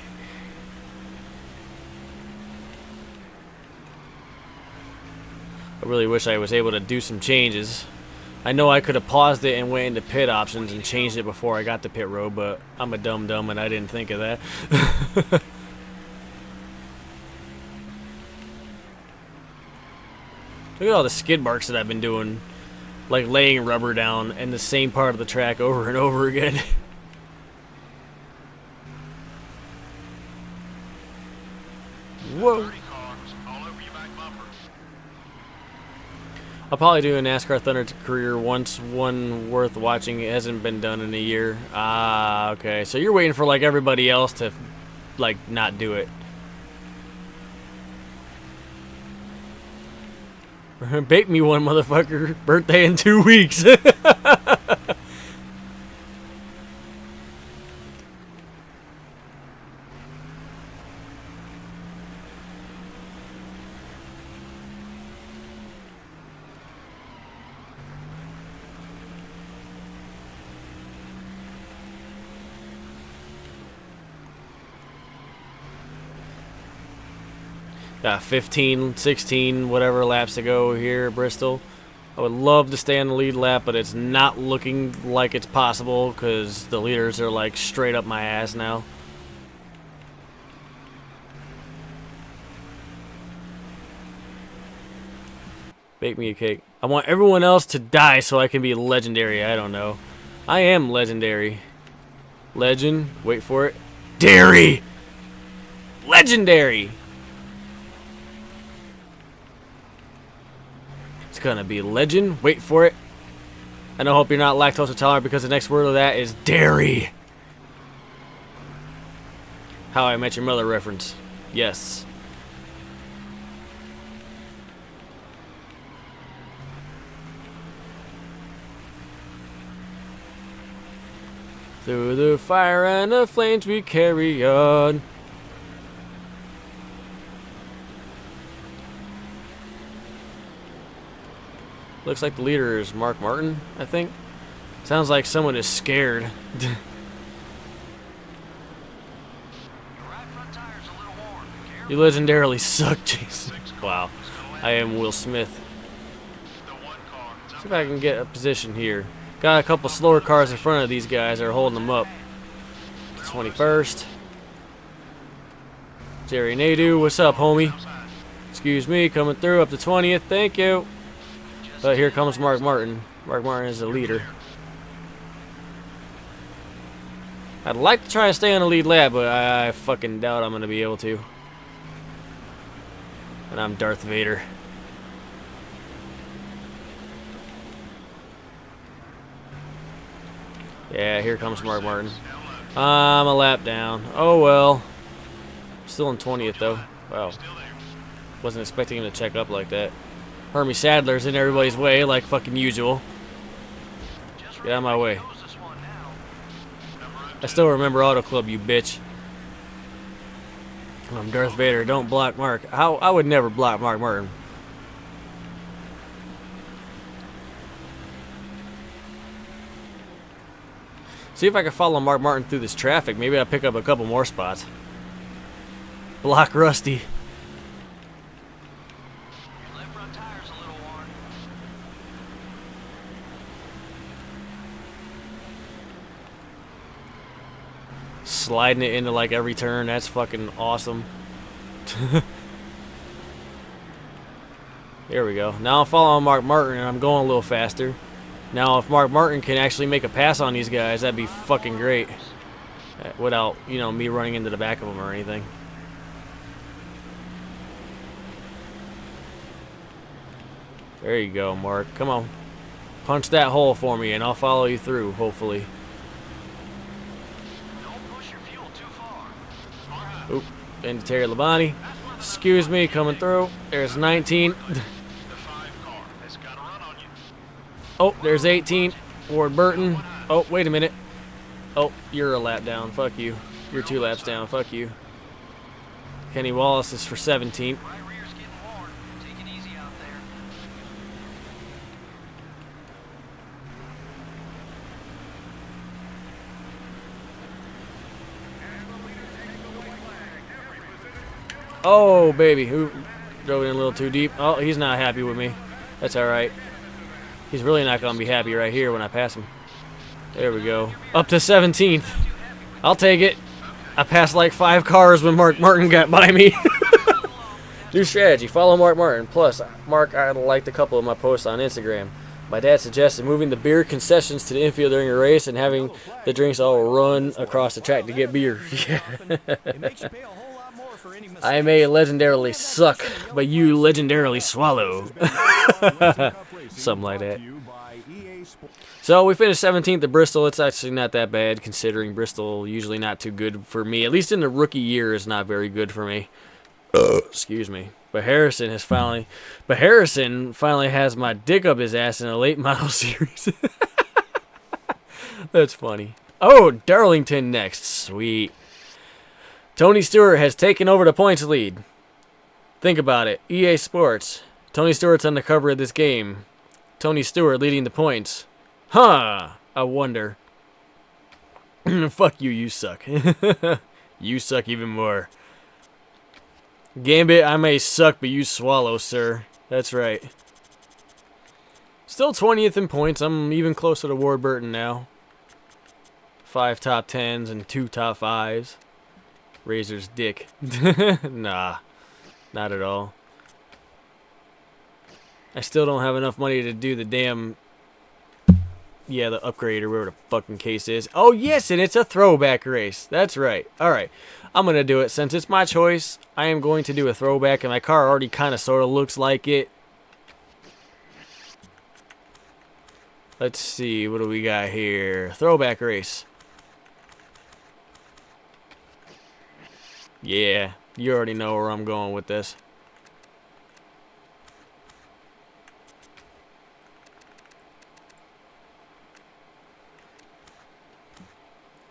I really wish I was able to do some changes. I know I could have paused it and went into pit options and changed it before I got to pit road, but I'm a dumb and I didn't think of that. Look at all the skid marks that I've been doing, like laying rubber down in the same part of the track over and over again. Whoa. I'll probably do a NASCAR Thunder career once, one worth watching. It hasn't been done in a year. Ah, okay. So you're waiting for like everybody else to like not do it. Bake me one, motherfucker. Birthday in 2 weeks. Got 15, 16, whatever laps to go here at Bristol. I would love to stay on the lead lap, but it's not looking like it's possible because the leaders are like straight up my ass now. Bake me a cake. I want everyone else to die so I can be legendary. I don't know. I am legendary. Legend. Wait for it. Dairy! Legendary! It's gonna be legend. Wait for it. And I hope you're not lactose intolerant because the next word of that is dairy. How I Met Your Mother reference. Yes. Through the fire and the flames we carry on. Looks like the leader is Mark Martin, I think. Sounds like someone is scared. You legendarily suck, Jason. Wow. I am Will Smith. See if I can get a position here. Got a couple slower cars in front of these guys that are holding them up. 21st. Jerry Nadeau, what's up, homie? Excuse me, coming through up to 20th. Thank you. But here comes Mark Martin. Mark Martin is the leader. I'd like to try to stay on the lead lap, but I fucking doubt I'm going to be able to. And I'm Darth Vader. Yeah, here comes Mark Martin. I'm a lap down. Oh well. Still in 20th though. Wow. Wasn't expecting him to check up like that. Hermie Sadler's in everybody's way like fucking usual. Get out of my way. I still remember Auto Club, you bitch. I'm Darth Vader. Don't block Mark. I would never block Mark Martin. See if I can follow Mark Martin through this traffic. Maybe I'll pick up a couple more spots. Block Rusty. Sliding it into like every turn. That's fucking awesome. Here we go. Now I'm following Mark Martin and I'm going a little faster. Now, if Mark Martin can actually make a pass on these guys, that'd be fucking great. Without, you know, me running into the back of them or anything. There you go, Mark. Come on. Punch that hole for me and I'll follow you through, hopefully. Oop. Into Terry Labonte. Excuse me, coming through. There's 19. Oh, there's 18. Ward Burton. Oh, wait a minute. Oh, you're a lap down. Fuck you. You're 2 laps down. Fuck you. Kenny Wallace is for 17. Oh, baby. Who drove it in a little too deep? Oh, he's not happy with me. That's alright. He's really not going to be happy right here when I pass him. There we go. Up to 17th. I'll take it. I passed like 5 cars when Mark Martin got by me. New strategy. Follow Mark Martin. Plus, Mark, I liked a couple of my posts on Instagram. My dad suggested moving the beer concessions to the infield during a race and having the drinks all run across the track to get beer. I may legendarily suck, but you legendarily swallow. Something like that. So we finished 17th at Bristol. It's actually not that bad, considering Bristol usually not too good for me. At least in the rookie year is not very good for me. Excuse me. But Harrison finally has my dick up his ass in a late model series. That's funny. Oh, Darlington next. Sweet. Tony Stewart has taken over the points lead. Think about it. EA Sports. Tony Stewart's on the cover of this game. Tony Stewart leading the points. Huh. I wonder. Fuck you, you suck. You suck even more. Gambit, I may suck, but you swallow, sir. That's right. Still 20th in points. I'm even closer to Warburton now. 5 top 10s and 2 top 5s. Razor's dick. Nah, not at all. I still don't have enough money to do the damn... Yeah, the upgrade or whatever the fucking case is. Oh, yes, and it's a throwback race. That's right. All right. I'm going to do it. Since it's my choice, I am going to do a throwback, and my car already kind of sort of looks like it. Let's see. What do we got here? Throwback race. Yeah, you already know where I'm going with this.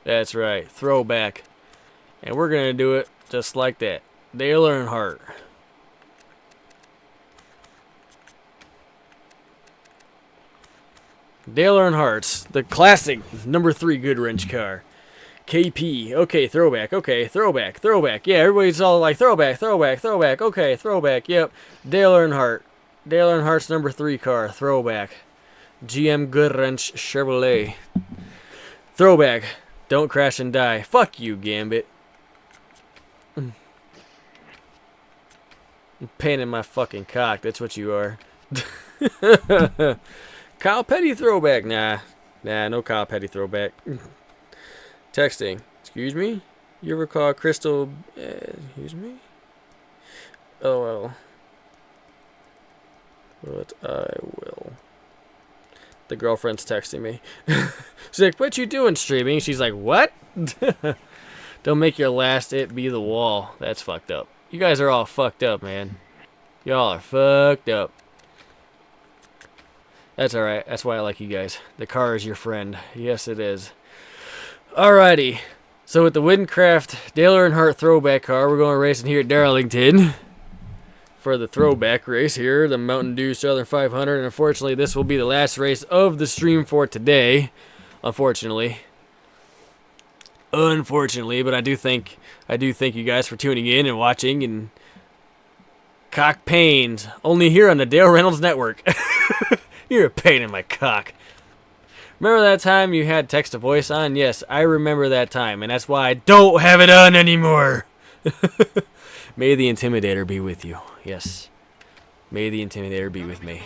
That's right, throwback. And we're going to do it just like that. Dale Earnhardt. Dale Earnhardt's the classic number 3 Goodwrench car. KP. Okay, throwback. Okay, throwback. Throwback. Yeah, everybody's all like throwback, throwback, throwback. Okay, throwback. Yep. Dale Earnhardt. Dale Earnhardt's number 3 car. Throwback. GM Goodwrench Chevrolet. Throwback. Don't crash and die. Fuck you, Gambit. Pain in my fucking cock. That's what you are. Kyle Petty throwback. Nah, no Kyle Petty throwback. Texting. Excuse me? You ever call Crystal... excuse me? Oh, well. But I will. The girlfriend's texting me. She's like, what you doing streaming? She's like, what? Don't make your last it be the wall. That's fucked up. You guys are all fucked up, man. Y'all are fucked up. That's alright. That's why I like you guys. The car is your friend. Yes, it is. Alrighty. So with the Windcraft Dale Earnhardt throwback car, we're going racing here at Darlington for the throwback race here, the Mountain Dew Southern 500. And unfortunately, this will be the last race of the stream for today. Unfortunately. But I do thank you guys for tuning in and watching and cock pains only here on the Dale Reynolds Network. You're a pain in my cock. Remember that time you had text to voice on? Yes, I remember that time, and that's why I don't have it on anymore. May the Intimidator be with you. Yes. May the Intimidator be with me.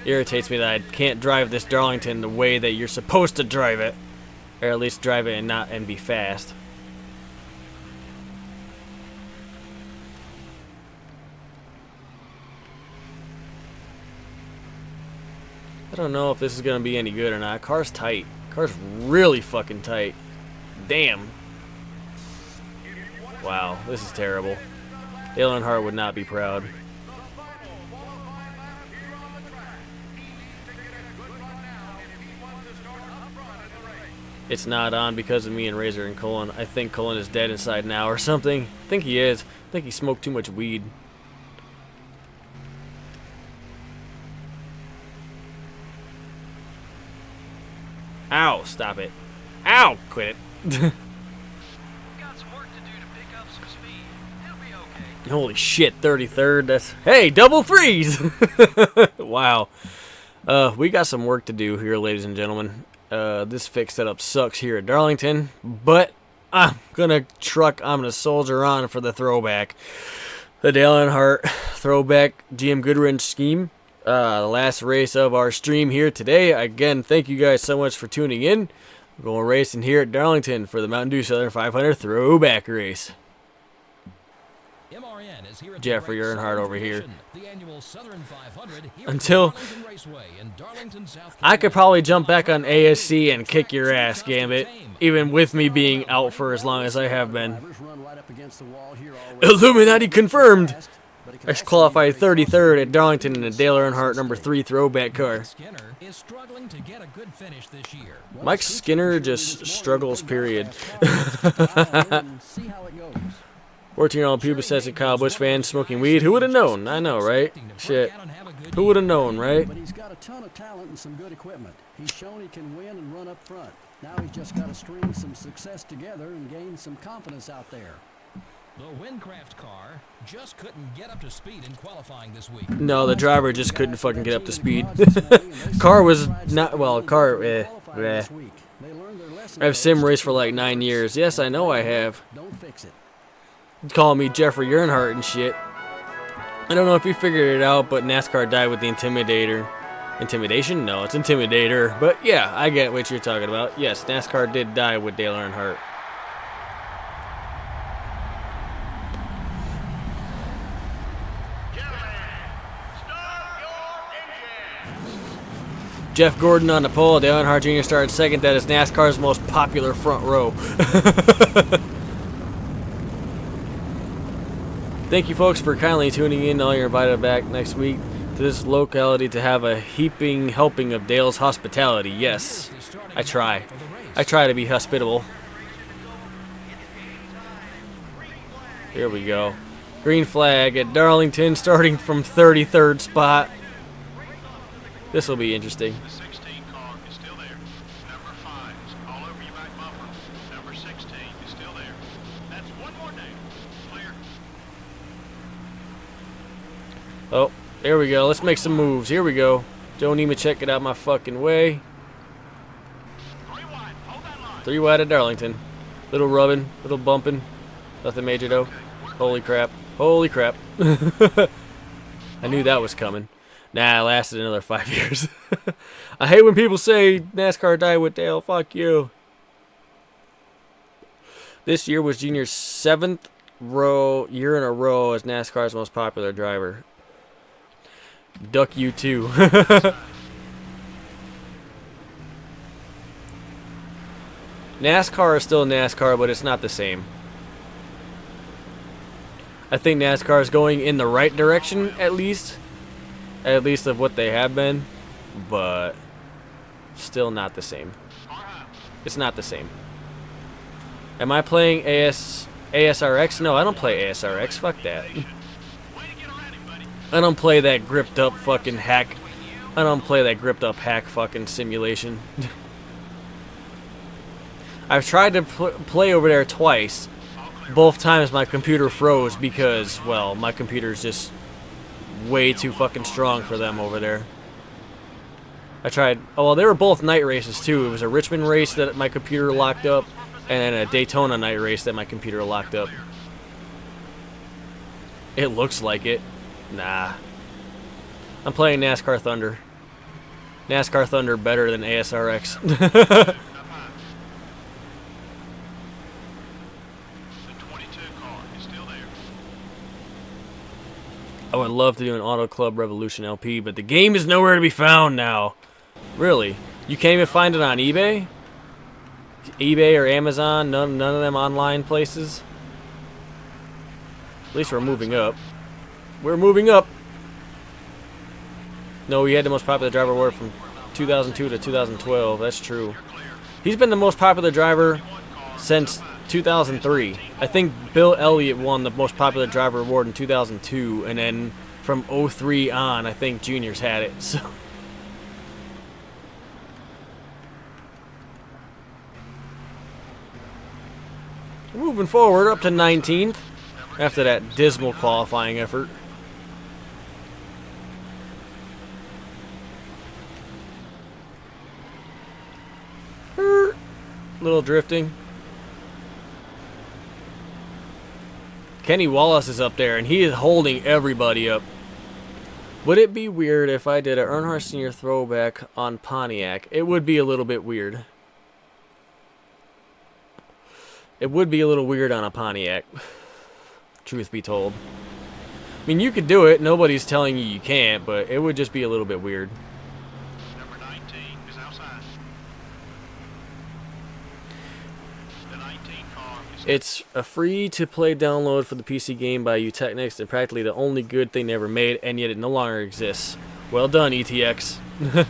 Irritates me that I can't drive this Darlington the way that you're supposed to drive it. Or at least drive it and be fast. I don't know if this is going to be any good or not. Car's tight. Car's really fucking tight. Damn. Wow, this is terrible. Dale Earnhardt would not be proud. It's not on because of me and Razor and Cullen. I think Cullen is dead inside now or something. I think he is. I think he smoked too much weed. Ow, stop it. Ow! Quit it. Got some work to do to pick up some speed. It'll be okay. Holy shit, 33rd. That's hey, double threes. Wow. We got some work to do here, ladies and gentlemen. This fix setup sucks here at Darlington, but I'm gonna soldier on for the throwback. The Dale Earnhardt throwback GM Goodwrench scheme. The last race of our stream here today. Again, thank you guys so much for tuning in. We're going racing here at Darlington for the Mountain Dew Southern 500 throwback race. MRN is here at Jeffrey the Earnhardt over here. the annual Southern 500 here Until at Darlington Raceway in Darlington, South I could Carolina. probably jump back on ASC and kick your ass, Gambit, even with me being out for as long as I have been. Drivers run right up against the wall here already. Illuminati confirmed. But it can I also qualified be very 33rd at Darlington in the Dale Earnhart number 3 throwback car. Skinner is struggling to get a good finish this year. Mike Skinner just struggles, period. 14-year-old pubescent Kyle Busch fan smoking weed. Who would have known? I know, right? Shit. Who would have known, right? But he's got a ton of talent and some good equipment. He's shown he can win and run up front. Now he's just got to string some success together and gain some confidence out there. The Windcraft car just couldn't get up to speed in qualifying this week. No, the driver just couldn't fucking get up to speed. Car was not, well, car, bleh. I've sim raced for like 9 years. Yes, I know I have. Don't fix it. Calling me Jeffrey Earnhardt and shit. I don't know if you figured it out, but NASCAR died with the Intimidator. Intimidation? No, it's Intimidator. But yeah, I get what you're talking about. Yes, NASCAR did die with Dale Earnhardt. Jeff Gordon on the pole. Dale Earnhardt Jr. started second. That is NASCAR's most popular front row. Thank you, folks, for kindly tuning in. All you're invited back next week to this locality to have a heaping helping of Dale's hospitality. Yes, I try. I try to be hospitable. Here we go. Green flag at Darlington, starting from 33rd spot. This will be interesting. The 16 car is still there. Number 5 is all over your back bumper. Number 16 is still there. That's one more name. Clear. Oh, there we go. Let's make some moves. Here we go. Joe Nemechek, get out my fucking way. 3 wide. Hold that line. 3 wide at Darlington. Little rubbing, little bumping. Nothing major though. Holy crap. Holy crap. I knew that was coming. Nah, it lasted another 5 years. I hate when people say NASCAR died with Dale. Fuck you. This year was Junior's 7th year in a row as NASCAR's most popular driver. Duck you too. NASCAR is still NASCAR, but it's not the same. I think NASCAR is going in the right direction, at least of what they have been, but still not the same. It's not the same. Am I playing ASRX? No, I don't play ASRX. Fuck that. I don't play that gripped up fucking hack. I don't play that gripped up hack fucking simulation. I've tried to play over there twice. Both times my computer froze because, well, my computer's just way too fucking strong for them over there. I tried. Oh, well, they were both night races too. It was a Richmond race that my computer locked up, and then a Daytona night race that my computer locked up. It looks like it. Nah. I'm playing NASCAR Thunder. NASCAR Thunder better than ASRX. I would love to do an Auto Club Revolution LP, but the game is nowhere to be found now. Really? You can't even find it on eBay? eBay or Amazon? None of them online places? At least we're moving up. We're moving up. No, we had the most popular driver award from 2002 to 2012. That's true. He's been the most popular driver since 2003. I think Bill Elliott won the most popular driver award in 2002, and then from 03 on, I think Junior's had it. So Moving forward up to 19th after that dismal qualifying effort. Little drifting. Kenny Wallace is up there, and he is holding everybody up. Would it be weird if I did an Earnhardt Sr. throwback on Pontiac? It would be a little bit weird. It would be a little weird on a Pontiac, truth be told. I mean, you could do it. Nobody's telling you can't, but it would just be a little bit weird. Number 19 is outside. The 19 car is... It's a free-to-play download for the PC game by Utechnics, and practically the only good thing they ever made, and yet it no longer exists. Well done, ETX. Okay, time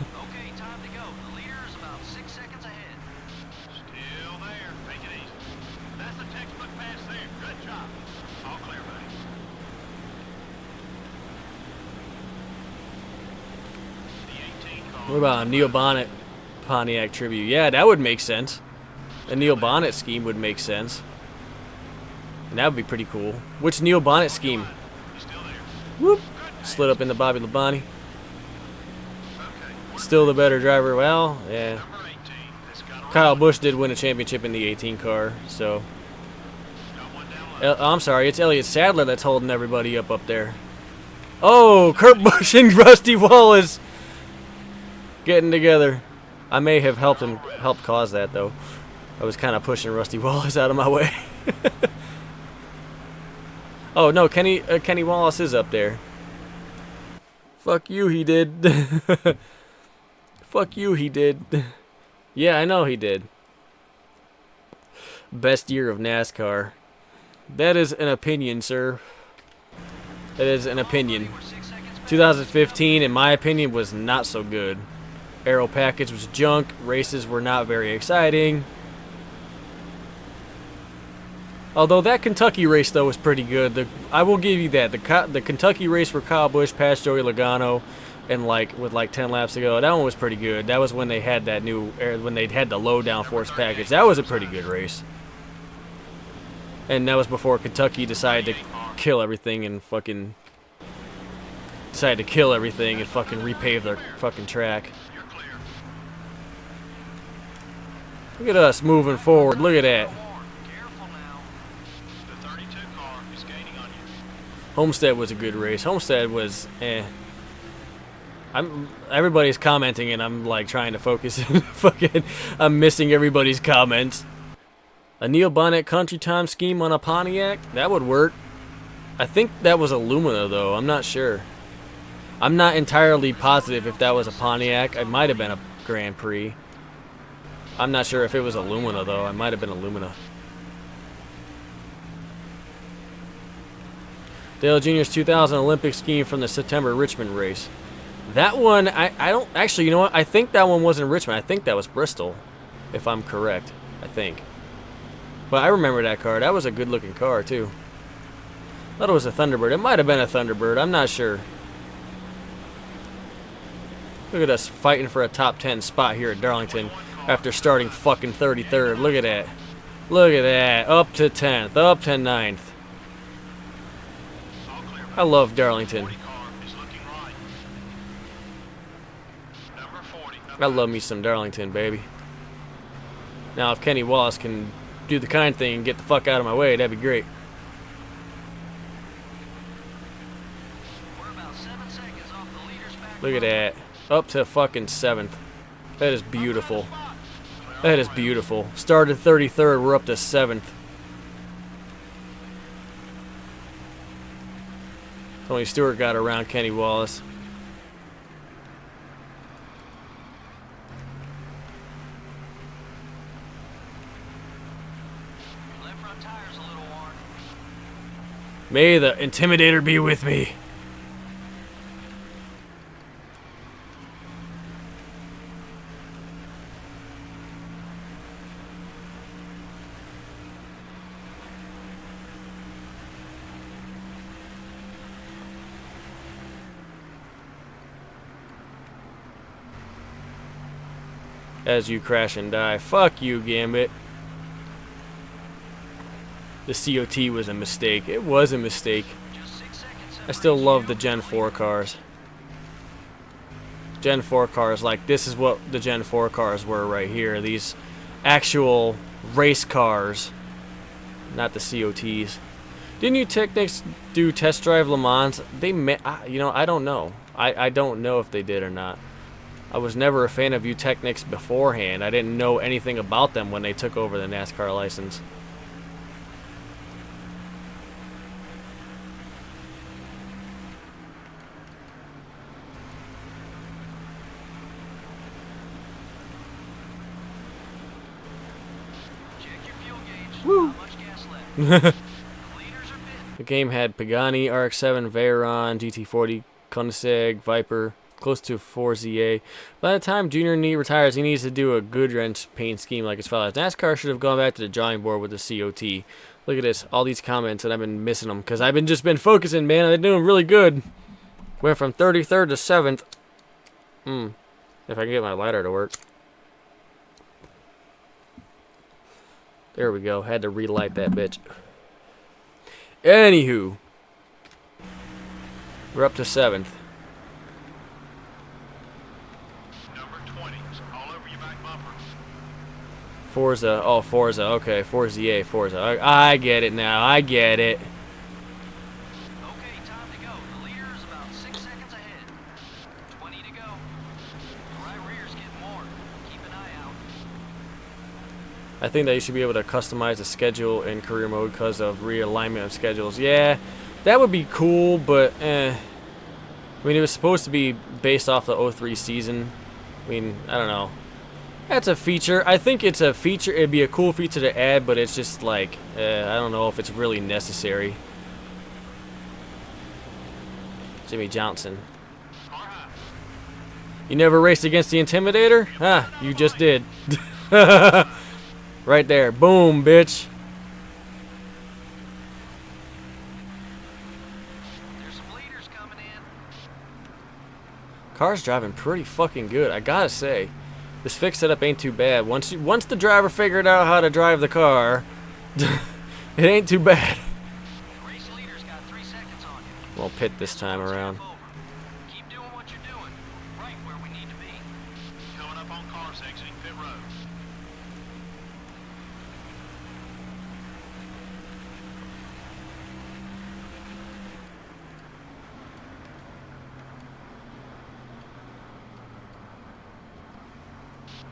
to go. The leader is about 6 seconds ahead. Still there. Make it easy. That's a textbook pass there. Good job. All clear, buddy. The 18 car... What about a Neil Bonnet Pontiac tribute? Yeah, that would make sense. A Neil Bonnet scheme would make sense. And that would be pretty cool. Which Neil Bonnet scheme? He's still there. Whoop. Slid up into Bobby Labonte. Okay. Still the better driver. Well, yeah. Number 18 has got a... Kyle Busch did win a championship in the 18 car, so... Got one down low. I'm sorry, it's Elliott Sadler that's holding everybody up there. Oh, Kurt Busch and Rusty Wallace getting together. I may have helped cause that, though. I was kind of pushing Rusty Wallace out of my way. Oh no, Kenny Wallace is up there. Fuck you, he did. Fuck you, he did. Yeah, I know he did. Best year of NASCAR. That is an opinion, sir. That is an opinion. 2015, in my opinion, was not so good. Aero package was junk. Races were not very exciting. Although that Kentucky race, though, was pretty good. I will give you that. The Kentucky race where Kyle Busch passed Joey Logano and with 10 laps to go, that one was pretty good. That was when they had that when they had the low downforce package. That was a pretty good race. And that was before Kentucky decided to kill everything and fucking repave their fucking track. You're clear. Look at us moving forward. Look at that. Careful now. The 32 car is gaining on you. Homestead was a good race. Homestead was everybody's commenting and I'm like trying to focus and I'm missing everybody's comments. A Neil Bonnet country time scheme on a Pontiac? That would work. I think that was a Lumina though. I'm not sure. I'm not entirely positive if that was a Pontiac. It might have been a Grand Prix. I'm not sure if it was a Lumina though. It might have been a Lumina. Dale Jr.'s 2000 Olympic scheme from the September Richmond race. That one, I don't actually, you know what? I think that one wasn't Richmond. I think that was Bristol, if I'm correct. I think. But I remember that car. That was a good looking car too. Thought it was a Thunderbird. It might have been a Thunderbird. I'm not sure. Look at us fighting for a top 10 spot here at Darlington after starting fucking 33rd. Look at that. Look at that. Up to 10th. Up to 9th. I love Darlington. I love me some Darlington, baby. Now, if Kenny Wallace can do the kind thing and get the fuck out of my way, that'd be great. We're about 7 seconds off the leader's back. Look at that. Up to fucking 7th. That is beautiful. That is beautiful. Started 33rd, we're up to 7th. Tony Stewart got around Kenny Wallace. Your left front tire's a little worn. May the Intimidator be with me. As you crash and die. Fuck you, Gambit. the COT was a mistake. It was a mistake. Just 6 seconds. I still love the Gen 4 cars. Gen 4 cars, like, this is what the Gen 4 cars were right here. These actual race cars, not the COTs. Didn't you Technics do Test Drive Le Mans? They you know, I don't know. I don't know if they did or not. I was never a fan of you Technics beforehand. I didn't know anything about them when they took over the NASCAR license. Check your fuel gauge. Not much gas left. Liters are bit. The game had Pagani, RX-7, Veyron, GT40, Koenigsegg, Viper, close to 4ZA. By the time Junior retires, he needs to do a good wrench paint scheme like his father. NASCAR should have gone back to the drawing board with the COT. Look at this, all these comments, and I've been missing them because I've just been focusing, man. They're doing really good. Went from 33rd to 7th. If I can get my lighter to work. There we go. Had to relight that bitch. Anywho, we're up to 7th. Number 20. All over your back bumper. Forza. Oh, Forza. Okay, Forza. Forza. I get it now. I get it. Okay, time to go. The leader is about 6 seconds ahead. 20 to go. The right rear's getting more. Keep an eye out. I think that you should be able to customize the schedule in career mode because of realignment of schedules. Yeah, that would be cool, but I mean, it was supposed to be based off the 03 season. I mean, I don't know. That's a feature. I think it's a feature. It'd be a cool feature to add, but it's just like, I don't know if it's really necessary. Jimmy Johnson. You never raced against the Intimidator? Ah, you just did. Right there. Boom, bitch. There's some leaders coming in. Car's driving pretty fucking good, I gotta say. This fixed setup ain't too bad. Once the driver figured out how to drive the car, it ain't too bad. Race leader's got 3 seconds on you. We'll pit this time around. Keep doing what you're doing. Right where we need to be. Coming up on cars exiting pit road.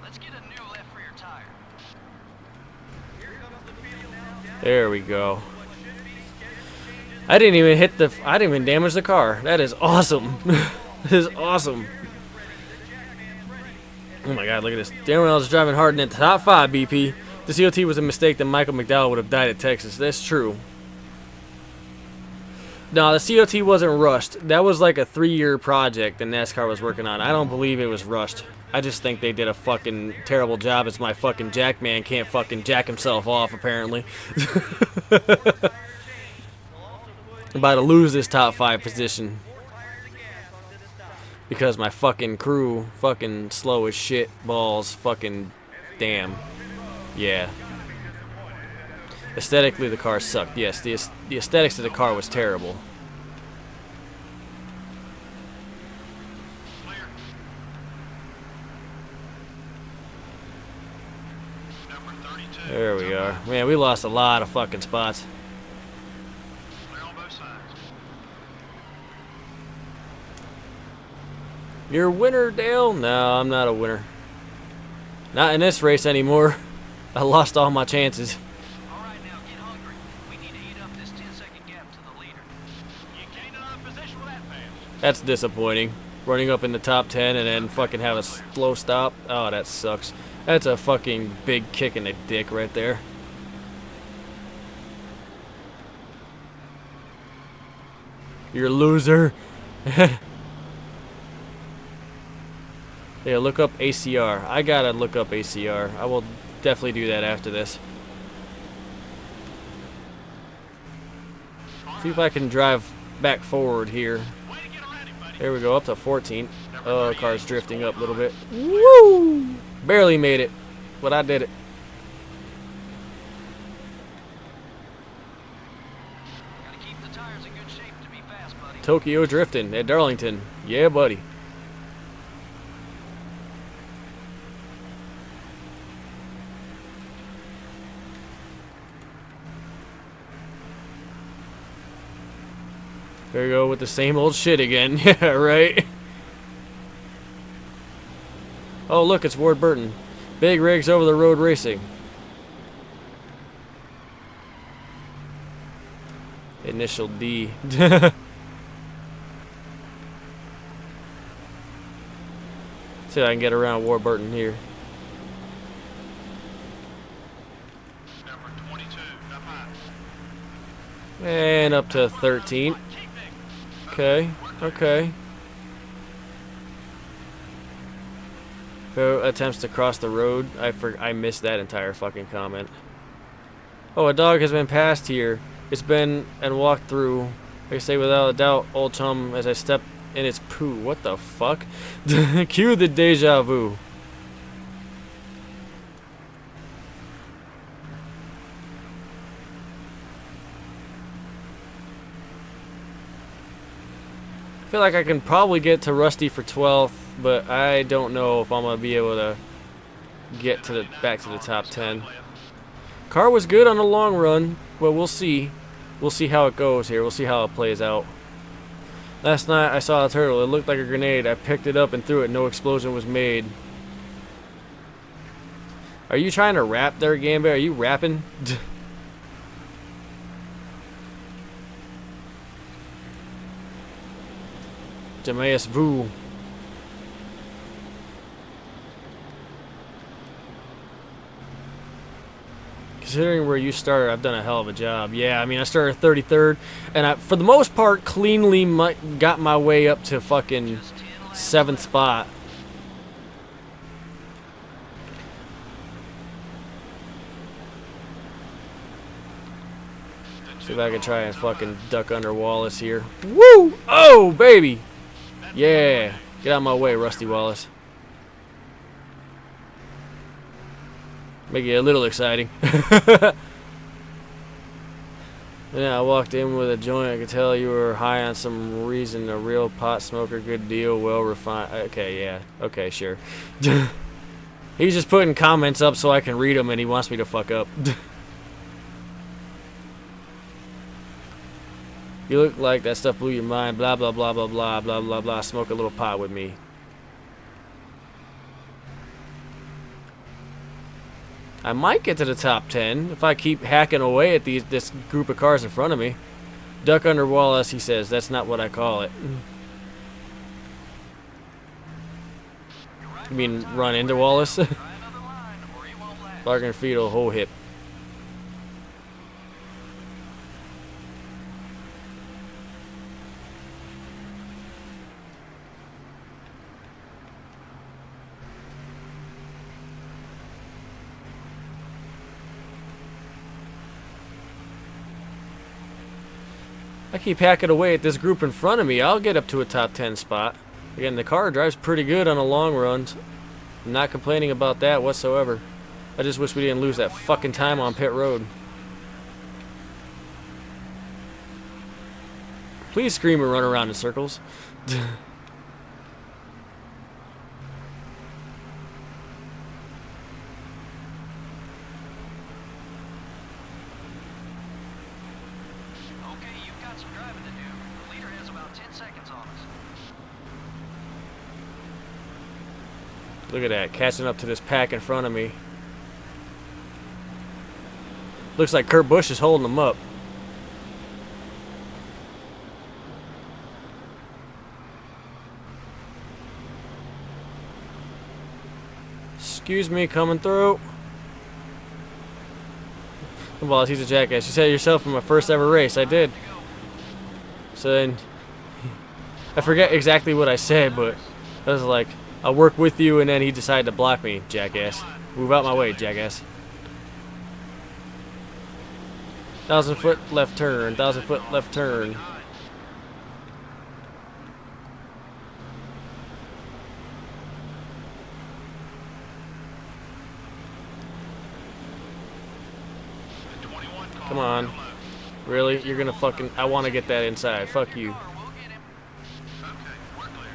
Let's get a new left rear tire. There we go. I didn't even damage the car. That is awesome. That is awesome. Oh my god, look at this. Darren Reynolds is driving hard in the top 5 BP. The COT was a mistake, then Michael McDowell would have died at Texas. That's true. No, the COT wasn't rushed. That was like a 3-year project that NASCAR was working on. I don't believe it was rushed. I just think they did a fucking terrible job as my fucking jack man can't fucking jack himself off, apparently. I'm about to lose this top 5 position. Because my fucking crew fucking slow as shit balls fucking damn. Yeah. Aesthetically, the car sucked. Yes, the aesthetics of the car was terrible. There we are. Man, we lost a lot of fucking spots. You're a winner, Dale? No, I'm not a winner. Not in this race anymore. I lost all my chances. Alright, now get hungry. We need to eat up this 10-second gap to the leader. You gained another position with that fast. That's disappointing. Running up in the top 10 and then fucking have a slow stop. Oh, that sucks. That's a fucking big kick in the dick right there. You're a loser. Yeah, look up ACR. I gotta look up ACR. I will definitely do that after this. See if I can drive back forward here. There we go, up to 14. Oh, car's drifting up a little bit. Woo! Barely made it, but I did it. tire's in good shape to be fast, buddy. Tokyo drifting at Darlington. Yeah, buddy. There you go with the same old shit again. Yeah, right. Oh, look, it's Ward Burton. Big rigs over the road racing. Initial D. See if I can get around Ward Burton here. Number 22, up high. And up to 13. Okay, okay. Who attempts to cross the road? I missed that entire fucking comment. Oh, a dog has been passed here. It's been and walked through. I say without a doubt, old chum, as I step in its poo. What the fuck? Cue the deja vu. I feel like I can probably get to Rusty for 12th, but I don't know if I'm gonna be able to get to the back to the top 10. Car was good on the long run, but we'll see. We'll see how it goes here. We'll see how it plays out. Last night I saw a turtle. It looked like a grenade. I picked it up and threw it. No explosion was made. Are you trying to rap there, Gambit? Are you rapping? Jamaeus Vu. Considering where you started, I've done a hell of a job. Yeah, I mean, I started 33rd, and I, for the most part, cleanly got my way up to fucking 7th spot. See if I can try and fucking duck under Wallace here. Woo! Oh, baby! Yeah. Get out of my way, Rusty Wallace. Make it a little exciting. Yeah, I walked in with a joint. I could tell you were high on some reason. A real pot smoker. Good deal. Well refined. Okay, yeah. Okay, sure. He's just putting comments up so I can read them, and he wants me to fuck up. You look like that stuff blew your mind. Blah, blah, blah, blah, blah, blah, blah, blah. Smoke a little pot with me. I might get to the top 10 if I keep hacking away at this group of cars in front of me. Duck under Wallace, he says. That's not what I call it. You mean run into Wallace? Bargain fetal whole hip. I keep hacking away at this group in front of me. I'll get up to a top 10 spot. Again, the car drives pretty good on the long runs. I'm not complaining about that whatsoever. I just wish we didn't lose that fucking time on pit road. Please scream and run around in circles. Look at that, catching up to this pack in front of me. Looks like Kurt Busch is holding them up. Excuse me, coming through. Well, he's a jackass. You said it yourself in my first ever race. I did. So then, I forget exactly what I said, but I was like, I'll work with you, and then he decided to block me, jackass. Move out my way, jackass. 1,000-foot left turn, 1,000-foot left turn. Come on. Really? You're gonna fucking... I want to get that inside. Fuck you. We'll get him. Okay, we're clear.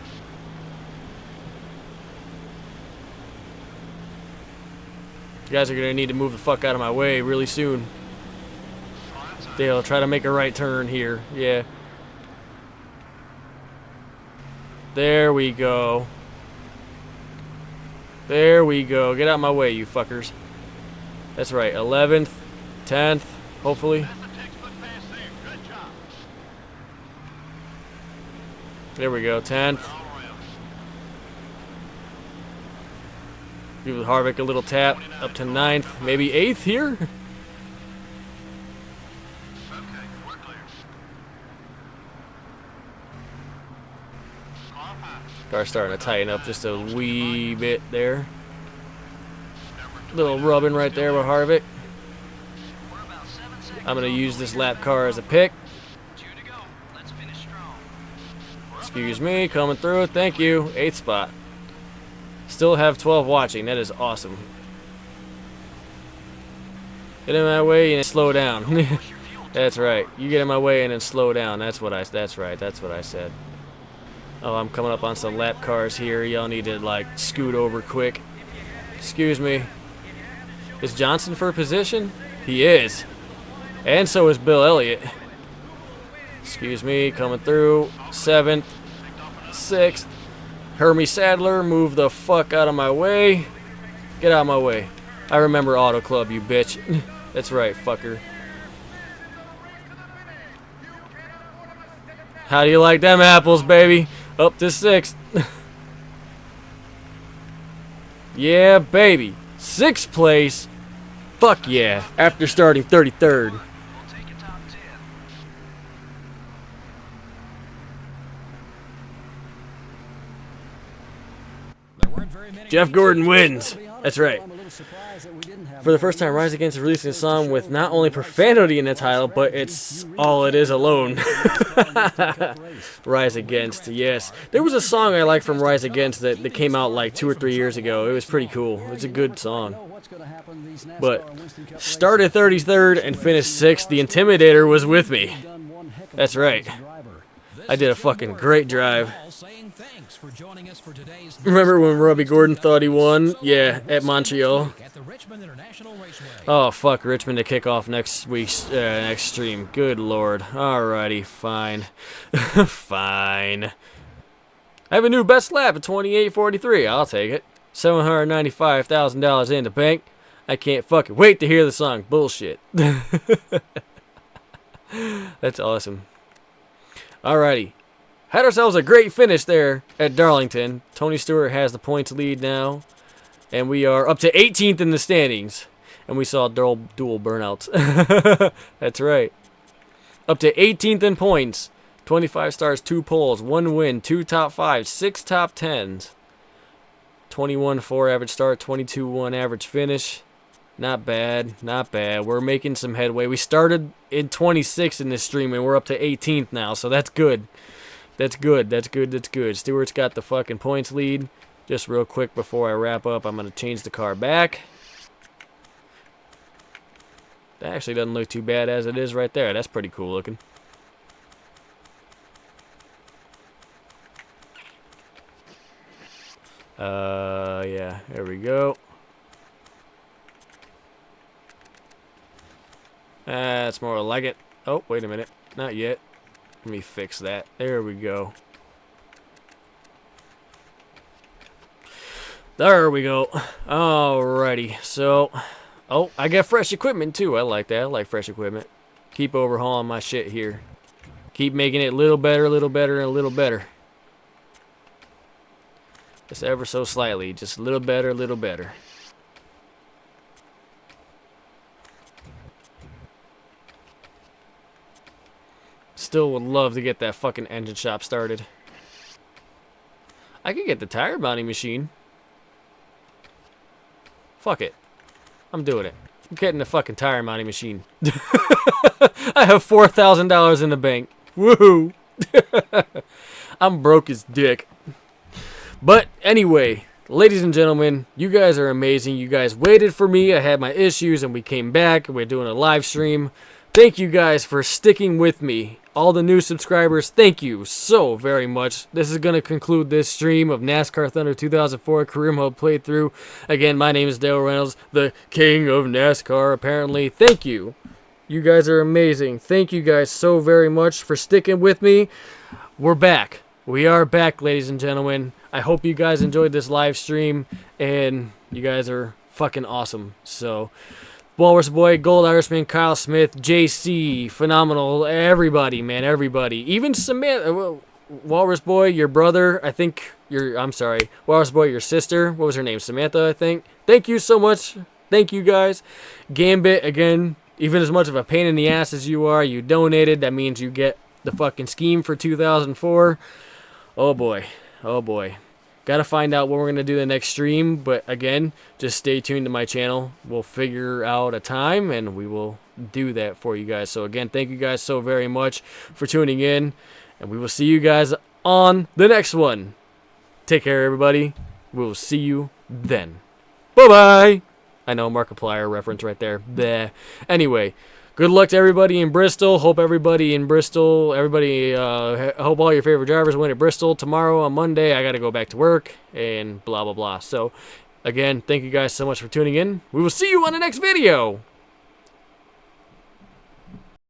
You guys are gonna need to move the fuck out of my way really soon. Dale, try to make a right turn here. Yeah. There we go. There we go. Get out of my way, you fuckers. That's right. 11th, 10th, hopefully. That's the textbook pass there. Good job. There we go. 10th. All around. Give Harvick a little tap. Up to 9th, maybe 8th here. Okay, we're clear. Car high. Car's starting to tighten up just a wee bit there. Little rubbing right there with Harvick. We're about 7 seconds. I'm going to use this lap car as a pick. 2 to go. Let's finish strong. Excuse me, coming through. Thank you. 8th spot. Still have 12 watching. That is awesome. Get in my way and slow down. That's right. You get in my way and then slow down. That's right. That's what I said. Oh, I'm coming up on some lap cars here. Y'all need to like scoot over quick. Excuse me. Is Johnson for position? He is. And so is Bill Elliott. Excuse me, coming through. 7th, 6th. Hermie Sadler, move the fuck out of my way. Get out of my way. I remember Auto Club, you bitch. That's right, fucker. How do you like them apples, baby? Up to 6th. Yeah, baby. 6th place. Fuck yeah. After starting 33rd. We'll take a top 10. There weren't very many Jeff Gordon wins. To be honest, That's right. I'm a little surprised that we didn't have For the first time, Rise Against is releasing a song with not only profanity in the title, but it's all it is alone. Rise Against, yes. There was a song I liked from Rise Against that came out like 2 or 3 years ago. It was pretty cool. It was a good song. But started 33rd and finished 6th. The Intimidator was with me. That's right. I did a fucking great drive. saying thanks for joining us for today's Remember when Robbie Gordon thought he won? Yeah, at Montreal. at the Richmond International Raceway. Oh, fuck, Richmond to kick off next week's next stream. Good lord. Alrighty, fine. Fine. I have a new best lap at 28:43. I'll take it. $795,000 in the bank. I can't fucking wait to hear the song. Bullshit. That's awesome. Alrighty. Had ourselves a great finish there at Darlington. Tony Stewart has the points lead now. And we are up to 18th in the standings. And we saw dual burnouts. That's right. Up to 18th in points. 25 stars, 2 poles, 1 win, 2 top 5s, 6 top 10s. 21-4 average start, 22-1 average finish. Not bad, not bad. We're making some headway. We started in 26th in this stream, and we're up to 18th now, so that's good. That's good, that's good, that's good. Stewart's got the fucking points lead. Just real quick before I wrap up, I'm going to change the car back. That actually doesn't look too bad as it is right there. That's pretty cool looking. Yeah, there we go. That's more like it. Oh, wait a minute. Not yet. Let me fix that. There we go. There we go. Alrighty. So, oh, I got fresh equipment too. I like that. I like fresh equipment. Keep overhauling my shit here. Keep making it a little better, and a little better. Just ever so slightly. Just a little better, a little better. Still would love to get that fucking engine shop started. I could get the tire bonding machine. Fuck it. I'm doing it. I'm getting the fucking tire mounting machine. I have $4,000 in the bank. Woohoo! I'm broke as dick. But anyway, ladies and gentlemen, you guys are amazing. You guys waited for me. I had my issues and we came back. We're doing a live stream. Thank you guys for sticking with me. All the new subscribers, thank you so very much. This is going to conclude this stream of NASCAR Thunder 2004 Career Mode playthrough. Again, my name is Dale Reynolds, the king of NASCAR, apparently. Thank you. You guys are amazing. Thank you guys so very much for sticking with me. We're back. We are back, ladies and gentlemen. I hope you guys enjoyed this live stream, and you guys are fucking awesome. So, Walrus Boy, Gold Irishman, Kyle Smith, JC, phenomenal, everybody, man, everybody. Even Samantha, Walrus Boy, your brother, I'm sorry, Walrus Boy, your sister, what was her name, Samantha, I think. Thank you so much. Thank you guys. Gambit, again, even as much of a pain in the ass as you are, you donated. That means you get the fucking scheme for 2004. Oh boy. Oh boy. Gotta find out what we're gonna do the next stream, but again, just stay tuned to my channel. We'll figure out a time and we will do that for you guys. So again, thank you guys so very much for tuning in, and we will see you guys on the next one. Take care, everybody. We'll see you then. Bye-bye. I know, Markiplier reference right there. Bleh. Anyway, good luck to everybody in Bristol. Hope everybody in Bristol, hope all your favorite drivers win at Bristol. Tomorrow on Monday, I got to go back to work and blah, blah, blah. So, again, thank you guys so much for tuning in. We will see you on the next video.